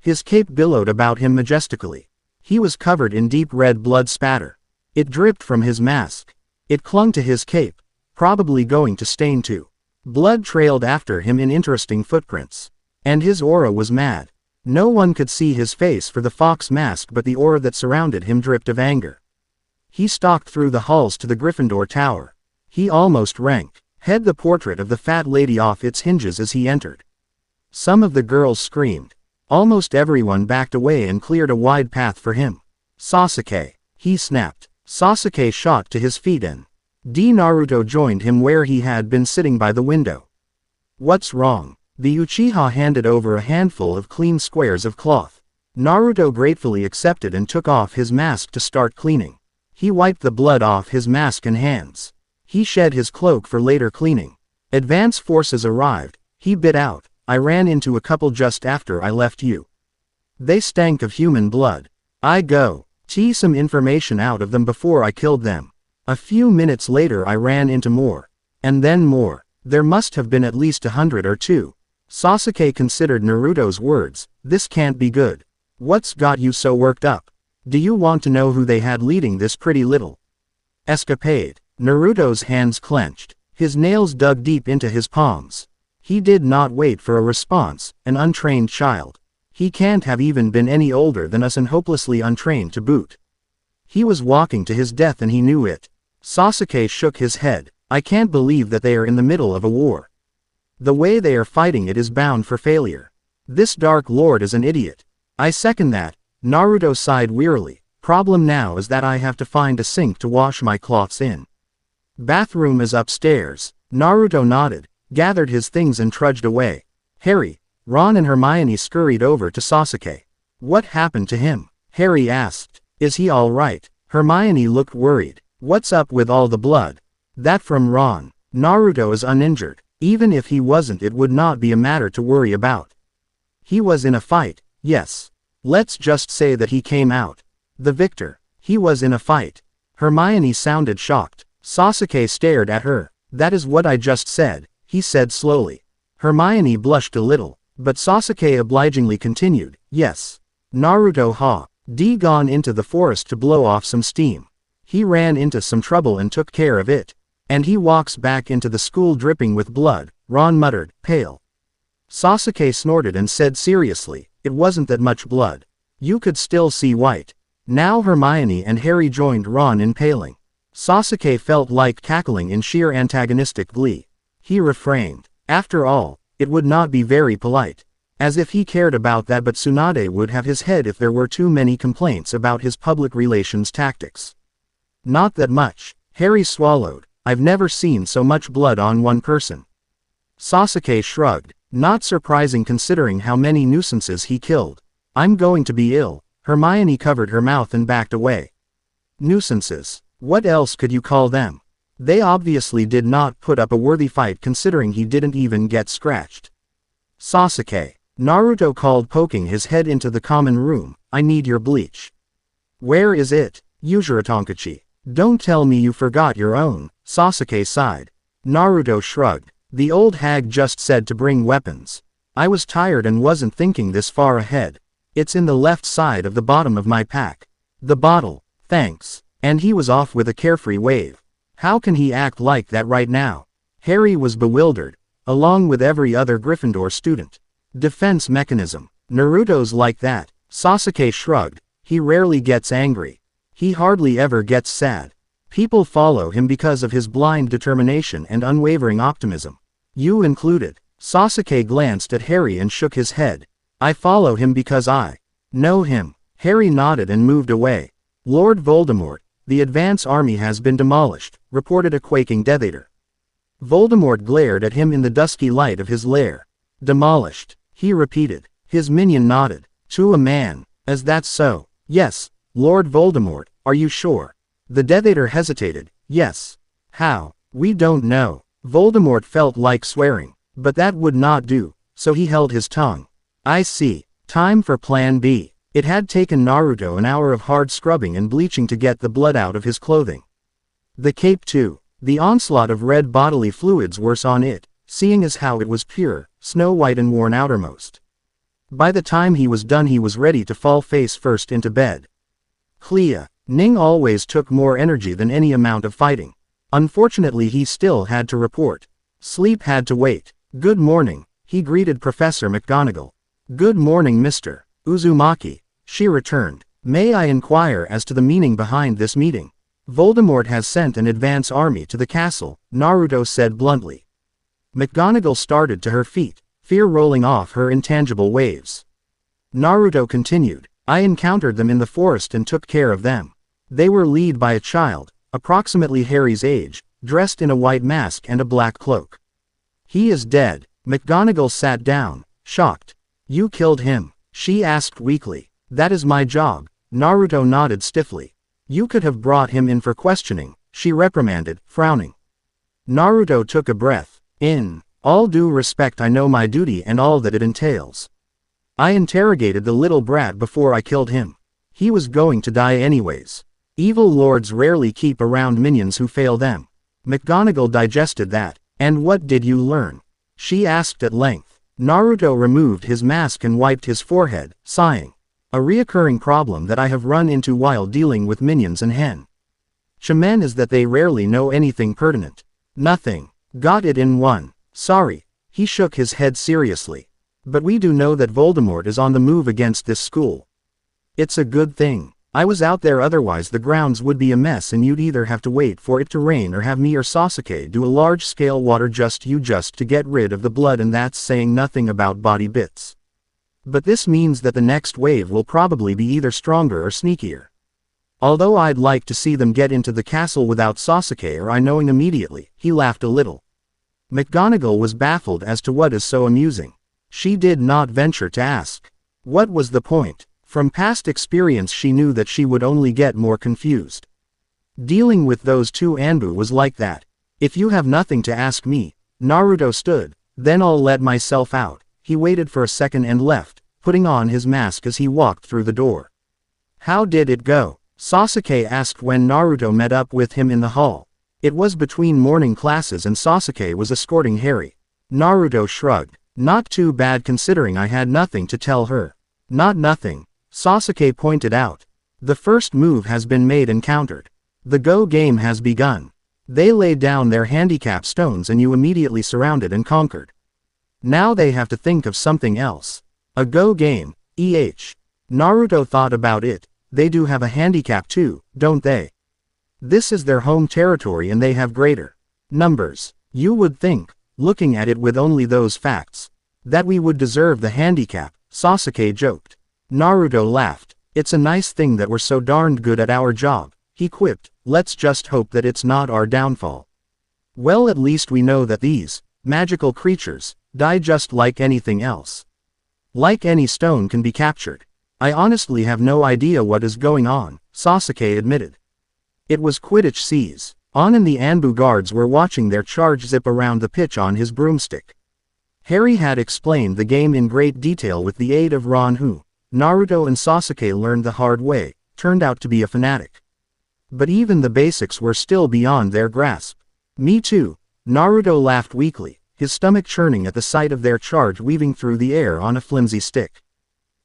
His cape billowed about him majestically. He was covered in deep red blood spatter. It dripped from his mask. It clung to his cape, probably going to stain too. Blood trailed after him in interesting footprints. And his aura was mad. No one could see his face for the fox mask, but the aura that surrounded him dripped of anger. He stalked through the halls to the Gryffindor Tower. He almost head the portrait of the fat lady off its hinges as he entered. Some of the girls screamed. Almost everyone backed away and cleared a wide path for him. Sasuke, he snapped. Sasuke shot to his feet and Naruto joined him where he had been sitting by the window. What's wrong? The Uchiha handed over a handful of clean squares of cloth. Naruto gratefully accepted and took off his mask to start cleaning. He wiped the blood off his mask and hands. He shed his cloak for later cleaning. Advance forces arrived. He bit out. I ran into a couple just after I left you. They stank of human blood. I go tee some information out of them before I killed them. A few minutes later I ran into more. And then more. There must have been at least 100 or two. Sasuke considered Naruto's words. This can't be good. What's got you so worked up? Do you want to know who they had leading this pretty little escapade? Naruto's hands clenched. His nails dug deep into his palms. He did not wait for a response, an untrained child. He can't have even been any older than us and hopelessly untrained to boot. He was walking to his death and he knew it. Sasuke shook his head. I can't believe that they are in the middle of a war. The way they are fighting it is bound for failure. This Dark Lord is an idiot. I second that. Naruto sighed wearily. Problem now is that I have to find a sink to wash my cloths in. Bathroom is upstairs. Naruto nodded, gathered his things and trudged away. Harry, Ron and Hermione scurried over to Sasuke. What happened to him? Harry asked. Is he all right? Hermione looked worried. What's up with all the blood? That from Ron. Naruto is uninjured. Even if he wasn't, it would not be a matter to worry about. He was in a fight, yes. Let's just say that he came out the victor. He was in a fight. Hermione sounded shocked. Sasuke stared at her. That is what I just said, he said slowly. Hermione blushed a little. But Sasuke obligingly continued, yes. Naruto gone into the forest to blow off some steam. He ran into some trouble and took care of it. And he walks back into the school dripping with blood, Ron muttered, pale. Sasuke snorted and said seriously, it wasn't that much blood. You could still see white. Now Hermione and Harry joined Ron in paling. Sasuke felt like cackling in sheer antagonistic glee. He refrained. After all, it would not be very polite. As if he cared about that, but Tsunade would have his head if there were too many complaints about his public relations tactics. Not that much. Harry swallowed. I've never seen so much blood on one person. Sasuke shrugged. Not surprising considering how many nuisances he killed. I'm going to be ill. Hermione covered her mouth and backed away. Nuisances. What else could you call them? They obviously did not put up a worthy fight considering he didn't even get scratched. Sasuke. Naruto called, poking his head into the common room. I need your bleach. Where is it? Yujiro Tonkachi. Don't tell me you forgot your own. Sasuke sighed. Naruto shrugged. The old hag just said to bring weapons. I was tired and wasn't thinking this far ahead. It's in the left side of the bottom of my pack. The bottle. Thanks. And he was off with a carefree wave. How can he act like that right now? Harry was bewildered, along with every other Gryffindor student. Defense mechanism. Naruto's like that. Sasuke shrugged. He rarely gets angry. He hardly ever gets sad. People follow him because of his blind determination and unwavering optimism. You included. Sasuke glanced at Harry and shook his head. I follow him because I know him. Harry nodded and moved away. Lord Voldemort, the advance army has been demolished, reported a quaking Death Eater. Voldemort glared at him in the dusky light of his lair. Demolished, he repeated. His minion nodded. To a man. Is that so? Yes, Lord Voldemort, are you sure? The Death Eater hesitated. Yes. How? We don't know. Voldemort felt like swearing, but that would not do, so he held his tongue. I see. Time for Plan B. It had taken Naruto an hour of hard scrubbing and bleaching to get the blood out of his clothing. The cape too. The onslaught of red bodily fluids worse on it, seeing as how it was pure, snow-white and worn outermost. By the time he was done he was ready to fall face first into bed. Clea. Ning always took more energy than any amount of fighting. Unfortunately he still had to report. Sleep had to wait. Good morning, he greeted Professor McGonagall. Good morning Mr. Uzumaki, she returned. May I inquire as to the meaning behind this meeting? Voldemort has sent an advance army to the castle, Naruto said bluntly. McGonagall started to her feet, fear rolling off her intangible waves. Naruto continued. I encountered them in the forest and took care of them. They were led by a child, approximately Harry's age, dressed in a white mask and a black cloak. He is dead. McGonagall sat down, shocked. You killed him? She asked weakly. That is my job. Naruto nodded stiffly. You could have brought him in for questioning, she reprimanded, frowning. Naruto took a breath. All due respect, I know my duty and all that it entails. I interrogated the little brat before I killed him. He was going to die anyways. Evil lords rarely keep around minions who fail them. McGonagall digested that. And what did you learn? She asked at length. Naruto removed his mask and wiped his forehead, sighing. A reoccurring problem that I have run into while dealing with minions and henchmen is that they rarely know anything pertinent. Nothing. Got it in one. Sorry. He shook his head seriously. But we do know that Voldemort is on the move against this school. It's a good thing. I was out there, otherwise the grounds would be a mess and you'd either have to wait for it to rain or have me or Sasuke do a large-scale water just to get rid of the blood, and that's saying nothing about body bits. But this means that the next wave will probably be either stronger or sneakier. Although I'd like to see them get into the castle without Sasuke or I knowing immediately, he laughed a little. McGonagall was baffled as to what is so amusing. She did not venture to ask. What was the point? From past experience she knew that she would only get more confused. Dealing with those two Anbu was like that. If you have nothing to ask me, Naruto stood, then I'll let myself out. He waited for a second and left, putting on his mask as he walked through the door. How did it go? Sasuke asked when Naruto met up with him in the hall. It was between morning classes and Sasuke was escorting Harry. Naruto shrugged. Not too bad considering I had nothing to tell her. Not nothing. Sasuke pointed out. The first move has been made and countered. The go game has begun. They laid down their handicap stones and you immediately surrounded and conquered. Now they have to think of something else. A go game, Naruto thought about it. They do have a handicap too, don't they? This is their home territory and they have greater numbers. You would think, looking at it with only those facts, that we would deserve the handicap, Sasuke joked. Naruto laughed. It's a nice thing that we're so darned good at our job, he quipped. Let's just hope that it's not our downfall. Well, at least we know that these magical creatures die just like anything else. Like any stone can be captured. I honestly have no idea what is going on, Sasuke admitted. It was Quidditch seas. On and the Anbu guards were watching their charge zip around the pitch on his broomstick. Harry had explained the game in great detail with the aid of Ron, who, Naruto and Sasuke learned the hard way, turned out to be a fanatic. But even the basics were still beyond their grasp. Me too, Naruto laughed weakly, his stomach churning at the sight of their charge weaving through the air on a flimsy stick.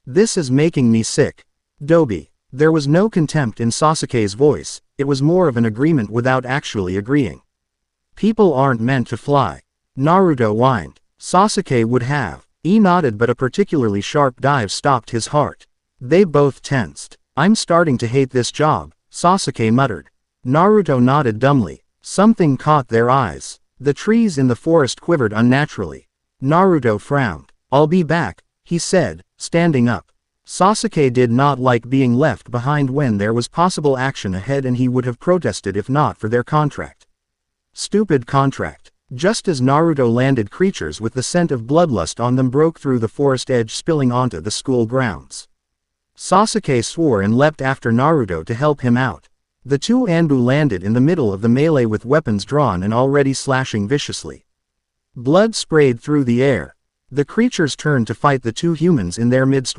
This is making me sick. Dobby. There was no contempt in Sasuke's voice, it was more of an agreement without actually agreeing. People aren't meant to fly. Naruto whined. Sasuke would have. He nodded, but a particularly sharp dive stopped his heart. They both tensed. I'm starting to hate this job, Sasuke muttered. Naruto nodded dumbly. Something caught their eyes. The trees in the forest quivered unnaturally. Naruto frowned. I'll be back, he said, standing up. Sasuke did not like being left behind when there was possible action ahead, and he would have protested if not for their contract. Stupid contract. Just as Naruto landed, creatures with the scent of bloodlust on them broke through the forest edge, spilling onto the school grounds. Sasuke swore and leapt after Naruto to help him out. The two Anbu landed in the middle of the melee with weapons drawn and already slashing viciously. Blood sprayed through the air. The creatures turned to fight the two humans in their midst.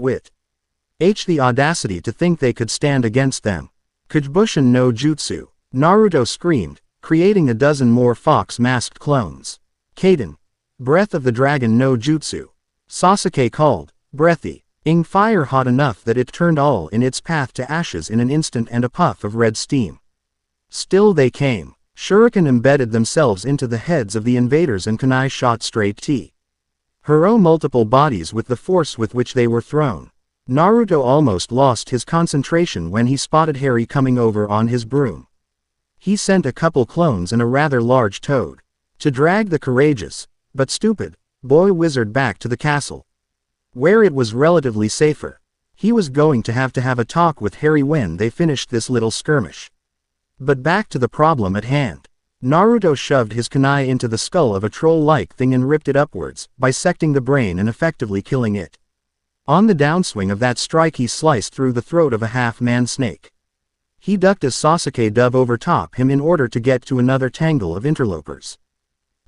The audacity to think they could stand against them. Kujibushin no Jutsu. Naruto screamed, creating a dozen more fox-masked clones. Kaden. Breath of the Dragon no Jutsu. Sasuke called, breathy, ing fire hot enough that it turned all in its path to ashes in an instant and a puff of red steam. Still they came. Shuriken embedded themselves into the heads of the invaders and kunai shot straight to hero multiple bodies with the force with which they were thrown. Naruto almost lost his concentration when he spotted Harry coming over on his broom. He sent a couple clones and a rather large toad to drag the courageous, but stupid, boy wizard back to the castle, where it was relatively safer. He was going to have a talk with Harry when they finished this little skirmish. But back to the problem at hand. Naruto shoved his kunai into the skull of a troll-like thing and ripped it upwards, bisecting the brain and effectively killing it. On the downswing of that strike he sliced through the throat of a half-man snake. He ducked as Sasuke dove overtop him in order to get to another tangle of interlopers.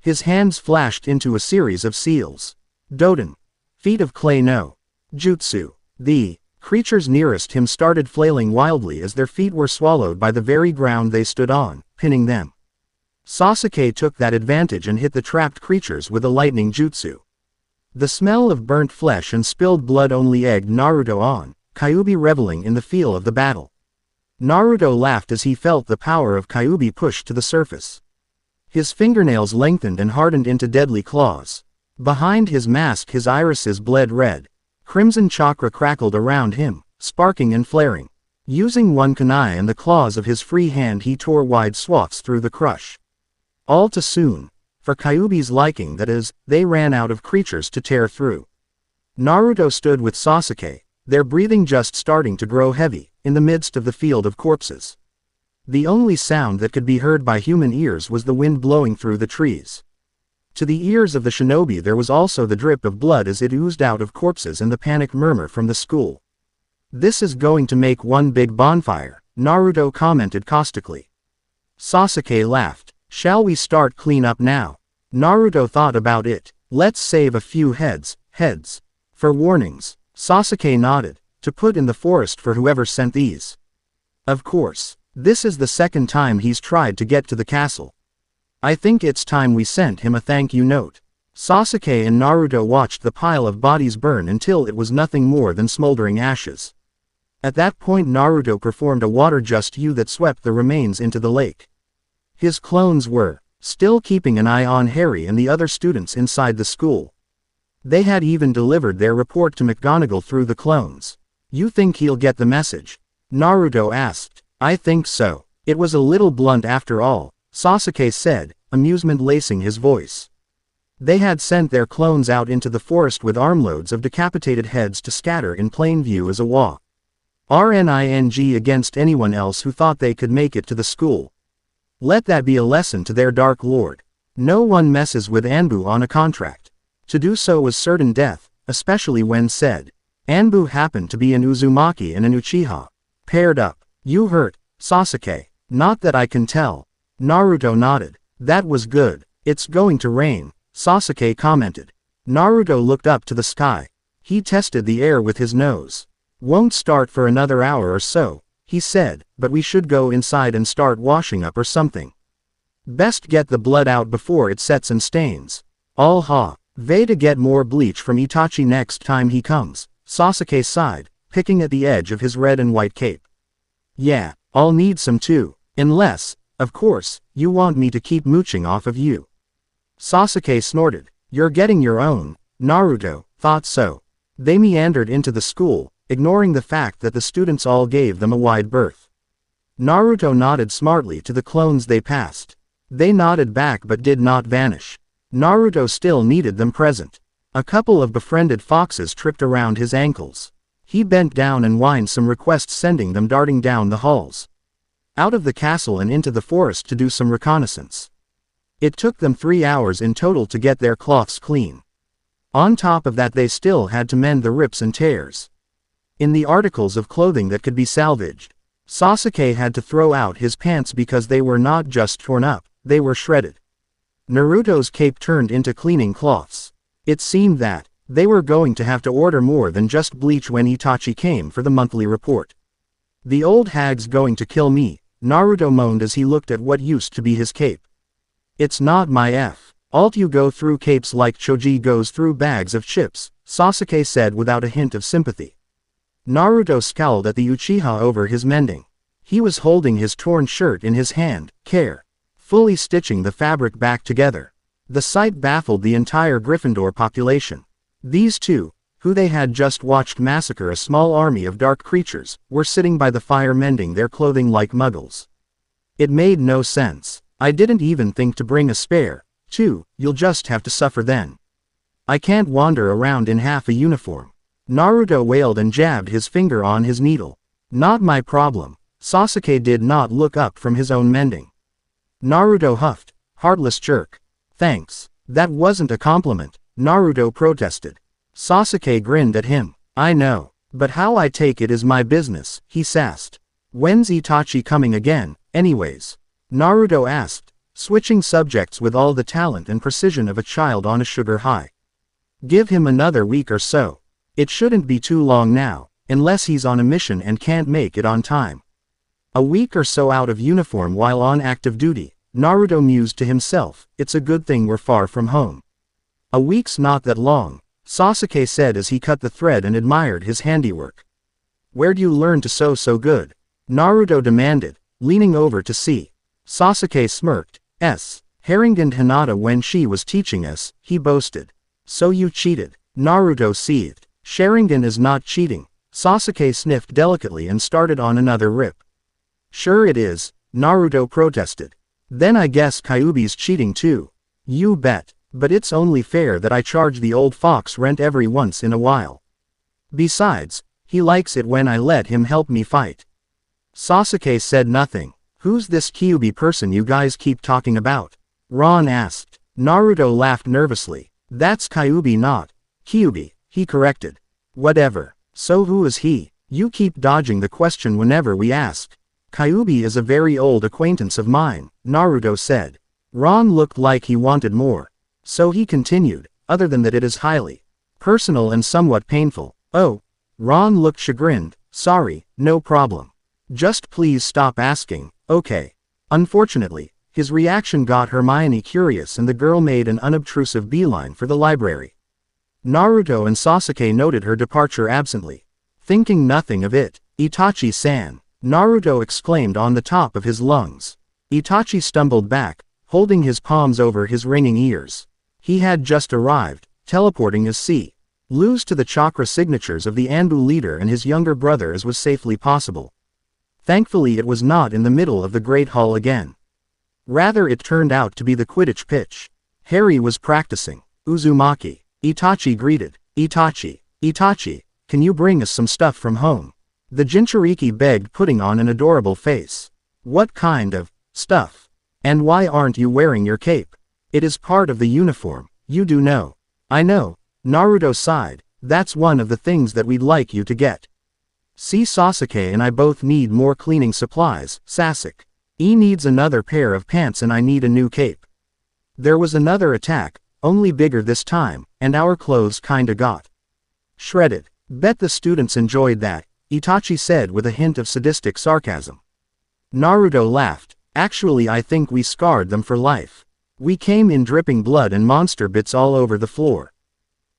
His hands flashed into a series of seals. Doden. Feet of clay no. Jutsu. The creatures nearest him started flailing wildly as their feet were swallowed by the very ground they stood on, pinning them. Sasuke took that advantage and hit the trapped creatures with a lightning jutsu. The smell of burnt flesh and spilled blood only egged Naruto on, Kyuubi reveling in the feel of the battle. Naruto laughed as he felt the power of Kyuubi pushed to the surface. His fingernails lengthened and hardened into deadly claws. Behind his mask his irises bled red. Crimson chakra crackled around him, sparking and flaring. Using one kunai and the claws of his free hand he tore wide swaths through the crush. All too soon, for Kyuubi's liking that is, they ran out of creatures to tear through. Naruto stood with Sasuke, their breathing just starting to grow heavy, in the midst of the field of corpses. The only sound that could be heard by human ears was the wind blowing through the trees. To the ears of the shinobi there was also the drip of blood as it oozed out of corpses and the panic murmur from the school. "This is going to make one big bonfire," Naruto commented caustically. Sasuke laughed. "Shall we start clean up now?" Naruto thought about it. "Let's save a few heads. For warnings." Sasuke nodded. "To put in the forest for whoever sent these." "Of course. This is the second time he's tried to get to the castle. I think it's time we sent him a thank you note." Sasuke and Naruto watched the pile of bodies burn until it was nothing more than smoldering ashes. At that point Naruto performed a water just U that swept the remains into the lake. His clones were still keeping an eye on Harry and the other students inside the school. They had even delivered their report to McGonagall through the clones. "You think he'll get the message?" Naruto asked. "I think so. It was a little blunt after all," Sasuke said, amusement lacing his voice. They had sent their clones out into the forest with armloads of decapitated heads to scatter in plain view as a warning against anyone else who thought they could make it to the school. Let that be a lesson to their Dark Lord. No one messes with Anbu on a contract. To do so was certain death, especially when said Anbu happened to be an Uzumaki and an Uchiha. Paired up. "You hurt, Sasuke?" "Not that I can tell." Naruto nodded. "That was good. It's going to rain," Sasuke commented. Naruto looked up to the sky. He tested the air with his nose. "Won't start for another hour or so," he said, "but we should go inside and start washing up or something. Best get the blood out before it sets and stains." Way to get more bleach from Itachi next time he comes," Sasuke sighed, picking at the edge of his red and white cape. "Yeah, I'll need some too, unless, of course, you want me to keep mooching off of you." Sasuke snorted. "You're getting your own." Naruto thought so. They meandered into the school, ignoring the fact that the students all gave them a wide berth. Naruto nodded smartly to the clones they passed. They nodded back but did not vanish. Naruto still needed them present. A couple of befriended foxes tripped around his ankles. He bent down and whined some requests, sending them darting down the halls, out of the castle and into the forest to do some reconnaissance. It took them 3 hours in total to get their cloths clean. On top of that they still had to mend the rips and tears in the articles of clothing that could be salvaged. Sasuke had to throw out his pants because they were not just torn up, they were shredded. Naruto's cape turned into cleaning cloths. It seemed that they were going to have to order more than just bleach when Itachi came for the monthly report. "The old hag's going to kill me," Naruto moaned as he looked at what used to be his cape. "It's not my fault you go through capes like Choji goes through bags of chips," Sasuke said without a hint of sympathy. Naruto scowled at the Uchiha over his mending. He was holding his torn shirt in his hand, fully stitching the fabric back together. The sight baffled the entire Gryffindor population. These two, who they had just watched massacre a small army of dark creatures, were sitting by the fire mending their clothing like muggles. It made no sense. "I didn't even think to bring a spare, too. You'll just have to suffer then. I can't wander around in half a uniform." Naruto wailed and jabbed his finger on his needle. "Not my problem." Sasuke did not look up from his own mending. Naruto huffed. "Heartless jerk." "Thanks. That wasn't a compliment," Naruto protested. Sasuke grinned at him. "I know. But how I take it is my business," he sassed. "When's Itachi coming again, anyways?" Naruto asked. switching subjects with all the talent and precision of a child on a sugar high. Give him another week or so. It shouldn't be too long now, unless he's on a mission and can't make it on time. A week or so out of uniform while on active duty, Naruto mused to himself, it's a good thing we're far from home. A week's not that long, Sasuke said as he cut the thread and admired his handiwork. Where'd you learn to sew so good? Naruto demanded, leaning over to see. Sasuke smirked. Harringtoned Hinata when she was teaching us, he boasted. So you cheated. Naruto seethed. Sharingan is not cheating. Sasuke sniffed delicately and started on another rip. Sure it is, Naruto protested. Then I guess Kyuubi's cheating too. You bet, but it's only fair that I charge the old fox rent every once in a while. Besides, he likes it when I let him help me fight. Sasuke said nothing. Who's this Kyuubi person you guys keep talking about? Ron asked. Naruto laughed nervously. That's Kyuubi not Kyuubi, he corrected. Whatever. So who is he? You keep dodging the question whenever we ask. Kyuubi is a very old acquaintance of mine, Naruto said. Ron looked like he wanted more. So he continued, other than that it is highly personal and somewhat painful. Oh. Ron looked chagrined. Sorry, no problem. Just please stop asking, okay. Unfortunately, his reaction got Hermione curious and the girl made an unobtrusive beeline for the library. Naruto and Sasuke noted her departure absently. Thinking nothing of it. Itachi-san, Naruto exclaimed on the top of his lungs. Itachi stumbled back, holding his palms over his ringing ears. He had just arrived, teleporting as loose to the chakra signatures of the Anbu leader and his younger brother as was safely possible. Thankfully it was not in the middle of the Great Hall again. Rather it turned out to be the Quidditch pitch. Harry was practicing. Uzumaki. Itachi greeted. Itachi, can you bring us some stuff from home? The Jinchuriki begged, putting on an adorable face. What kind of stuff? And why aren't you wearing your cape? It is part of the uniform, you do know. I know. Naruto sighed. That's one of the things that we'd like you to get. See, Sasuke and I both need more cleaning supplies. Sasuke. He needs another pair of pants and I need a new cape. There was another attack, only bigger this time, and our clothes kinda got shredded. Bet the students enjoyed that, Itachi said with a hint of sadistic sarcasm. Naruto laughed. Actually I think we scarred them for life. We came in dripping blood and monster bits all over the floor.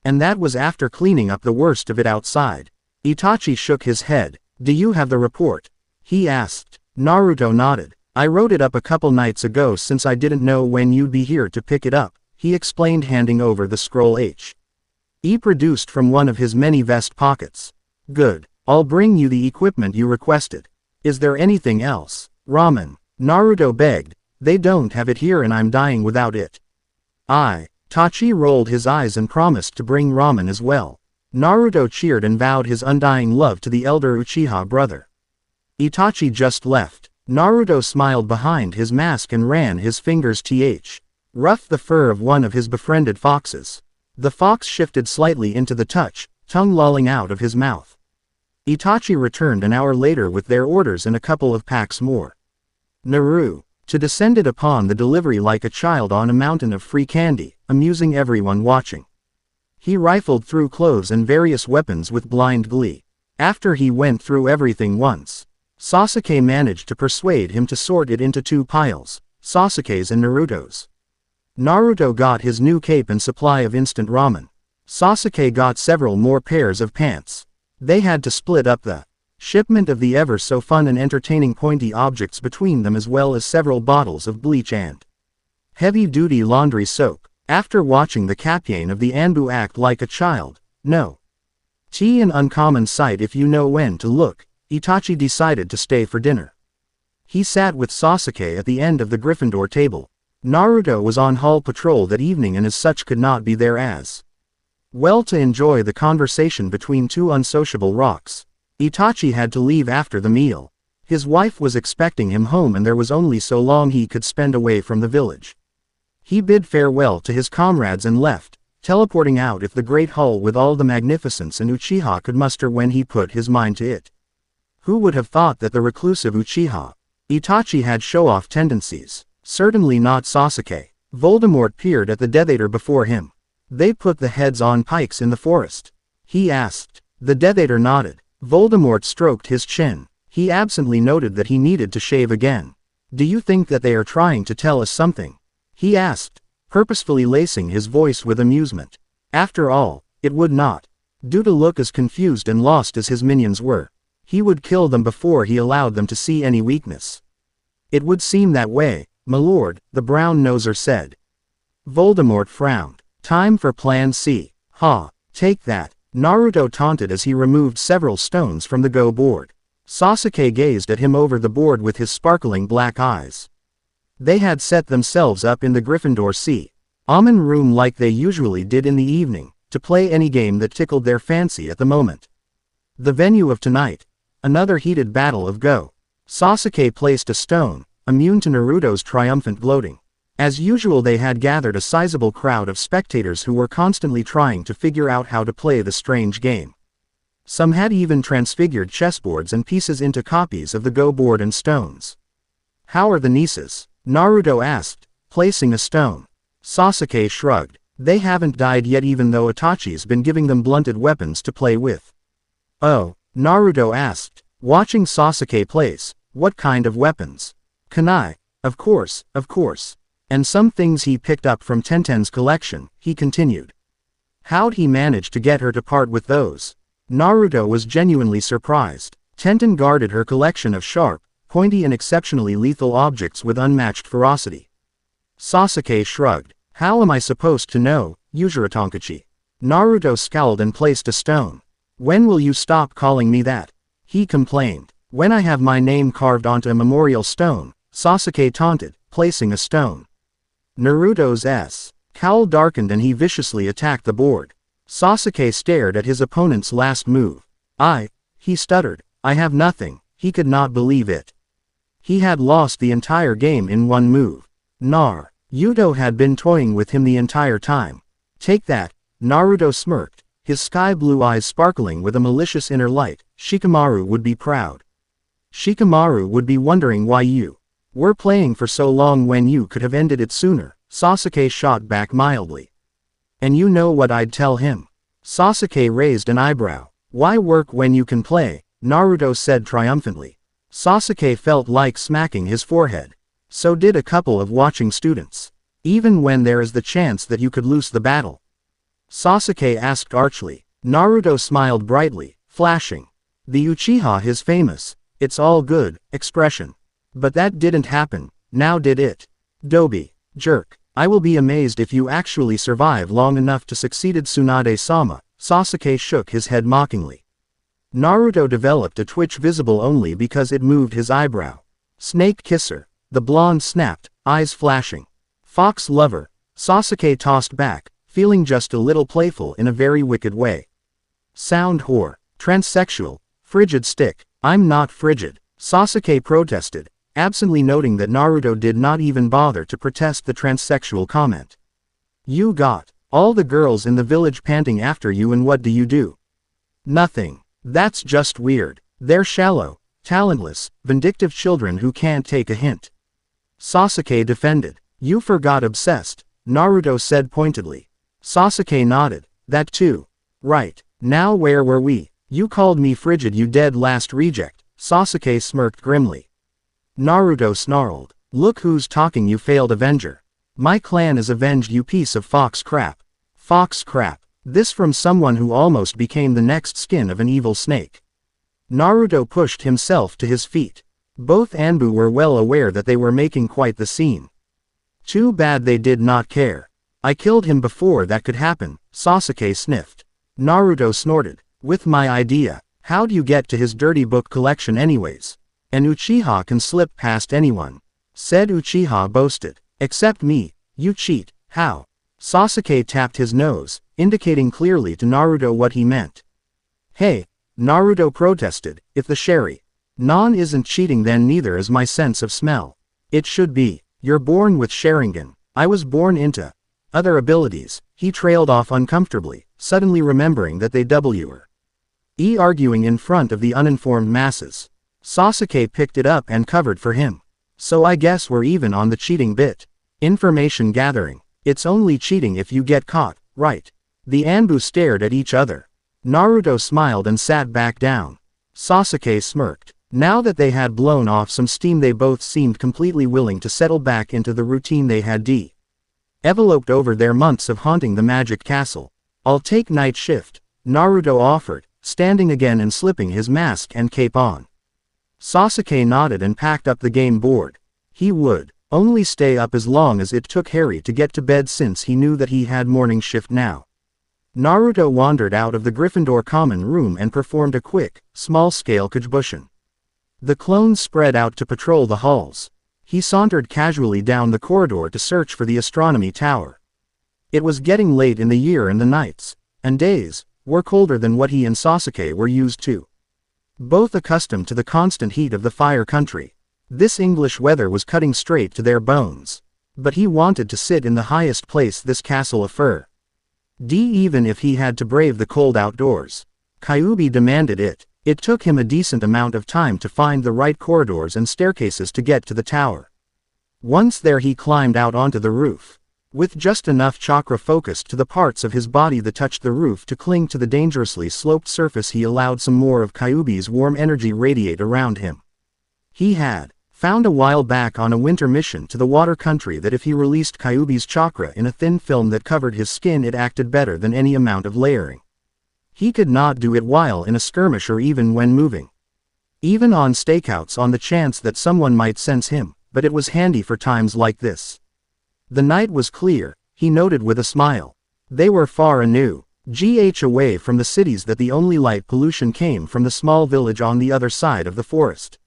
And that was after cleaning up the worst of it outside. Itachi shook his head. Do you have the report? He asked. Naruto nodded. I wrote it up a couple nights ago since I didn't know when you'd be here to pick it up, he explained, handing over the scroll he produced from one of his many vest pockets. Good. I'll bring you the equipment you requested. Is there anything else? Ramen. Naruto begged. They don't have it here and I'm dying without it. Tachi rolled his eyes and promised to bring ramen as well. Naruto cheered and vowed his undying love to the elder Uchiha brother. Itachi just left. Naruto smiled behind his mask and ran his fingers rough the fur of one of his befriended foxes. The fox shifted slightly into the touch, tongue lolling out of his mouth. Itachi returned an hour later with their orders and a couple of packs more. Naru, to descended upon the delivery like a child on a mountain of free candy, amusing everyone watching. He rifled through clothes and various weapons with blind glee. After he went through everything once, Sasuke managed to persuade him to sort it into two piles, Sasuke's and Naruto's. Naruto got his new cape and supply of instant ramen. Sasuke got several more pairs of pants. They had to split up the shipment of the ever so fun and entertaining pointy objects between them, as well as several bottles of bleach and heavy-duty laundry soap. After watching the captain of the Anbu act like a child, no tea an uncommon sight if you know when to look, Itachi decided to stay for dinner. He sat with Sasuke at the end of the Gryffindor table. Naruto was on hall patrol that evening and as such could not be there as well to enjoy the conversation between two unsociable rocks. Itachi had to leave after the meal. His wife was expecting him home and there was only so long he could spend away from the village. He bid farewell to his comrades and left, teleporting out of the great hall with all the magnificence an Uchiha could muster when he put his mind to it. Who would have thought that the reclusive Uchiha Itachi had show-off tendencies? Certainly not Sasuke. Voldemort peered at the Death Eater before him. They put the heads on pikes in the forest? He asked. The Death Eater nodded. Voldemort stroked his chin. He absently noted that he needed to shave again. Do you think that they are trying to tell us something? He asked, purposefully lacing his voice with amusement. After all, it would not. Do to look as confused and lost as his minions were. He would kill them before he allowed them to see any weakness. It would seem that way, my lord, the brown-noser said. Voldemort frowned. Time for Plan C. Ha, take that, Naruto taunted as he removed several stones from the Go board. Sasuke gazed at him over the board with his sparkling black eyes. They had set themselves up in the Gryffindor Common room like they usually did in the evening, to play any game that tickled their fancy at the moment. The venue of tonight. Another heated battle of Go. Sasuke placed a stone, immune to Naruto's triumphant gloating. As usual, they had gathered a sizable crowd of spectators who were constantly trying to figure out how to play the strange game. Some had even transfigured chessboards and pieces into copies of the Go board and stones. How are the nieces? Naruto asked, placing a stone. Sasuke shrugged. They haven't died yet, even though Itachi's been giving them blunted weapons to play with. Oh, Naruto asked, watching Sasuke place. What kind of weapons? Kunai. Of course. And some things he picked up from Tenten's collection, he continued. How'd he manage to get her to part with those? Naruto was genuinely surprised. Tenten guarded her collection of sharp, pointy and exceptionally lethal objects with unmatched ferocity. Sasuke shrugged. How am I supposed to know, Uzuratonkachi? Naruto scowled and placed a stone. When will you stop calling me that? He complained. When I have my name carved onto a memorial stone, Sasuke taunted, placing a stone. Naruto's cowl darkened and he viciously attacked the board. Sasuke stared at his opponent's last move. He stuttered. I have nothing. He could not believe it. He had lost the entire game in one move. Yuto had been toying with him the entire time. Take that, Naruto smirked, his sky-blue eyes sparkling with a malicious inner light. Shikamaru would be proud. Shikamaru would be wondering why you were playing for so long when you could have ended it sooner. Sasuke shot back mildly. And you know what I'd tell him? Sasuke raised an eyebrow. Why work when you can play? Naruto said triumphantly. Sasuke felt like smacking his forehead. So did a couple of watching students. Even when there is the chance that you could lose the battle. Sasuke asked archly. Naruto smiled brightly, flashing. The Uchiha his famous, it's all good, expression. But that didn't happen, now did it? Dobi, jerk, I will be amazed if you actually survive long enough to succeed Tsunade-sama. Sasuke shook his head mockingly. Naruto developed a twitch visible only because it moved his eyebrow. Snake kisser. The blonde snapped, eyes flashing. Fox lover. Sasuke tossed back, feeling just a little playful in a very wicked way. Sound whore. Transsexual. Frigid stick. I'm not frigid. Sasuke protested, absently noting that Naruto did not even bother to protest the transsexual comment. You got all the girls in the village panting after you, and what do you do? Nothing. That's just weird. They're shallow, talentless, vindictive children who can't take a hint. Sasuke defended. You forgot obsessed, Naruto said pointedly. Sasuke nodded. That too. Right. Now where were we? You called me frigid, you dead last reject. Sasuke smirked grimly. Naruto snarled. Look who's talking, you failed avenger. My clan is avenged, you piece of fox crap. Fox crap. This from someone who almost became the next skin of an evil snake. Naruto pushed himself to his feet. Both Anbu were well aware that they were making quite the scene. Too bad they did not care. I killed him before that could happen, Sasuke sniffed. Naruto snorted. With my idea, how'd you get to his dirty book collection anyways? An Uchiha can slip past anyone. Said Uchiha boasted. Except me, you cheat, how? Sasuke tapped his nose, indicating clearly to Naruto what he meant. Hey, Naruto protested, if the sherry non isn't cheating, then neither is my sense of smell. It should be. You're born with Sharingan. I was born into other abilities. He trailed off uncomfortably, suddenly remembering that they were arguing in front of the uninformed masses. Sasuke picked it up and covered for him. So I guess we're even on the cheating bit. Information gathering. It's only cheating if you get caught, right? The Anbu stared at each other. Naruto smiled and sat back down. Sasuke smirked. Now that they had blown off some steam, they both seemed completely willing to settle back into the routine they had enveloped over their months of haunting the magic castle. I'll take night shift, Naruto offered, standing again and slipping his mask and cape on. Sasuke nodded and packed up the game board. He would only stay up as long as it took Harry to get to bed, since he knew that he had morning shift now. Naruto wandered out of the Gryffindor common room and performed a quick, small-scale Kajibushin. The clones spread out to patrol the halls. He sauntered casually down the corridor to search for the astronomy tower. It was getting late in the year and the nights and days were colder than what he and Sasuke were used to. Both accustomed to the constant heat of the fire country, this English weather was cutting straight to their bones. But he wanted to sit in the highest place, this castle of fur. Even if he had to brave the cold outdoors. Kyuubi demanded it. It took him a decent amount of time to find the right corridors and staircases to get to the tower. Once there, he climbed out onto the roof. With just enough chakra focused to the parts of his body that touched the roof to cling to the dangerously sloped surface, he allowed some more of Kyuubi's warm energy radiate around him. He had found a while back on a winter mission to the water country that if he released Kyuubi's chakra in a thin film that covered his skin, it acted better than any amount of layering. He could not do it while in a skirmish or even when moving. Even on stakeouts, on the chance that someone might sense him, but it was handy for times like this. The night was clear, he noted with a smile. They were far away from the cities, that the only light pollution came from the small village on the other side of the forest.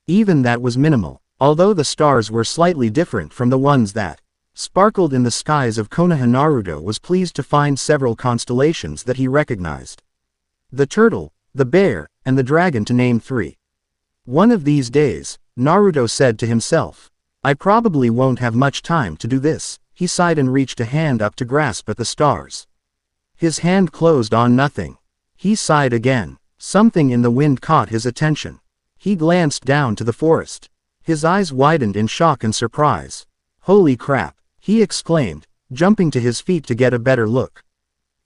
Even that was minimal, although the stars were slightly different from the ones that sparkled in the skies of Konoha. Naruto was pleased to find several constellations that he recognized. The turtle, the bear, and the dragon, to name three. One of these days, Naruto said to himself, I probably won't have much time to do this. He sighed and reached a hand up to grasp at the stars. His hand closed on nothing. He sighed again. Something in the wind caught his attention. He glanced down to the forest. His eyes widened in shock and surprise. Holy crap, he exclaimed, jumping to his feet to get a better look.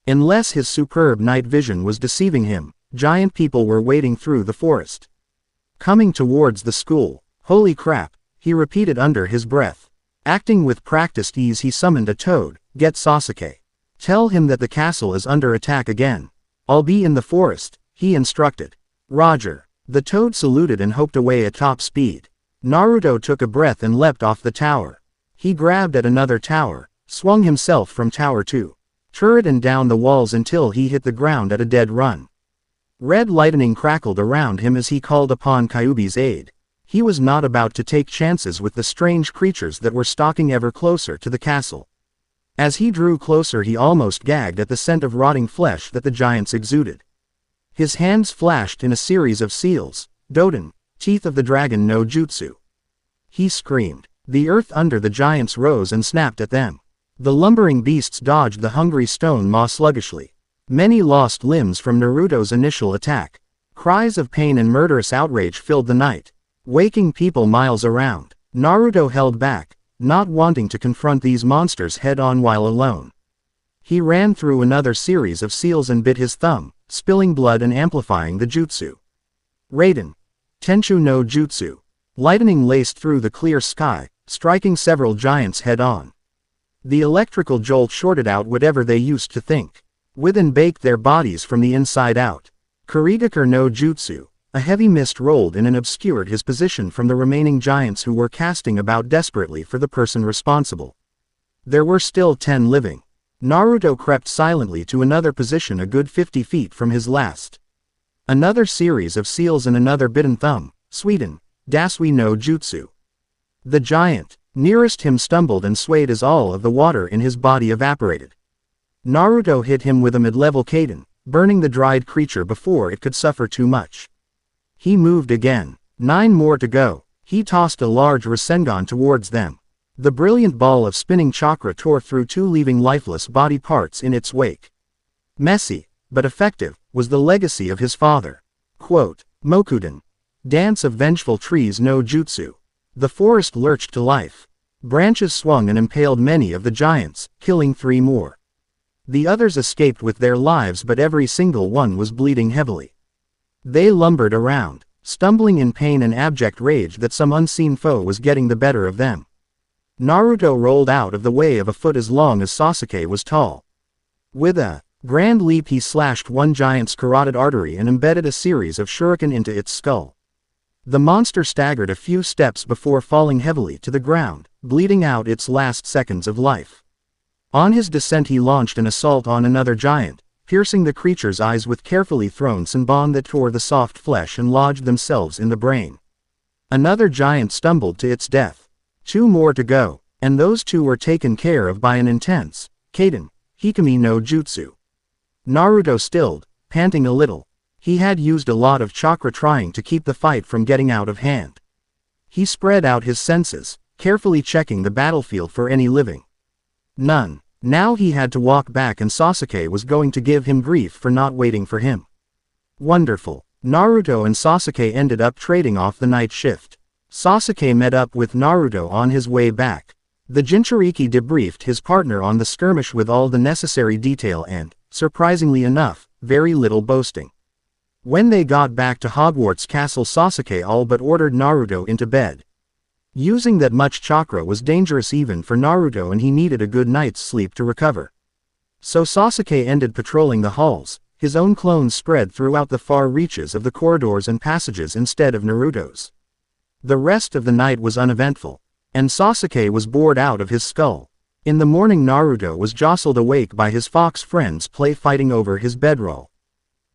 Unless his superb night vision was deceiving him, giant people were wading through the forest, coming towards the school. Holy crap, he repeated under his breath. Acting with practiced ease, he summoned a toad. Get Sasuke. Tell him that the castle is under attack again. I'll be in the forest, he instructed. Roger. The toad saluted and hopped away at top speed. Naruto took a breath and leapt off the tower. He grabbed at another tower, swung himself from tower to turret and down the walls until he hit the ground at a dead run. Red lightning crackled around him as he called upon Kyuubi's aid. He was not about to take chances with the strange creatures that were stalking ever closer to the castle. As he drew closer, he almost gagged at the scent of rotting flesh that the giants exuded. His hands flashed in a series of seals, Doden, teeth of the dragon no jutsu. He screamed. The earth under the giants rose and snapped at them. The lumbering beasts dodged the hungry stone maw sluggishly. Many lost limbs from Naruto's initial attack. Cries of pain and murderous outrage filled the night, waking people miles around. Naruto held back, not wanting to confront these monsters head-on while alone. He ran through another series of seals and bit his thumb, spilling blood and amplifying the jutsu. Raiden. Tenshu no Jutsu. Lightning laced through the clear sky, striking several giants head-on. The electrical jolt shorted out whatever they used to think with and baked their bodies from the inside out. Kurigakur no Jutsu. A heavy mist rolled in and obscured his position from the remaining giants, who were casting about desperately for the person responsible. There were still 10 living. Naruto crept silently to another position a good 50 feet from his last. Another series of seals and another bitten thumb. Suiden. Dasui no Jutsu. The giant nearest him stumbled and swayed as all of the water in his body evaporated. Naruto hit him with a mid-level Kaden, burning the dried creature before it could suffer too much. He moved again. 9 more to go. He tossed a large Rasengan towards them. The brilliant ball of spinning chakra tore through 2, leaving lifeless body parts in its wake. Messy, but effective, was the legacy of his father. Quote, Mokuden. Dance of vengeful trees no jutsu. The forest lurched to life. Branches swung and impaled many of the giants, killing 3 more. The others escaped with their lives, but every single one was bleeding heavily. They lumbered around, stumbling in pain and abject rage that some unseen foe was getting the better of them. Naruto rolled out of the way of a foot as long as Sasuke was tall. With a grand leap he slashed one giant's carotid artery and embedded a series of shuriken into its skull. The monster staggered a few steps before falling heavily to the ground, bleeding out its last seconds of life. On his descent he launched an assault on another giant, piercing the creature's eyes with carefully thrown senbon that tore the soft flesh and lodged themselves in the brain. Another giant stumbled to its death. 2 more to go, and those 2 were taken care of by an intense Kaden Hikami no Jutsu. Naruto stilled, panting a little. He had used a lot of chakra trying to keep the fight from getting out of hand. He spread out his senses, carefully checking the battlefield for any living. None. Now he had to walk back and Sasuke was going to give him grief for not waiting for him. Wonderful. Naruto and Sasuke ended up trading off the night shift. Sasuke met up with Naruto on his way back. The Jinchuriki debriefed his partner on the skirmish with all the necessary detail and, surprisingly enough, very little boasting. When they got back to Hogwarts Castle, Sasuke all but ordered Naruto into bed. Using that much chakra was dangerous even for Naruto and he needed a good night's sleep to recover. So Sasuke ended patrolling the halls, his own clones spread throughout the far reaches of the corridors and passages instead of Naruto's. The rest of the night was uneventful, and Sasuke was bored out of his skull. In the morning Naruto was jostled awake by his fox friends fighting over his bedroll.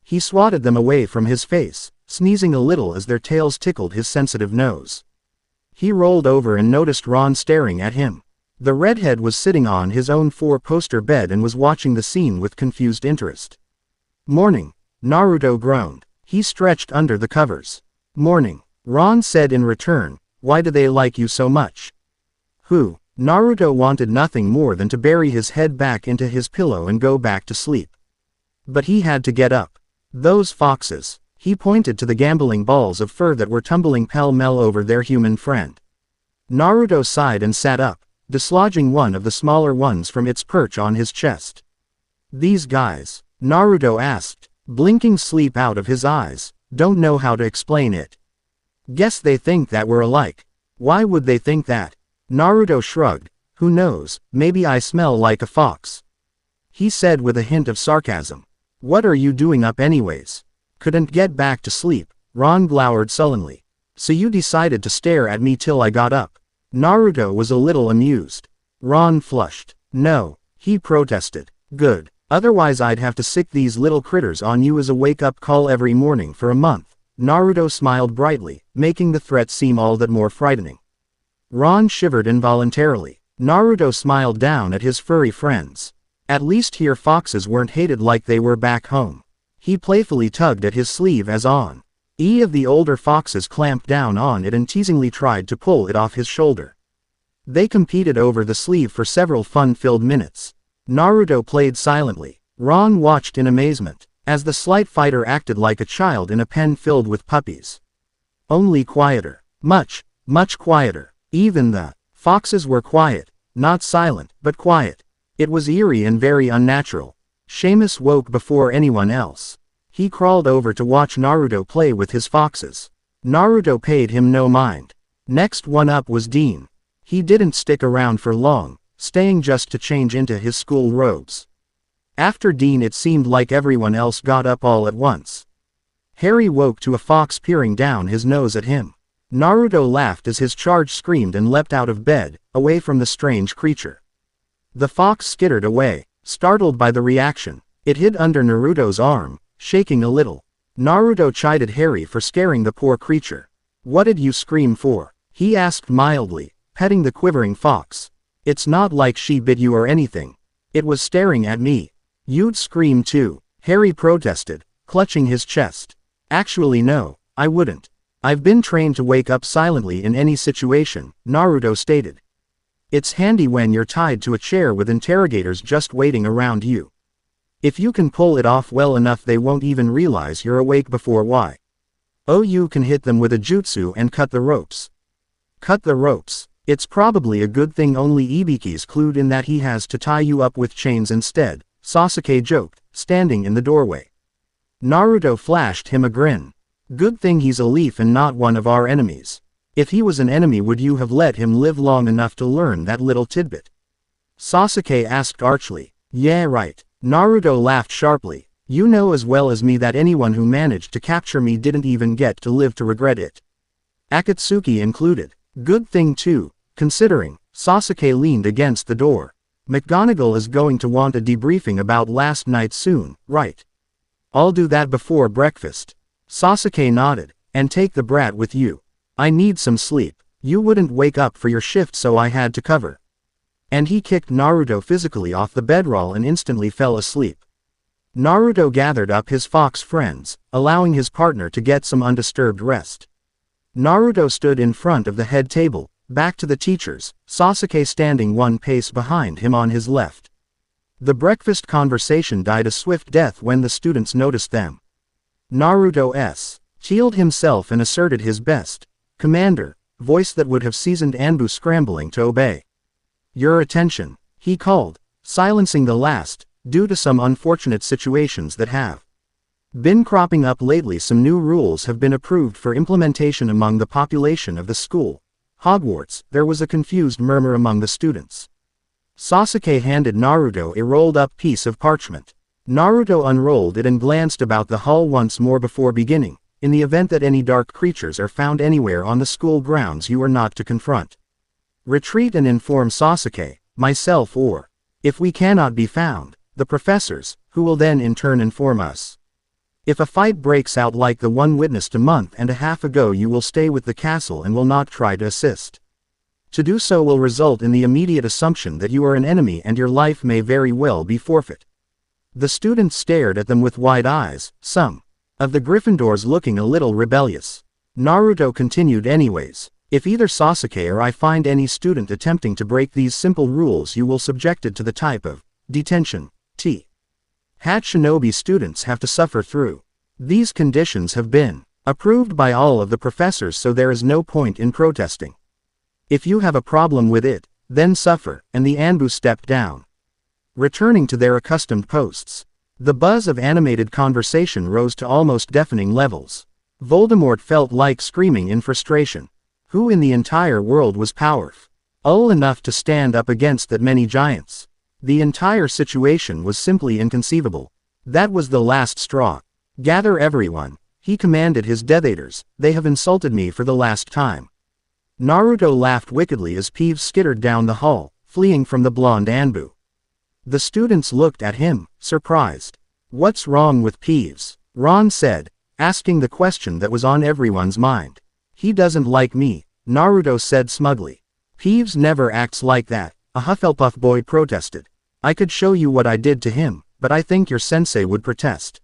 He swatted them away from his face, sneezing a little as their tails tickled his sensitive nose. He rolled over and noticed Ron staring at him. The redhead was sitting on his own 4-poster bed and was watching the scene with confused interest. "Morning," Naruto groaned. He stretched under the covers. "Morning," Ron said in return. "Why do they like you so much?" "Who?" Naruto wanted nothing more than to bury his head back into his pillow and go back to sleep. But he had to get up. "Those foxes." He pointed to the gambling balls of fur that were tumbling pell-mell over their human friend. Naruto sighed and sat up, dislodging one of the smaller ones from its perch on his chest. "These guys?" Naruto asked, blinking sleep out of his eyes. "Don't know how to explain it. Guess they think that we're alike." "Why would they think that?" Naruto shrugged. "Who knows, maybe I smell like a fox," he said with a hint of sarcasm. "What are you doing up anyways?" "Couldn't get back to sleep," Ron glowered sullenly. "So you decided to stare at me till I got up?" Naruto was a little amused. Ron flushed. "No," he protested. "Good. Otherwise I'd have to sick these little critters on you as a wake-up call every morning for a month." Naruto smiled brightly, making the threat seem all that more frightening. Ron shivered involuntarily. Naruto smiled down at his furry friends. At least here foxes weren't hated like they were back home. He playfully tugged at his sleeve as of the older foxes clamped down on it and teasingly tried to pull it off his shoulder. They competed over the sleeve for several fun-filled minutes. Naruto played silently. Ron watched in amazement, as the slight fighter acted like a child in a pen filled with puppies. Only quieter. Much, much quieter. Even the foxes were quiet. Not silent, but quiet. It was eerie and very unnatural. Seamus woke before anyone else. He crawled over to watch Naruto play with his foxes. Naruto paid him no mind. Next one up was Dean. He didn't stick around for long, staying just to change into his school robes. After Dean it seemed like everyone else got up all at once. Harry woke to a fox peering down his nose at him. Naruto laughed as his charge screamed and leapt out of bed, away from the strange creature. The fox skittered away, startled by the reaction. It hid under Naruto's arm, shaking a little. Naruto chided Harry for scaring the poor creature. "What did you scream for?" he asked mildly, petting the quivering fox. "It's not like she bit you or anything. It was staring at me." "You'd scream too," Harry protested, clutching his chest. "Actually no, I wouldn't. I've been trained to wake up silently in any situation," Naruto stated. "It's handy when you're tied to a chair with interrogators just waiting around you. If you can pull it off well enough they won't even realize you're awake before you can hit them with a jutsu and cut the ropes." Cut the ropes. It's probably a good thing only Ibiki's clued in that he has to tie you up with chains instead, Sasuke joked, standing in the doorway. Naruto flashed him a grin. Good thing he's a leaf and not one of our enemies. If he was an enemy, would you have let him live long enough to learn that little tidbit? Sasuke asked archly. Yeah, right. Naruto laughed sharply. You know as well as me that anyone who managed to capture me didn't even get to live to regret it. Akatsuki included. Good thing too, considering. Sasuke leaned against the door. McGonagall is going to want a debriefing about last night soon, right? I'll do that before breakfast. Sasuke nodded. And take the brat with you. I need some sleep. You wouldn't wake up for your shift, so I had to cover. And he kicked Naruto physically off the bedroll and instantly fell asleep. Naruto gathered up his fox friends, allowing his partner to get some undisturbed rest. Naruto stood in front of the head table, back to the teachers, Sasuke standing one pace behind him on his left. The breakfast conversation died a swift death when the students noticed them. Naruto steeled himself and asserted his best, "Commander," voice that would have seasoned Anbu scrambling to obey. "Your attention," he called, silencing the last, due to some unfortunate situations that have been cropping up lately. Some new rules have been approved for implementation among the population of the school. Hogwarts. There was a confused murmur among the students. Sasuke handed Naruto a rolled-up piece of parchment. Naruto unrolled it and glanced about the hall once more before beginning. In the event that any dark creatures are found anywhere on the school grounds, you are not to confront. Retreat and inform Sasuke, myself, or, if we cannot be found, the professors, who will then in turn inform us. If a fight breaks out like the one witnessed a month and a half ago, you will stay with the castle and will not try to assist. To do so will result in the immediate assumption that you are an enemy and your life may very well be forfeit. The students stared at them with wide eyes, some of the Gryffindors looking a little rebellious. Naruto continued, anyways, if either Sasuke or I find any student attempting to break these simple rules, you will subjected to the type of detention Hat Shinobi students have to suffer through. These conditions have been approved by all of the professors, so there is no point in protesting. If you have a problem with it, then suffer, and the Anbu stepped down. Returning to their accustomed posts. The buzz of animated conversation rose to almost deafening levels. Voldemort felt like screaming in frustration. Who in the entire world was powerful enough to stand up against that many giants? The entire situation was simply inconceivable. That was the last straw. Gather everyone, he commanded his Death Eaters, they have insulted me for the last time. Naruto laughed wickedly as Peeves skittered down the hall, fleeing from the blonde Anbu. The students looked at him, surprised. What's wrong with Peeves? Ron said, asking the question that was on everyone's mind. He doesn't like me, Naruto said smugly. Peeves never acts like that, a Hufflepuff boy protested. I could show you what I did to him, but I think your sensei would protest.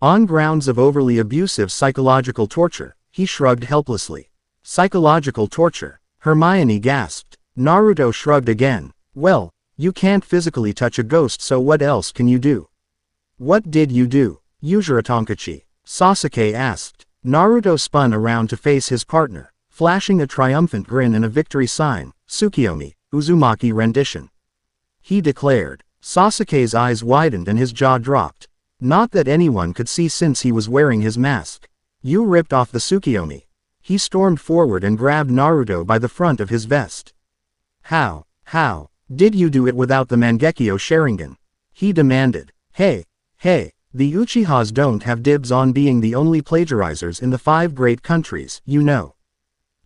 On grounds of overly abusive psychological torture, he shrugged helplessly. Psychological torture? Hermione gasped. Naruto shrugged again. Well, you can't physically touch a ghost, so what else can you do? What did you do, Yujiro Tonkachi? Sasuke asked. Naruto spun around to face his partner, flashing a triumphant grin and a victory sign, Tsukiyomi, Uzumaki rendition. He declared. Sasuke's eyes widened and his jaw dropped. Not that anyone could see since he was wearing his mask. You ripped off the Tsukiyomi. He stormed forward and grabbed Naruto by the front of his vest. How did you do it without the Mangekyo Sharingan? He demanded. Hey, the Uchihas don't have dibs on being the only plagiarizers in the 5 great countries, you know.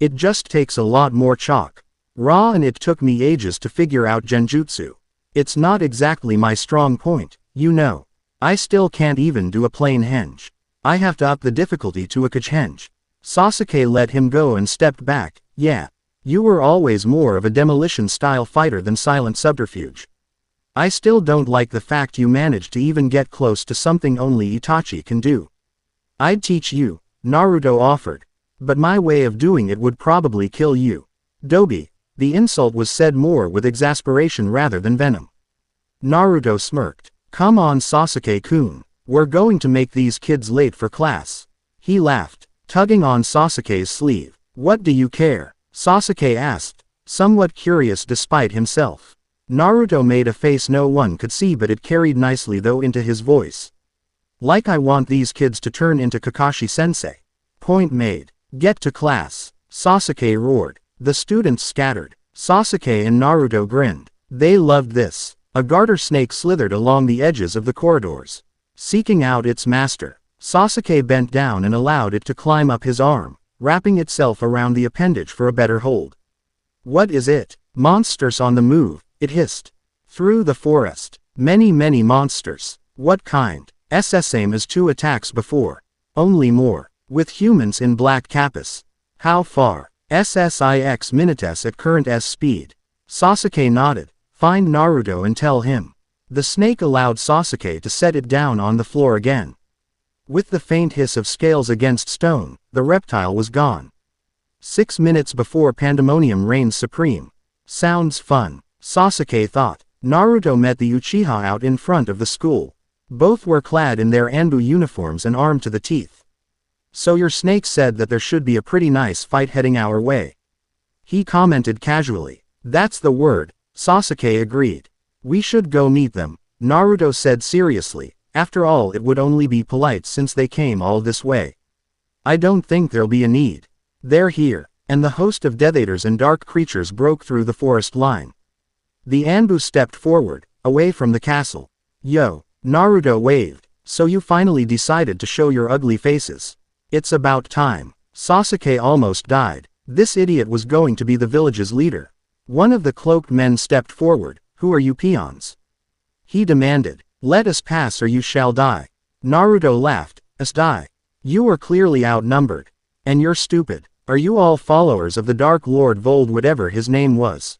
It just takes a lot more chalk. Raw, and it took me ages to figure out genjutsu. It's not exactly my strong point, you know. I still can't even do a plain henge. I have to up the difficulty to a kachenge. Sasuke let him go and stepped back. Yeah. You were always more of a demolition-style fighter than silent subterfuge. I still don't like the fact you managed to even get close to something only Itachi can do. I'd teach you, Naruto offered. But my way of doing it would probably kill you. Dobi. The insult was said more with exasperation rather than venom. Naruto smirked. Come on, Sasuke-kun. We're going to make these kids late for class. He laughed, tugging on Sasuke's sleeve. What do you care? Sasuke asked, somewhat curious despite himself. Naruto made a face no one could see, but it carried nicely though into his voice. Like I want these kids to turn into Kakashi-sensei. Point made. Get to class. Sasuke roared. The students scattered. Sasuke and Naruto grinned. They loved this. A garter snake slithered along the edges of the corridors, seeking out its master. Sasuke bent down and allowed it to climb up his arm, wrapping itself around the appendage for a better hold. What is it? Monsters on the move, it hissed. Through the forest. Many monsters. What kind? Same as 2 attacks before. Only more. With humans in black kappas. How far? SSIX minutes at current S speed. Sasuke nodded. Find Naruto and tell him. The snake allowed Sasuke to set it down on the floor again. With the faint hiss of scales against stone, the reptile was gone. 6 minutes before pandemonium reigns supreme. Sounds fun, Sasuke thought. Naruto met the Uchiha out in front of the school. Both were clad in their Anbu uniforms and armed to the teeth. So your snake said that there should be a pretty nice fight heading our way. He commented casually. That's the word, Sasuke agreed. We should go meet them, Naruto said seriously. After all, it would only be polite since they came all this way. I don't think there'll be a need. They're here, and the host of Death Eaters and dark creatures broke through the forest line. The Anbu stepped forward, away from the castle. Yo, Naruto waved. So you finally decided to show your ugly faces. It's about time. Sasuke almost died. This idiot was going to be the village's leader. One of the cloaked men stepped forward. Who are you peons? He demanded. Let us pass or you shall die. Naruto laughed. Us die? You are clearly outnumbered. And you're stupid. Are you all followers of the Dark Lord Vold, whatever his name was?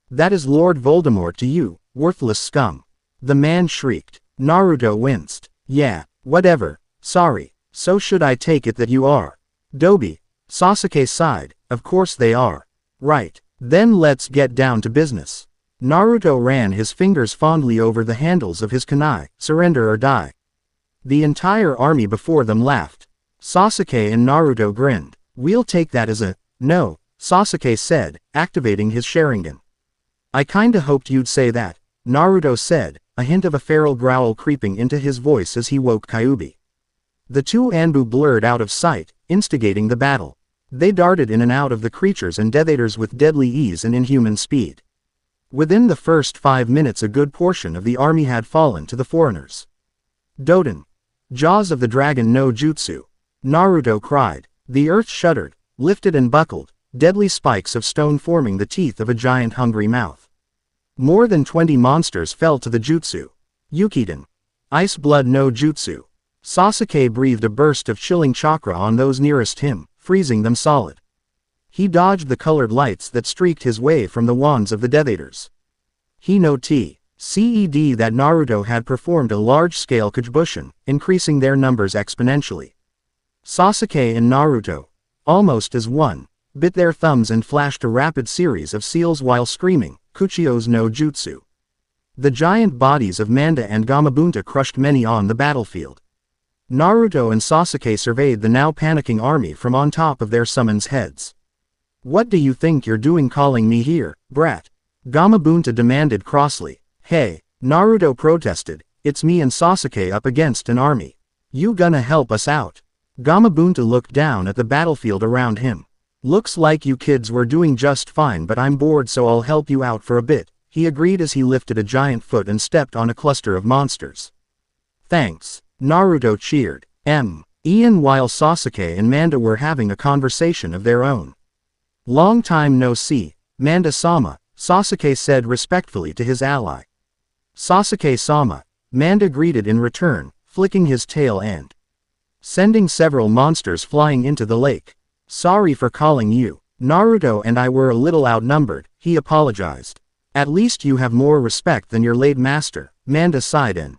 That is Lord Voldemort to you, worthless scum. The man shrieked. Naruto winced. Yeah, whatever. Sorry. So should I take it that you are? Dobi. Sasuke sighed. Of course they are. Right. Then let's get down to business. Naruto ran his fingers fondly over the handles of his kunai. Surrender or die. The entire army before them laughed. Sasuke and Naruto grinned. We'll take that as a no, Sasuke said, activating his Sharingan. I kinda hoped you'd say that, Naruto said, a hint of a feral growl creeping into his voice as he woke Kyuubi. The 2 Anbu blurred out of sight, instigating the battle. They darted in and out of the creatures and Death Eaters with deadly ease and inhuman speed. Within the first 5 minutes a good portion of the army had fallen to the foreigners. Doden. Jaws of the Dragon no Jutsu. Naruto cried. The earth shuddered, lifted and buckled, deadly spikes of stone forming the teeth of a giant hungry mouth. More than 20 monsters fell to the jutsu. Yukiden. Ice blood no Jutsu. Sasuke breathed a burst of chilling chakra on those nearest him, freezing them solid. He dodged the colored lights that streaked his way from the wands of the Death Eaters. He no CED that Naruto had performed a large-scale Kujibushin, increasing their numbers exponentially. Sasuke and Naruto, almost as one, bit their thumbs and flashed a rapid series of seals while screaming, Kuchio's no Jutsu. The giant bodies of Manda and Gamabunta crushed many on the battlefield. Naruto and Sasuke surveyed the now panicking army from on top of their summons heads. What do you think you're doing calling me here, brat? Gamabunta demanded crossly. Hey, Naruto protested, it's me and Sasuke up against an army. You gonna help us out? Gamabunta looked down at the battlefield around him. Looks like you kids were doing just fine, but I'm bored, so I'll help you out for a bit, he agreed as he lifted a giant foot and stepped on a cluster of monsters. Thanks. Naruto cheered. Ian while Sasuke and Manda were having a conversation of their own. Long time no see, Manda-sama, Sasuke said respectfully to his ally. Sasuke-sama, Manda greeted in return, flicking his tail and sending several monsters flying into the lake. Sorry for calling you. Naruto and I were a little outnumbered, he apologized. At least you have more respect than your late master, Manda sighed and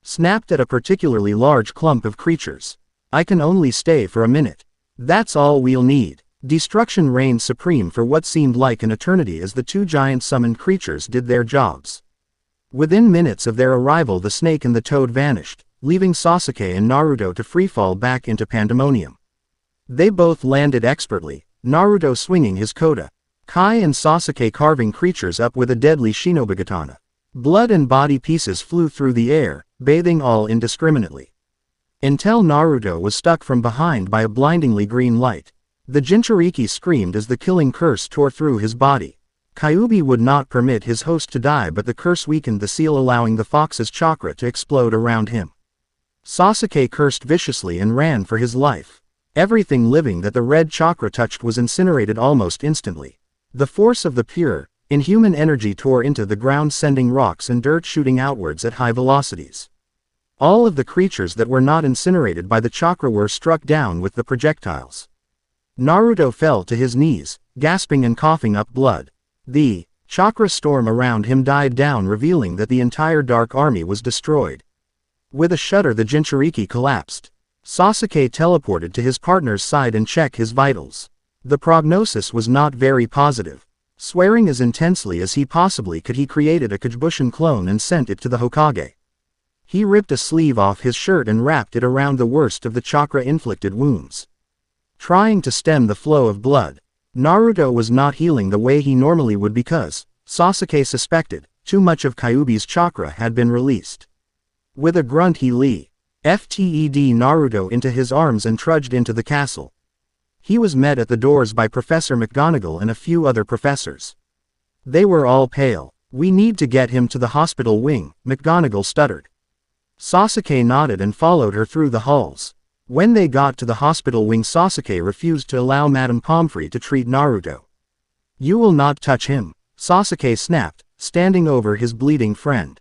snapped at a particularly large clump of creatures. I can only stay for a minute. That's all we'll need. Destruction reigned supreme for what seemed like an eternity as the 2 giant summoned creatures did their jobs. Within minutes of their arrival the snake and the toad vanished, leaving Sasuke and Naruto to freefall back into pandemonium. They both landed expertly, Naruto swinging his kota. Kai and Sasuke carving creatures up with a deadly shinobi-katana. Blood and body pieces flew through the air, bathing all indiscriminately. Until Naruto was struck from behind by a blindingly green light. The Jinchuriki screamed as the killing curse tore through his body. Kyuubi would not permit his host to die, but the curse weakened the seal, allowing the fox's chakra to explode around him. Sasuke cursed viciously and ran for his life. Everything living that the red chakra touched was incinerated almost instantly. The force of the pure, inhuman energy tore into the ground, sending rocks and dirt shooting outwards at high velocities. All of the creatures that were not incinerated by the chakra were struck down with the projectiles. Naruto fell to his knees, gasping and coughing up blood. The chakra storm around him died down, revealing that the entire Dark Army was destroyed. With a shudder, the Jinchuriki collapsed. Sasuke teleported to his partner's side and checked his vitals. The prognosis was not very positive. Swearing as intensely as he possibly could, he created a Kajibushin clone and sent it to the Hokage. He ripped a sleeve off his shirt and wrapped it around the worst of the chakra-inflicted wounds. Trying to stem the flow of blood, Naruto was not healing the way he normally would because, Sasuke suspected, too much of Kyuubi's chakra had been released. With a grunt, he lifted Naruto into his arms and trudged into the castle. He was met at the doors by Professor McGonagall and a few other professors. They were all pale. "We need to get him to the hospital wing," McGonagall stuttered. Sasuke nodded and followed her through the halls. When they got to the hospital wing, Sasuke refused to allow Madame Pomfrey to treat Naruto. "You will not touch him," Sasuke snapped, standing over his bleeding friend.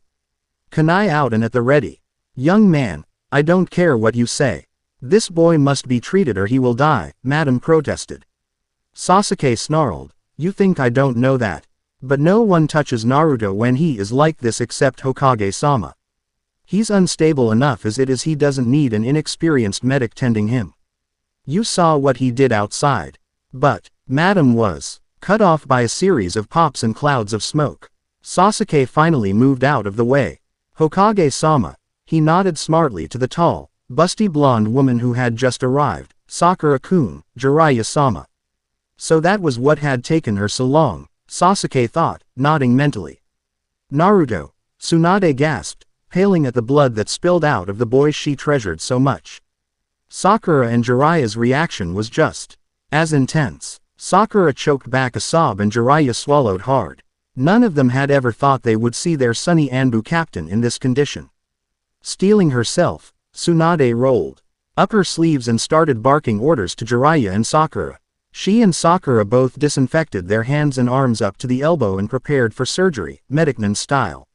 "Kunai out and at the ready." "Young man, I don't care what you say. This boy must be treated or he will die," Madame protested. Sasuke snarled, "You think I don't know that? But no one touches Naruto when he is like this except Hokage-sama. He's unstable enough as it is. He doesn't need an inexperienced medic tending him. You saw what he did outside." But Madame was cut off by a series of pops and clouds of smoke. Sasuke finally moved out of the way. "Hokage-sama," he nodded smartly to the tall, busty blonde woman who had just arrived. "Sakura-kun, Jiraiya-sama." So that was what had taken her so long, Sasuke thought, nodding mentally. "Naruto," Tsunade gasped, paling at the blood that spilled out of the boy she treasured so much. Sakura and Jiraiya's reaction was just as intense. Sakura choked back a sob and Jiraiya swallowed hard. None of them had ever thought they would see their sunny Anbu captain in this condition. Steeling herself, Tsunade rolled up her sleeves and started barking orders to Jiraiya and Sakura. She and Sakura both disinfected their hands and arms up to the elbow and prepared for surgery, Medicman style.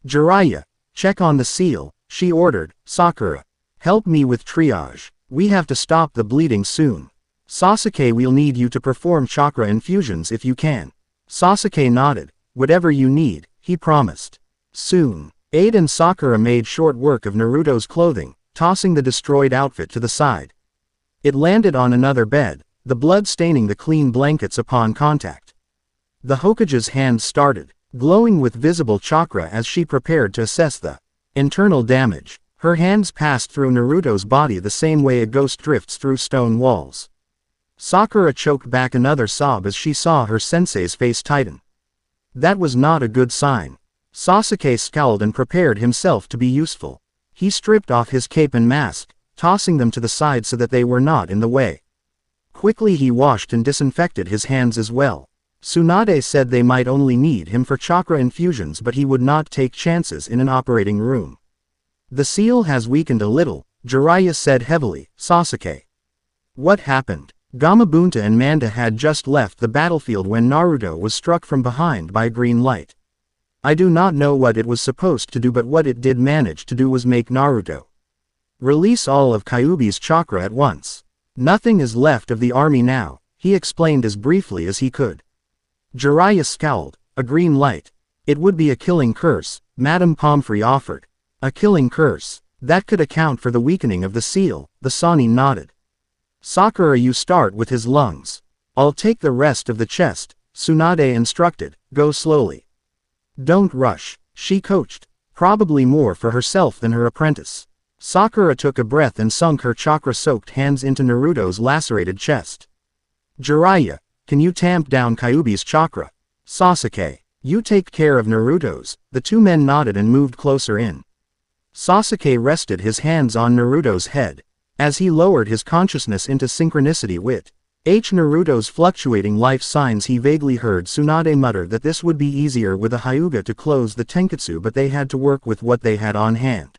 "Jiraiya, check on the seal," she ordered. "Sakura, help me with triage. We have to stop the bleeding soon. Sasuke, we'll need you to perform chakra infusions if you can." Sasuke nodded. "Whatever you need," he promised. Soon, Aide and Sakura made short work of Naruto's clothing, tossing the destroyed outfit to the side. It landed on another bed, the blood staining the clean blankets upon contact. The Hokage's hands started glowing with visible chakra as she prepared to assess the internal damage. Her hands passed through Naruto's body the same way a ghost drifts through stone walls. Sakura choked back another sob as she saw her sensei's face tighten. That was not a good sign. Sasuke scowled and prepared himself to be useful. He stripped off his cape and mask, tossing them to the side so that they were not in the way. Quickly he washed and disinfected his hands as well. Tsunade said they might only need him for chakra infusions, but he would not take chances in an operating room. "The seal has weakened a little," Jiraiya said heavily. "Sasuke, what happened?" Gamabunta and Manda had just left the battlefield when Naruto was struck from behind by a green light. "I do not know what it was supposed to do, but what it did manage to do was make Naruto release all of Kyuubi's chakra at once. Nothing is left of the army now," he explained as briefly as he could. Jiraiya scowled. "A green light. It would be a killing curse," Madame Pomfrey offered. "A killing curse. That could account for the weakening of the seal," the Sannin nodded. "Sakura, you start with his lungs. I'll take the rest of the chest," Tsunade instructed. "Go slowly. Don't rush," she coached, probably more for herself than her apprentice. Sakura took a breath and sunk her chakra-soaked hands into Naruto's lacerated chest. Jiraiya, can you tamp down Kyuubi's chakra? Sasuke, you take care of Naruto's. The two men nodded and moved closer in. Sasuke rested his hands on Naruto's head. As he lowered his consciousness into synchronicity with Naruto's fluctuating life signs, he vaguely heard Tsunade mutter that this would be easier with a Hyuga to close the Tenketsu, but they had to work with what they had on hand.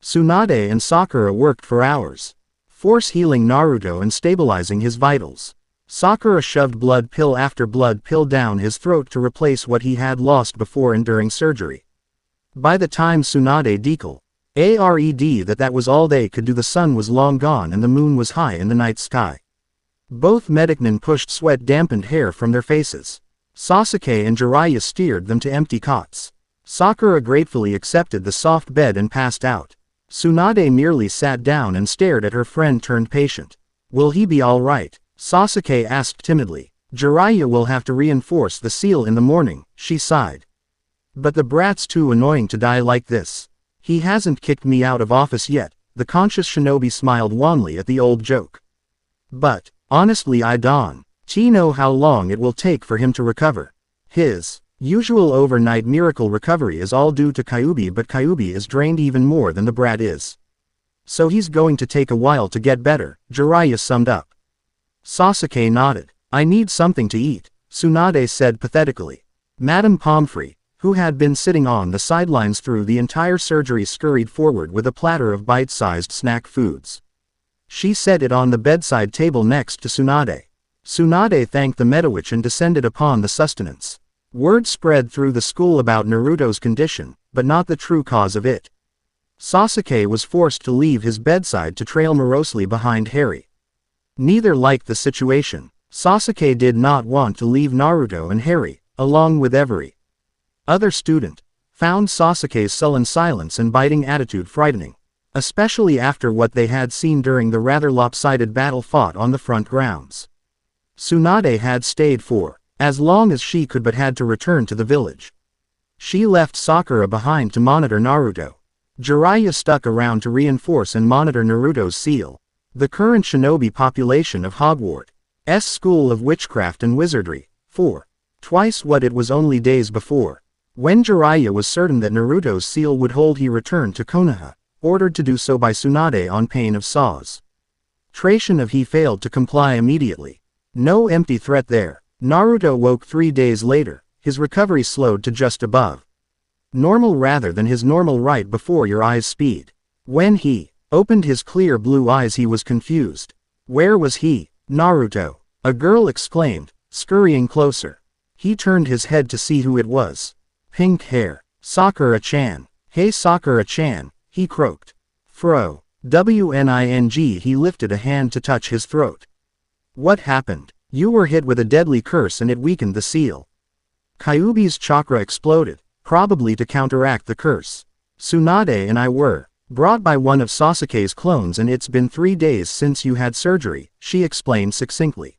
Tsunade and Sakura worked for hours, force healing Naruto and stabilizing his vitals. Sakura shoved blood pill after blood pill down his throat to replace what he had lost before and during surgery. By the time Tsunade declared that was all they could do, the sun was long gone and the moon was high in the night sky. Both medicnen pushed sweat-dampened hair from their faces. Sasuke and Jiraiya steered them to empty cots. Sakura gratefully accepted the soft bed and passed out. Tsunade merely sat down and stared at her friend-turned-patient. Will he be all right? Sasuke asked timidly. Jiraiya will have to reinforce the seal in the morning, she sighed. But the brat's too annoying to die like this. He hasn't kicked me out of office yet. The conscious shinobi smiled wanly at the old joke. But, honestly, I don't know how long it will take for him to recover. His usual overnight miracle recovery is all due to Kyuubi, but Kyuubi is drained even more than the brat is. So he's going to take a while to get better, Jiraiya summed up. Sasuke nodded. I need something to eat, Tsunade said pathetically. Madame Pomfrey, who had been sitting on the sidelines through the entire surgery, scurried forward with a platter of bite-sized snack foods. She set it on the bedside table next to Tsunade. Tsunade thanked the Metawitch and descended upon the sustenance. Word spread through the school about Naruto's condition, but not the true cause of it. Sasuke was forced to leave his bedside to trail morosely behind Harry. Neither liked the situation. Sasuke did not want to leave Naruto and Harry, along with every other student, found Sasuke's sullen silence and biting attitude frightening, especially after what they had seen during the rather lopsided battle fought on the front grounds. Tsunade had stayed for as long as she could but had to return to the village. She left Sakura behind to monitor Naruto. Jiraiya stuck around to reinforce and monitor Naruto's seal. The current shinobi population of Hogwarts' School of Witchcraft and Wizardry, twice what it was only days before. When Jiraiya was certain that Naruto's seal would hold, he returned to Konoha, ordered to do so by Tsunade on pain of Saw's tration if he failed to comply immediately. No empty threat there. Naruto woke 3 days later, his recovery slowed to just above normal rather than his normal right before your eyes speed. When he opened his clear blue eyes, he was confused. Where was he? Naruto, a girl exclaimed, scurrying closer. He turned his head to see who it was. Pink hair. Sakura-chan. Hey Sakura-chan, he croaked. Wning, he lifted a hand to touch his throat. What happened? You were hit with a deadly curse and it weakened the seal. Kyuubi's chakra exploded, probably to counteract the curse. Tsunade and I were brought by one of Sasuke's clones and it's been 3 days since you had surgery, she explained succinctly.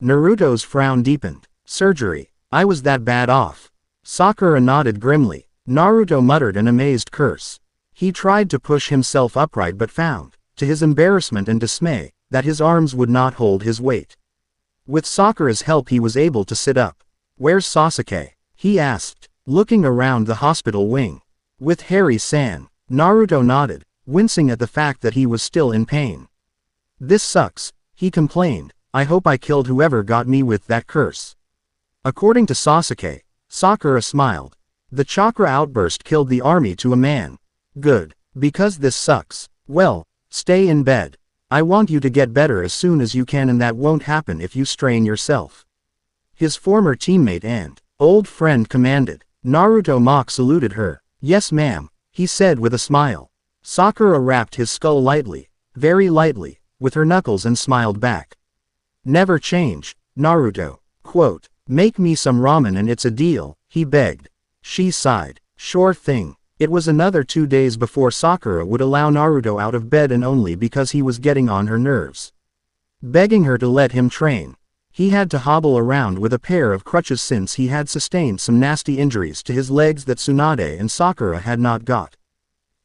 Naruto's frown deepened. Surgery? I was that bad off? Sakura nodded grimly. Naruto muttered an amazed curse. He tried to push himself upright but found, to his embarrassment and dismay, that his arms would not hold his weight. With Sakura's help he was able to sit up. Where's Sasuke? He asked, looking around the hospital wing. With Harry-san. Naruto nodded, wincing at the fact that he was still in pain. This sucks, he complained. I hope I killed whoever got me with that curse. According to Sasuke, Sakura smiled. The chakra outburst killed the army to a man. Good. Because this sucks. Well, stay in bed. I want you to get better as soon as you can, and that won't happen if you strain yourself. His former teammate and old friend commanded. Naruto mock saluted her. Yes ma'am, he said with a smile. Sakura rapped his skull lightly, very lightly, with her knuckles and smiled back. Never change, Naruto. Quote, make me some ramen and it's a deal, he begged. She sighed. Sure thing. It was another 2 days before Sakura would allow Naruto out of bed, and only because he was getting on her nerves. Begging her to let him train. He had to hobble around with a pair of crutches since he had sustained some nasty injuries to his legs that Tsunade and Sakura had not got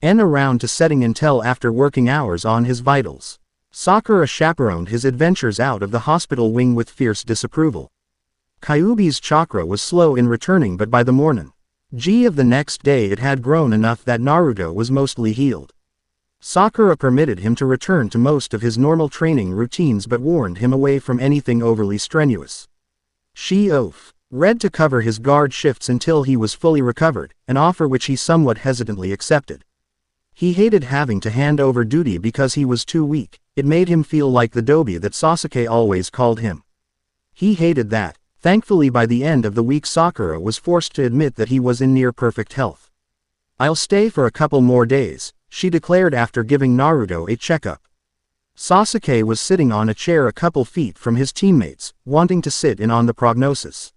around to setting until after working hours on his vitals. Sakura chaperoned his adventures out of the hospital wing with fierce disapproval. Kyuubi's chakra was slow in returning, but by the morning of the next day it had grown enough that Naruto was mostly healed. Sakura permitted him to return to most of his normal training routines but warned him away from anything overly strenuous. She read to cover his guard shifts until he was fully recovered, an offer which he somewhat hesitantly accepted. He hated having to hand over duty because he was too weak. It made him feel like the Dobby that Sasuke always called him. He hated that. Thankfully by the end of the week Sakura was forced to admit that he was in near perfect health. "I'll stay for a couple more days," she declared after giving Naruto a checkup. Sasuke was sitting on a chair a couple feet from his teammates, wanting to sit in on the prognosis.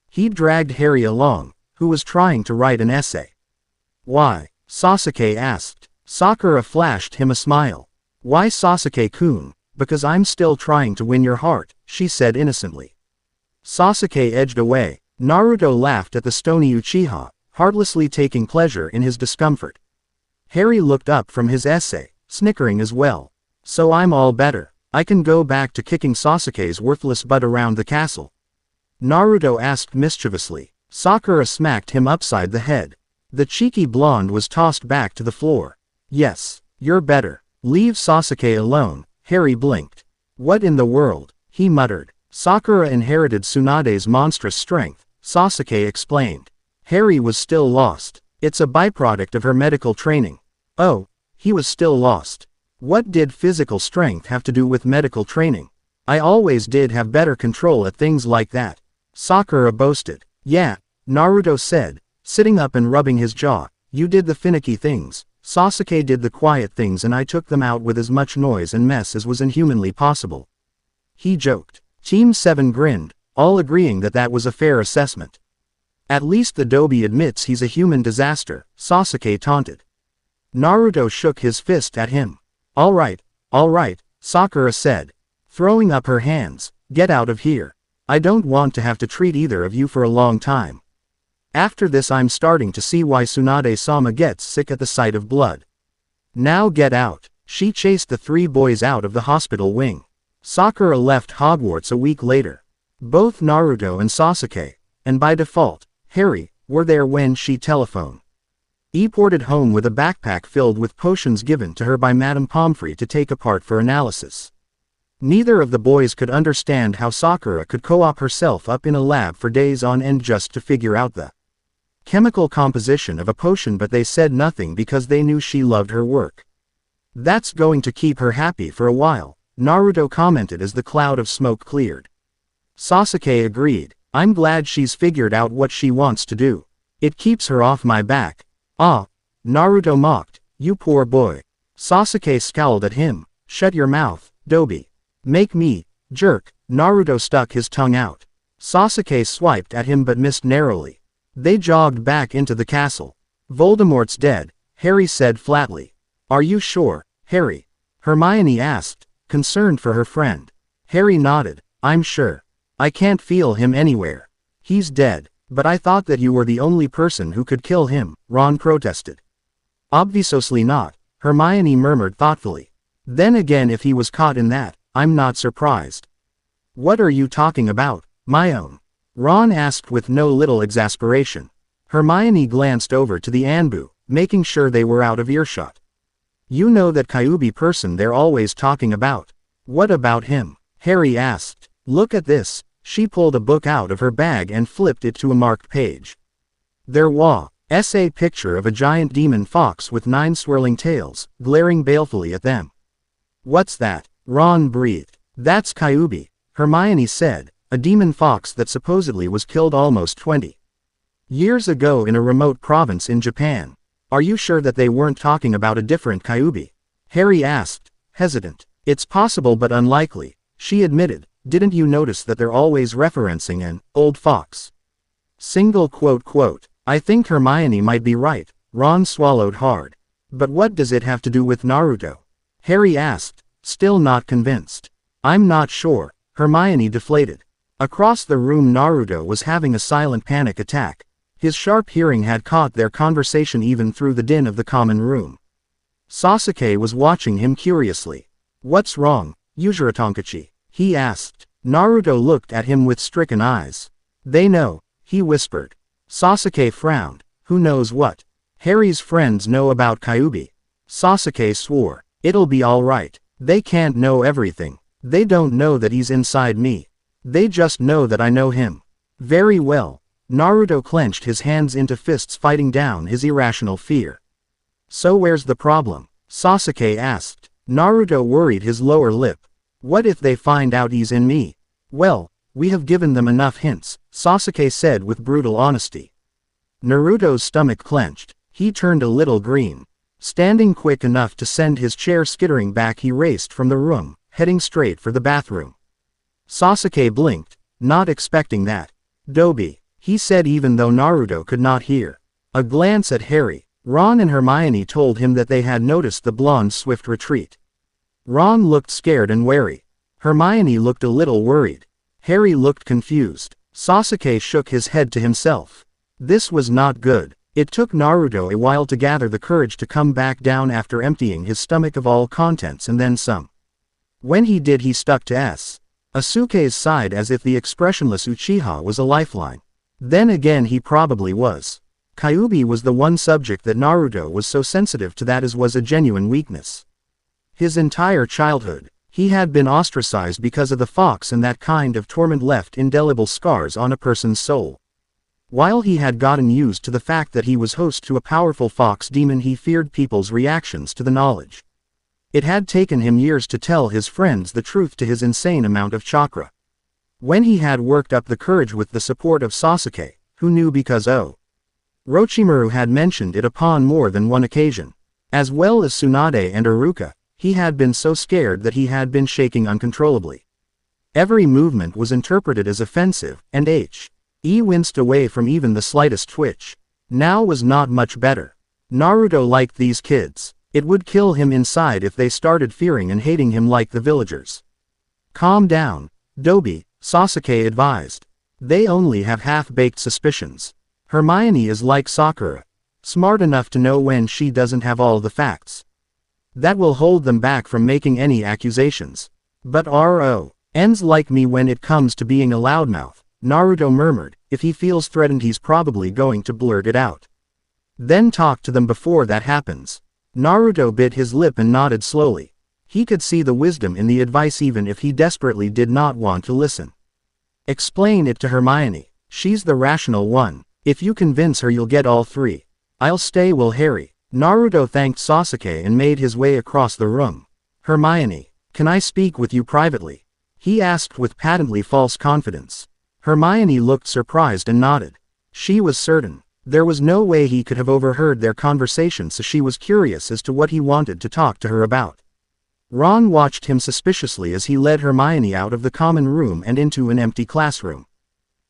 He dragged Harry along, who was trying to write an essay. "Why?" Sasuke asked. Sakura flashed him a smile. "Why, Sasuke-kun? Because I'm still trying to win your heart," she said innocently. Sasuke edged away. Naruto laughed at the stony Uchiha, heartlessly taking pleasure in his discomfort. Harry looked up from his essay, snickering as well. "So I'm all better. I can go back to kicking Sasuke's worthless butt around the castle?" Naruto asked mischievously. Sakura smacked him upside the head. The cheeky blonde was tossed back to the floor. "Yes, you're better. Leave Sasuke alone." Harry blinked. "What in the world?" he muttered. "Sakura inherited Tsunade's monstrous strength," Sasuke explained. Harry was still lost. "It's a byproduct of her medical training." Oh, he was still lost. What did physical strength have to do with medical training? "I always did have better control at things like that," Sakura boasted. "Yeah," Naruto said, sitting up and rubbing his jaw. "You did the finicky things. Sasuke did the quiet things and I took them out with as much noise and mess as was inhumanly possible." He joked. Team 7 grinned, all agreeing that that was a fair assessment. "At least the Dobby admits he's a human disaster," Sasuke taunted. Naruto shook his fist at him. All right, Sakura said, throwing up her hands. "Get out of here. I don't want to have to treat either of you for a long time. After this I'm starting to see why Tsunade-sama gets sick at the sight of blood. Now get out." She chased the three boys out of the hospital wing. Sakura left Hogwarts a week later. Both Naruto and Sasuke, and by default, Harry, were there when she telephoned. Ported home with a backpack filled with potions given to her by Madame Pomfrey to take apart for analysis. Neither of the boys could understand how Sakura could co-op herself up in a lab for days on end just to figure out the chemical composition of a potion, but they said nothing because they knew she loved her work. "That's going to keep her happy for a while," Naruto commented as the cloud of smoke cleared. Sasuke agreed. "I'm glad she's figured out what she wants to do. It keeps her off my back." "Ah," Naruto mocked, "you poor boy." Sasuke scowled at him. "Shut your mouth, Dobby. Make me, jerk." Naruto stuck his tongue out. Sasuke swiped at him but missed narrowly. They jogged back into the castle. "Voldemort's dead," Harry said flatly. "Are you sure, Harry?" Hermione asked, concerned for her friend. Harry nodded. "I'm sure. I can't feel him anywhere. He's dead. But I thought that you were the only person who could kill him," Ron protested. "Obviously not," Hermione murmured thoughtfully. "Then again, if he was caught in that, I'm not surprised." "What are you talking about, my own?" Ron asked with no little exasperation. Hermione glanced over to the Anbu, making sure they were out of earshot. "You know that Kyuubi person they're always talking about. What about him?" Harry asked. "Look at this." She pulled a book out of her bag and flipped it to a marked page. There was a picture of a giant demon fox with 9 swirling tails, glaring balefully at them. "What's that?" Ron breathed. "That's Kyuubi," Hermione said, "a demon fox that supposedly was killed almost 20 years ago in a remote province in Japan." "Are you sure that they weren't talking about a different Kyuubi?" Harry asked, hesitant. "It's possible but unlikely," she admitted. "Didn't you notice that they're always referencing an old fox? Single quote. I think Hermione might be right." Ron swallowed hard. "But what does it have to do with Naruto?" Harry asked, still not convinced. "I'm not sure," Hermione deflated. Across the room Naruto was having a silent panic attack. His sharp hearing had caught their conversation even through the din of the common room. Sasuke was watching him curiously. What's wrong, Uzuratonkachi? He asked. Naruto looked at him with stricken eyes. They know, he whispered. Sasuke frowned. Who knows what? Harry's friends know about Kyuubi. Sasuke swore. It'll be alright. They can't know everything. They don't know that he's inside me. They just know that I know him. Very well. Naruto clenched his hands into fists, fighting down his irrational fear. So where's the problem? Sasuke asked. Naruto worried his lower lip. What if they find out he's in me? Well, we have given them enough hints, Sasuke said with brutal honesty. Naruto's stomach clenched. He turned a little green. Standing quick enough to send his chair skittering back, he raced from the room, heading straight for the bathroom. Sasuke blinked, not expecting that. Dobi, he said even though Naruto could not hear. A glance at Harry, Ron and Hermione told him that they had noticed the blonde's swift retreat. Ron looked scared and wary. Hermione looked a little worried. Harry looked confused. Sasuke shook his head to himself. This was not good. It took Naruto a while to gather the courage to come back down after emptying his stomach of all contents and then some. When he did, he stuck to Asuke's side as if the expressionless Uchiha was a lifeline. Then again, he probably was. Kyuubi was the one subject that Naruto was so sensitive to that as was a genuine weakness. His entire childhood, he had been ostracized because of the fox, and that kind of torment left indelible scars on a person's soul. While he had gotten used to the fact that he was host to a powerful fox demon, he feared people's reactions to the knowledge. It had taken him years to tell his friends the truth to his insane amount of chakra. When he had worked up the courage with the support of Sasuke, who knew because Orochimaru had mentioned it upon more than one occasion, as well as Tsunade and Iruka, he had been so scared that he had been shaking uncontrollably. Every movement was interpreted as offensive, and he winced away from even the slightest twitch. Now was not much better. Naruto liked these kids. It would kill him inside if they started fearing and hating him like the villagers. Calm down, Dobi, Sasuke advised. They only have half-baked suspicions. Hermione is like Sakura, smart enough to know when she doesn't have all the facts. That will hold them back from making any accusations. But Ron's like me when it comes to being a loudmouth, Naruto murmured. If he feels threatened, he's probably going to blurt it out. Then talk to them before that happens. Naruto bit his lip and nodded slowly. He could see the wisdom in the advice even if he desperately did not want to listen. Explain it to Hermione. She's the rational one. If you convince her, you'll get all three. I'll stay, will Harry. Naruto thanked Sasuke and made his way across the room. Hermione, can I speak with you privately? He asked with patently false confidence. Hermione looked surprised and nodded. She was certain. There was no way he could have overheard their conversation, so she was curious as to what he wanted to talk to her about. Ron watched him suspiciously as he led Hermione out of the common room and into an empty classroom.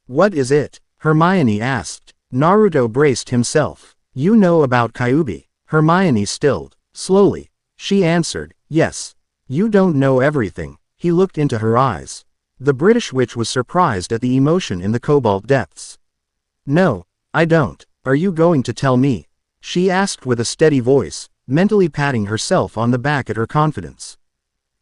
What is it? Hermione asked. Naruto braced himself. You know about Kyuubi? Hermione stilled. Slowly, she answered, yes. You don't know everything. He looked into her eyes. The British witch was surprised at the emotion in the cobalt depths. No, I don't. Are you going to tell me? She asked with a steady voice, mentally patting herself on the back at her confidence.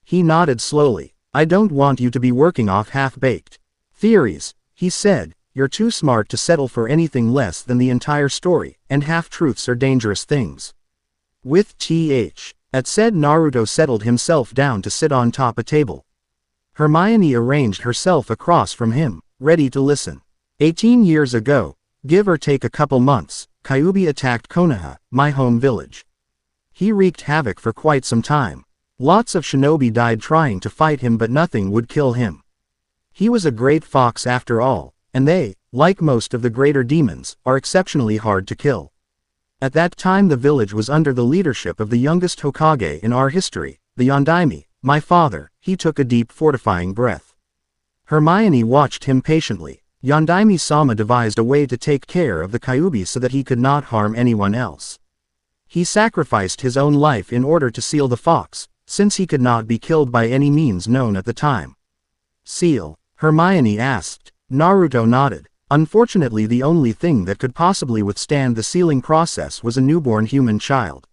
He nodded slowly. I don't want you to be working off half-baked theories, he said. You're too smart to settle for anything less than the entire story, and half-truths are dangerous things. With that said, Naruto settled himself down to sit on top a table. Hermione arranged herself across from him, ready to listen. 18 years ago, give or take a couple months, Kyuubi attacked Konoha, my home village. He wreaked havoc for quite some time. Lots of shinobi died trying to fight him, but nothing would kill him. He was a great fox after all, and they, like most of the greater demons, are exceptionally hard to kill. At that time the village was under the leadership of the youngest Hokage in our history, the Yondaime, my father. He took a deep fortifying breath. Hermione watched him patiently. Yondaime-sama devised a way to take care of the Kyuubi so that he could not harm anyone else. He sacrificed his own life in order to seal the fox, since he could not be killed by any means known at the time. Seal? Hermione asked. Naruto nodded. Unfortunately, the only thing that could possibly withstand the sealing process was a newborn human child.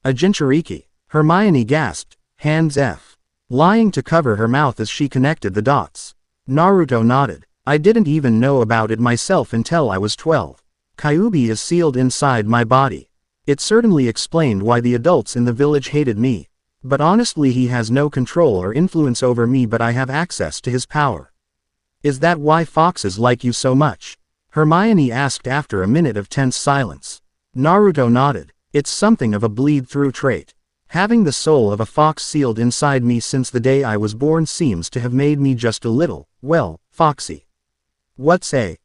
A Jinchuriki. Hermione gasped. Hands F. lying to cover her mouth as she connected the dots. Naruto nodded. I didn't even know about it myself until I was 12. Kyuubi is sealed inside my body. It certainly explained why the adults in the village hated me. But honestly, he has no control or influence over me, but I have access to his power. Is that why foxes like you so much? Hermione asked after a minute of tense silence. Naruto nodded. It's something of a bleed-through trait. Having the soul of a fox sealed inside me since the day I was born seems to have made me just a little, well, foxy. What's a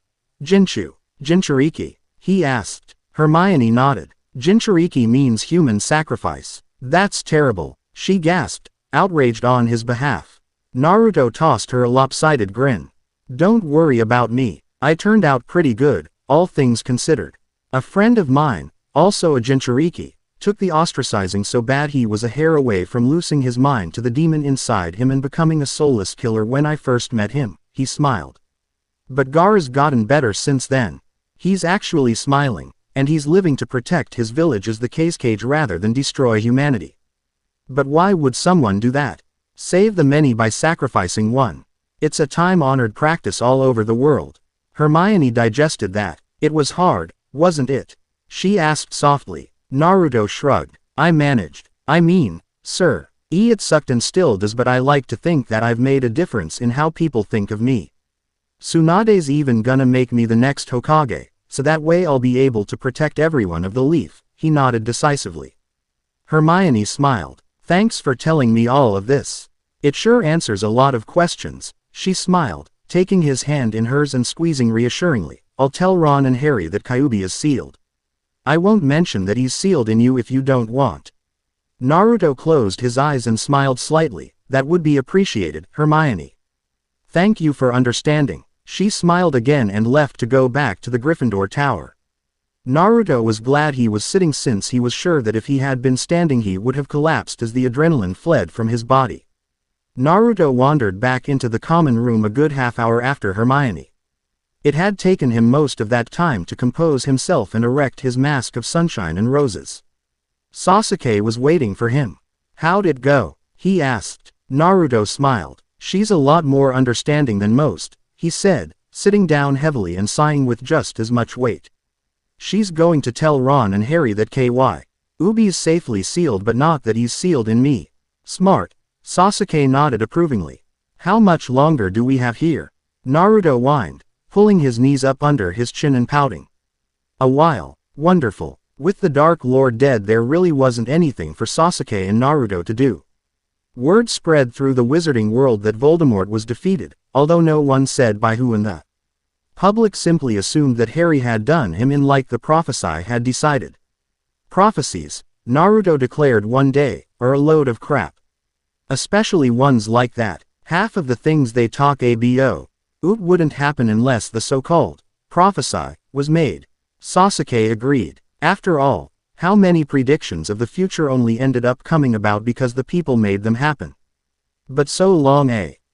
Jinchuriki? He asked. Hermione nodded. Jinchuriki means human sacrifice. That's terrible, she gasped, outraged on his behalf. Naruto tossed her a lopsided grin. Don't worry about me. I turned out pretty good, all things considered. A friend of mine, also a Jinchuriki, took the ostracizing so bad he was a hair away from losing his mind to the demon inside him and becoming a soulless killer when I first met him, he smiled. But Gaara's gotten better since then. He's actually smiling, and he's living to protect his village as the cage rather than destroy humanity. But why would someone do that? Save the many by sacrificing one. It's a time-honored practice all over the world. Hermione digested that. It was hard, wasn't it? She asked softly. Naruto shrugged. I managed. I mean, sir, it sucked and still does, but I like to think that I've made a difference in how people think of me. Tsunade's even gonna make me the next Hokage, so that way I'll be able to protect everyone of the leaf, he nodded decisively. Hermione smiled. Thanks for telling me all of this. It sure answers a lot of questions, she smiled, taking his hand in hers and squeezing reassuringly. I'll tell Ron and Harry that Kyuubi is sealed. I won't mention that he's sealed in you if you don't want. Naruto closed his eyes and smiled slightly. That would be appreciated, Hermione. Thank you for understanding. She smiled again and left to go back to the Gryffindor Tower. Naruto was glad he was sitting since he was sure that if he had been standing he would have collapsed as the adrenaline fled from his body. Naruto wandered back into the common room a good half hour after Hermione. It had taken him most of that time to compose himself and erect his mask of sunshine and roses. Sasuke was waiting for him. How'd it go? He asked. Naruto smiled. She's a lot more understanding than most, he said, sitting down heavily and sighing with just as much weight. She's going to tell Ron and Harry that Kyuubi's safely sealed, but not that he's sealed in me. Smart. Sasuke nodded approvingly. How much longer do we have here? Naruto whined, pulling his knees up under his chin and pouting. A while. Wonderful. With the Dark Lord dead, there really wasn't anything for Sasuke and Naruto to do. Word spread through the wizarding world that Voldemort was defeated, although no one said by who, and the public simply assumed that Harry had done him in like the prophesy had decided. Prophecies, Naruto declared one day, are a load of crap. Especially ones like that. Half of the things they talk about wouldn't happen unless the so-called prophesy was made. Sasuke agreed. After all, how many predictions of the future only ended up coming about because the people made them happen? But so long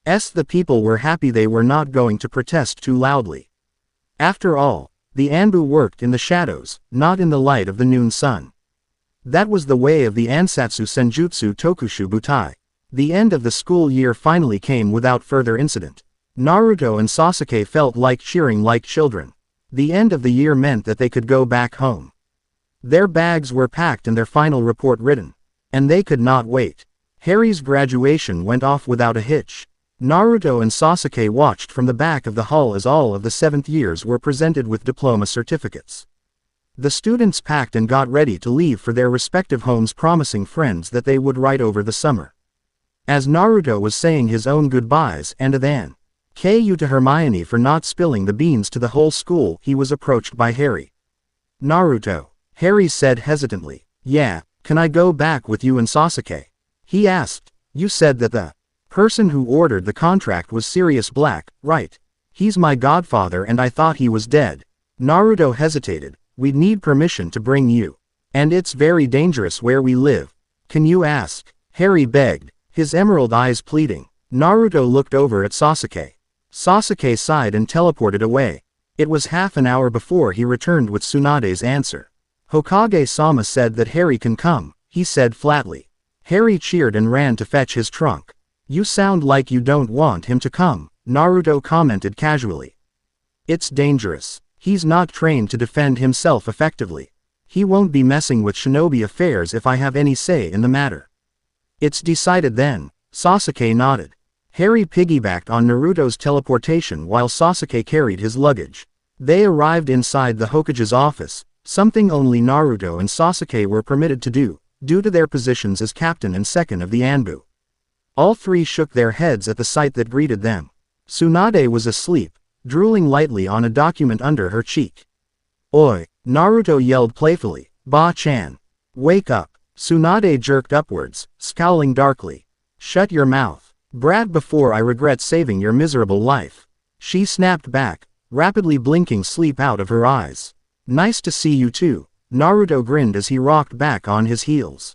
as the people were happy, they were not going to protest too loudly. After all, the Anbu worked in the shadows, not in the light of the noon sun. That was the way of the Ansatsu Senjutsu Tokushu Butai. The end of the school year finally came without further incident. Naruto and Sasuke felt like cheering like children. The end of the year meant that they could go back home. Their bags were packed and their final report written. And they could not wait. Harry's graduation went off without a hitch. Naruto and Sasuke watched from the back of the hall as all of the 7th years were presented with diploma certificates. The students packed and got ready to leave for their respective homes, promising friends that they would write over the summer. As Naruto was saying his own goodbyes and a thank you to Hermione for not spilling the beans to the whole school, he was approached by Harry. Naruto, Harry said hesitantly. Yeah, can I go back with you and Sasuke? He asked. You said that the person who ordered the contract was Sirius Black, right? He's my godfather and I thought he was dead. Naruto hesitated. We'd need permission to bring you. And it's very dangerous where we live. Can you ask? Harry begged, his emerald eyes pleading. Naruto looked over at Sasuke. Sasuke sighed and teleported away. It was half an hour before he returned with Tsunade's answer. Hokage-sama said that Harry can come, he said flatly. Harry cheered and ran to fetch his trunk. You sound like you don't want him to come, Naruto commented casually. It's dangerous. He's not trained to defend himself effectively. He won't be messing with shinobi affairs if I have any say in the matter. It's decided then, Sasuke nodded. Harry piggybacked on Naruto's teleportation while Sasuke carried his luggage. They arrived inside the Hokage's office, something only Naruto and Sasuke were permitted to do, due to their positions as captain and second of the Anbu. All three shook their heads at the sight that greeted them. Tsunade was asleep, drooling lightly on a document under her cheek. Oi, Naruto yelled playfully, Ba-chan. Wake up. Tsunade jerked upwards, scowling darkly. Shut your mouth, brat, before I regret saving your miserable life. She snapped back, rapidly blinking sleep out of her eyes. Nice to see you too, Naruto grinned as he rocked back on his heels.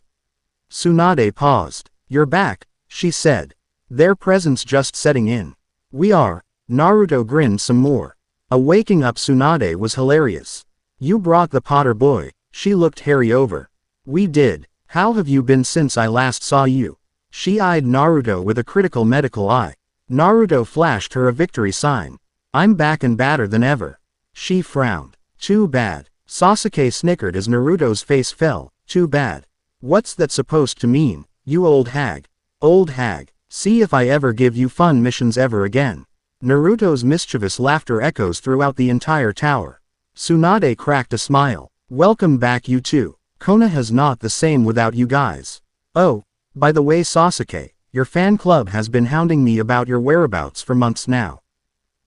Tsunade paused. You're back, she said. Their presence just setting in. We are. Naruto grinned some more. A waking up Tsunade was hilarious. You brought the Potter boy, she looked Harry over. We did. How have you been since I last saw you? She eyed Naruto with a critical medical eye. Naruto flashed her a victory sign. I'm back and badder than ever. She frowned. Too bad. Sasuke snickered as Naruto's face fell. Too bad. What's that supposed to mean, you old hag? Old hag. See if I ever give you fun missions ever again. Naruto's mischievous laughter echoes throughout the entire tower. Tsunade cracked a smile. Welcome back you two. Konoha's not the same without you guys. Oh, by the way Sasuke, your fan club has been hounding me about your whereabouts for months now.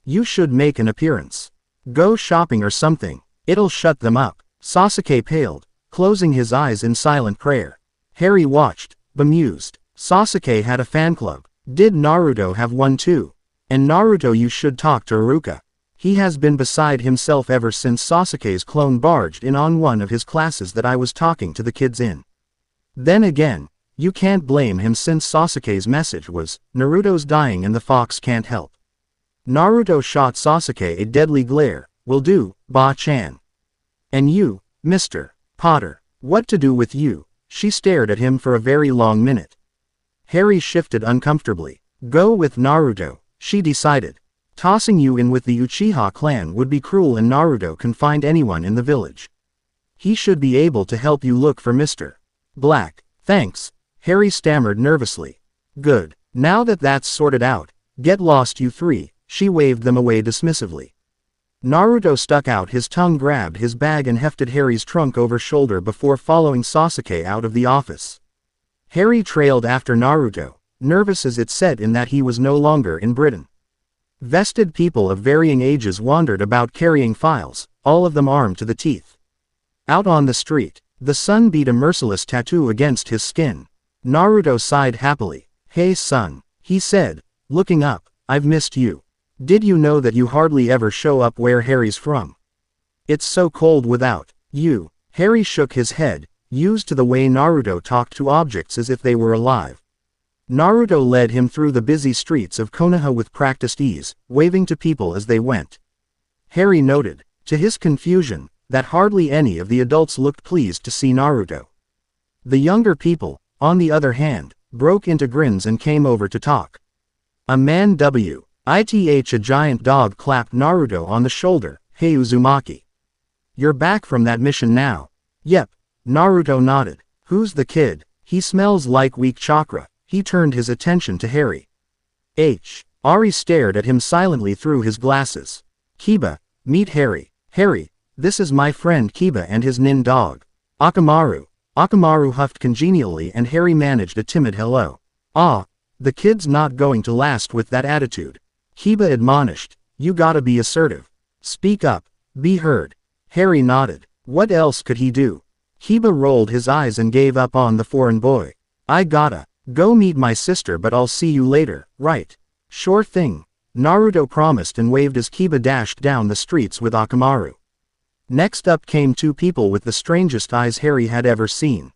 You should make an appearance. Go shopping or something, it'll shut them up. Sasuke paled, closing his eyes in silent prayer. Harry watched, bemused. Sasuke had a fan club. Did Naruto have one too? And Naruto, you should talk to Iruka. He has been beside himself ever since Sasuke's clone barged in on one of his classes that I was talking to the kids in. Then again, you can't blame him since Sasuke's message was, Naruto's dying and the fox can't help. Naruto shot Sasuke a deadly glare. Will do, Ba-chan. And you, Mr. Potter, what to do with you? She stared at him for a very long minute. Harry shifted uncomfortably. Go with Naruto, she decided. Tossing you in with the Uchiha clan would be cruel and Naruto can find anyone in the village. He should be able to help you look for Mr. Black. Thanks, Harry stammered nervously. Good, now that that's sorted out, get lost you three, she waved them away dismissively. Naruto stuck out his tongue, grabbed his bag and hefted Harry's trunk over shoulder before following Sasuke out of the office. Harry trailed after Naruto, nervous as it set in that he was no longer in Britain. Vested people of varying ages wandered about carrying files, all of them armed to the teeth. Out on the street, the sun beat a merciless tattoo against his skin. Naruto sighed happily. Hey son, he said, looking up, I've missed you. Did you know that you hardly ever show up where Harry's from? It's so cold without you. Harry shook his head, used to the way Naruto talked to objects as if they were alive. Naruto led him through the busy streets of Konoha with practiced ease, waving to people as they went. Harry noted, to his confusion, that hardly any of the adults looked pleased to see Naruto. The younger people, on the other hand, broke into grins and came over to talk. A man a giant dog clapped Naruto on the shoulder. Hey Uzumaki. You're back from that mission now. Yep, Naruto nodded. Who's the kid? He smells like weak chakra. He turned his attention to Harry. Ari stared at him silently through his glasses. Kiba, meet Harry. Harry, this is my friend Kiba and his nin dog. Akamaru. Akamaru huffed congenially and Harry managed a timid hello. Ah, the kid's not going to last with that attitude. Kiba admonished, you gotta be assertive. Speak up, be heard. Harry nodded. What else could he do? Kiba rolled his eyes and gave up on the foreign boy. I gotta go meet my sister, but I'll see you later, right? Sure thing, Naruto promised and waved as Kiba dashed down the streets with Akamaru. Next up came two people with the strangest eyes Harry had ever seen.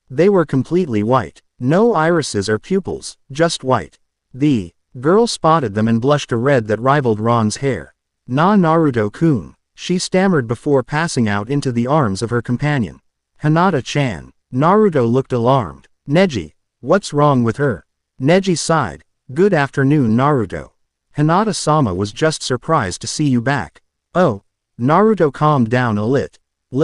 They were completely white, no irises or pupils, just white. The girl spotted them and blushed a red that rivaled Ron's hair. Naruto-kun, she stammered before passing out into the arms of her companion. Hinata-chan. Naruto looked alarmed. Neji, what's wrong with her? Neji sighed. Good afternoon, Naruto. Hinata-sama was just surprised to see you back. Oh. Naruto calmed down a little,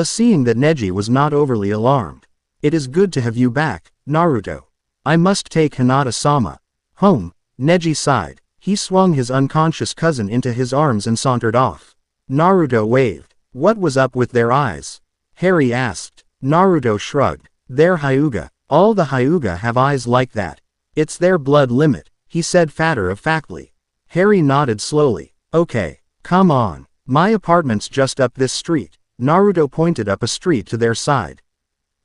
seeing that Neji was not overly alarmed. It is good to have you back, Naruto. I must take Hinata-sama home. Neji sighed. He swung his unconscious cousin into his arms and sauntered off. Naruto waved. What was up with their eyes? Harry asked. Naruto shrugged. They're Hyuga. All the Hyuga have eyes like that. It's their blood limit, he said matter-of-factly. Harry nodded slowly. Okay, come on. My apartment's just up this street. Naruto pointed up a street to their side.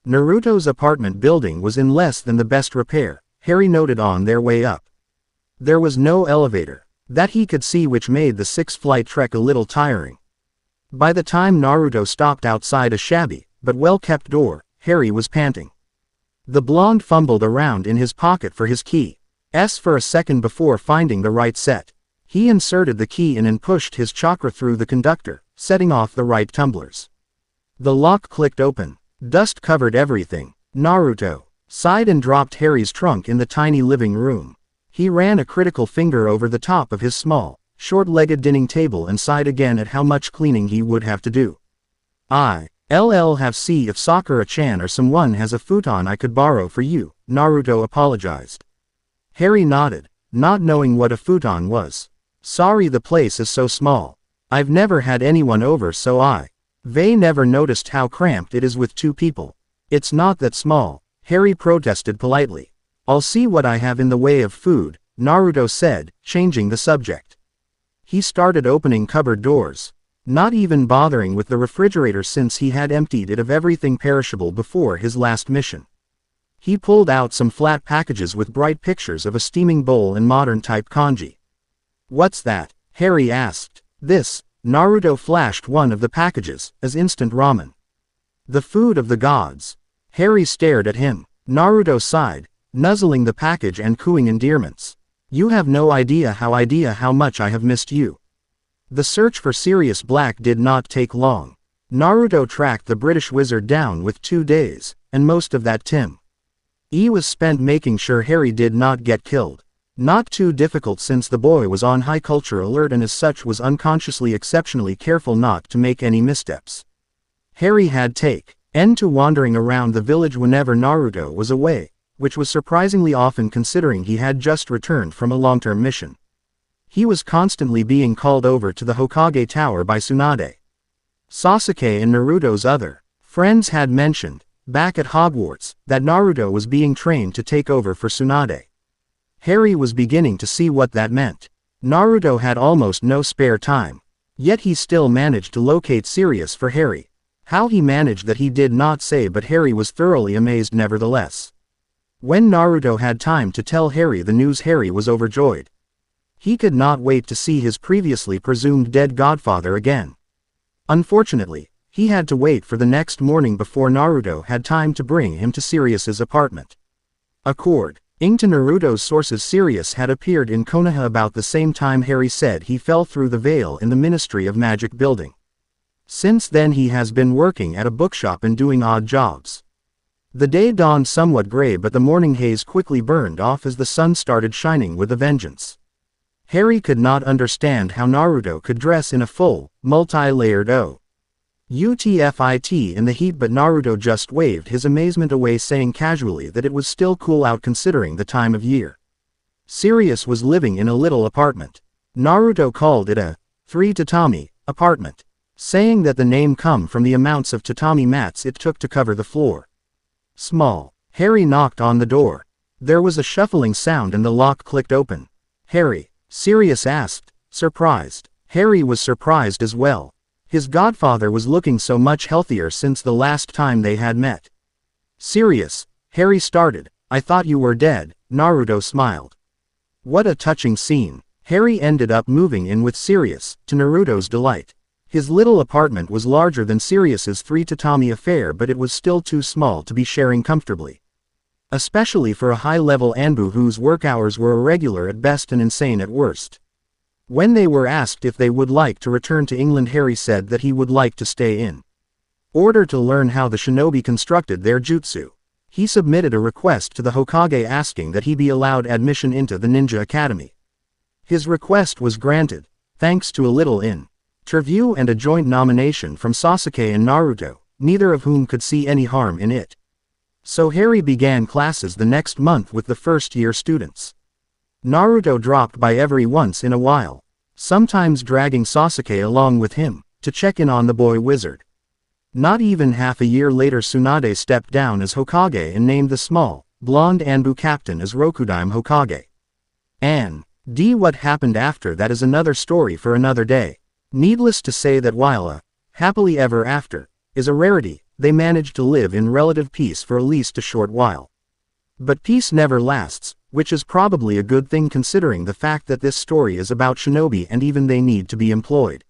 Naruto's apartment building was in less than the best repair, Harry noted on their way up. There was no elevator that he could see, which made the six-flight trek a little tiring. By the time Naruto stopped outside a shabby, but well-kept door, Harry was panting. The blonde fumbled around in his pocket for his key. For a second before finding the right set. He inserted the key in and pushed his chakra through the conductor, setting off the right tumblers. The lock clicked open. Dust covered everything. Naruto sighed and dropped Harry's trunk in the tiny living room. He ran a critical finger over the top of his small, short-legged dining table and sighed again at how much cleaning he would have to do. I'll have see if Sakura-chan or someone has a futon I could borrow for you, Naruto apologized. Harry nodded, not knowing what a futon was. Sorry, the place is so small. I've never had anyone over, so they never noticed how cramped it is with two people. It's not that small, Harry protested politely. I'll see what I have in the way of food, Naruto said, changing the subject. He started opening cupboard doors, not even bothering with the refrigerator since he had emptied it of everything perishable before his last mission. He pulled out some flat packages with bright pictures of a steaming bowl and modern-type kanji. What's that? Harry asked. This, Naruto flashed one of the packages, as instant ramen. The food of the gods. Harry stared at him. Naruto sighed, nuzzling the package and cooing endearments. You have no idea how much I have missed you. The search for Sirius Black did not take long. Naruto tracked the British wizard down with 2 days, and most of that time was spent making sure Harry did not get killed. Not too difficult since the boy was on high culture alert and as such was unconsciously exceptionally careful not to make any missteps. Harry had taken to wandering around the village whenever Naruto was away, which was surprisingly often considering he had just returned from a long-term mission. He was constantly being called over to the Hokage Tower by Tsunade. Sasuke and Naruto's other friends had mentioned, back at Hogwarts, that Naruto was being trained to take over for Tsunade. Harry was beginning to see what that meant. Naruto had almost no spare time. Yet he still managed to locate Sirius for Harry. How he managed that he did not say, but Harry was thoroughly amazed nevertheless. When Naruto had time to tell Harry the news, Harry was overjoyed. He could not wait to see his previously presumed dead godfather again. Unfortunately, he had to wait for the next morning before Naruto had time to bring him to Sirius's apartment. According to Naruto's sources, Sirius had appeared in Konoha about the same time Harry said he fell through the veil in the Ministry of Magic building. Since then he has been working at a bookshop and doing odd jobs. The day dawned somewhat gray, but the morning haze quickly burned off as the sun started shining with a vengeance. Harry could not understand how Naruto could dress in a full, multi-layered outfit in the heat, but Naruto just waved his amazement away, saying casually that it was still cool out considering the time of year. Sirius was living in a little apartment. Naruto called it a 3-tatami apartment, saying that the name come from the amounts of tatami mats it took to cover the floor. Small. Harry knocked on the door. There was a shuffling sound and the lock clicked open. Harry? Sirius asked, surprised. Harry was surprised as well. His godfather was looking so much healthier since the last time they had met. Sirius, Harry started. I thought you were dead, Naruto smiled. What a touching scene. Harry ended up moving in with Sirius, to Naruto's delight. His little apartment was larger than Sirius's 3-tatami affair, but it was still too small to be sharing comfortably. Especially for a high-level Anbu whose work hours were irregular at best and insane at worst. When they were asked if they would like to return to England, Harry said that he would like to stay in order to learn how the shinobi constructed their jutsu. He submitted a request to the Hokage asking that he be allowed admission into the Ninja Academy. His request was granted, thanks to a little interview and a joint nomination from Sasuke and Naruto, neither of whom could see any harm in it. So Harry began classes the next month with the first-year students. Naruto dropped by every once in a while, sometimes dragging Sasuke along with him, to check in on the boy wizard. Not even half a year later Tsunade stepped down as Hokage and named the small, blonde Anbu captain as Rokudaime Hokage. What happened after that is another story for another day. Needless to say that while a happily ever after is a rarity, they managed to live in relative peace for at least a short while. But peace never lasts, which is probably a good thing considering the fact that this story is about shinobi and even they need to be employed.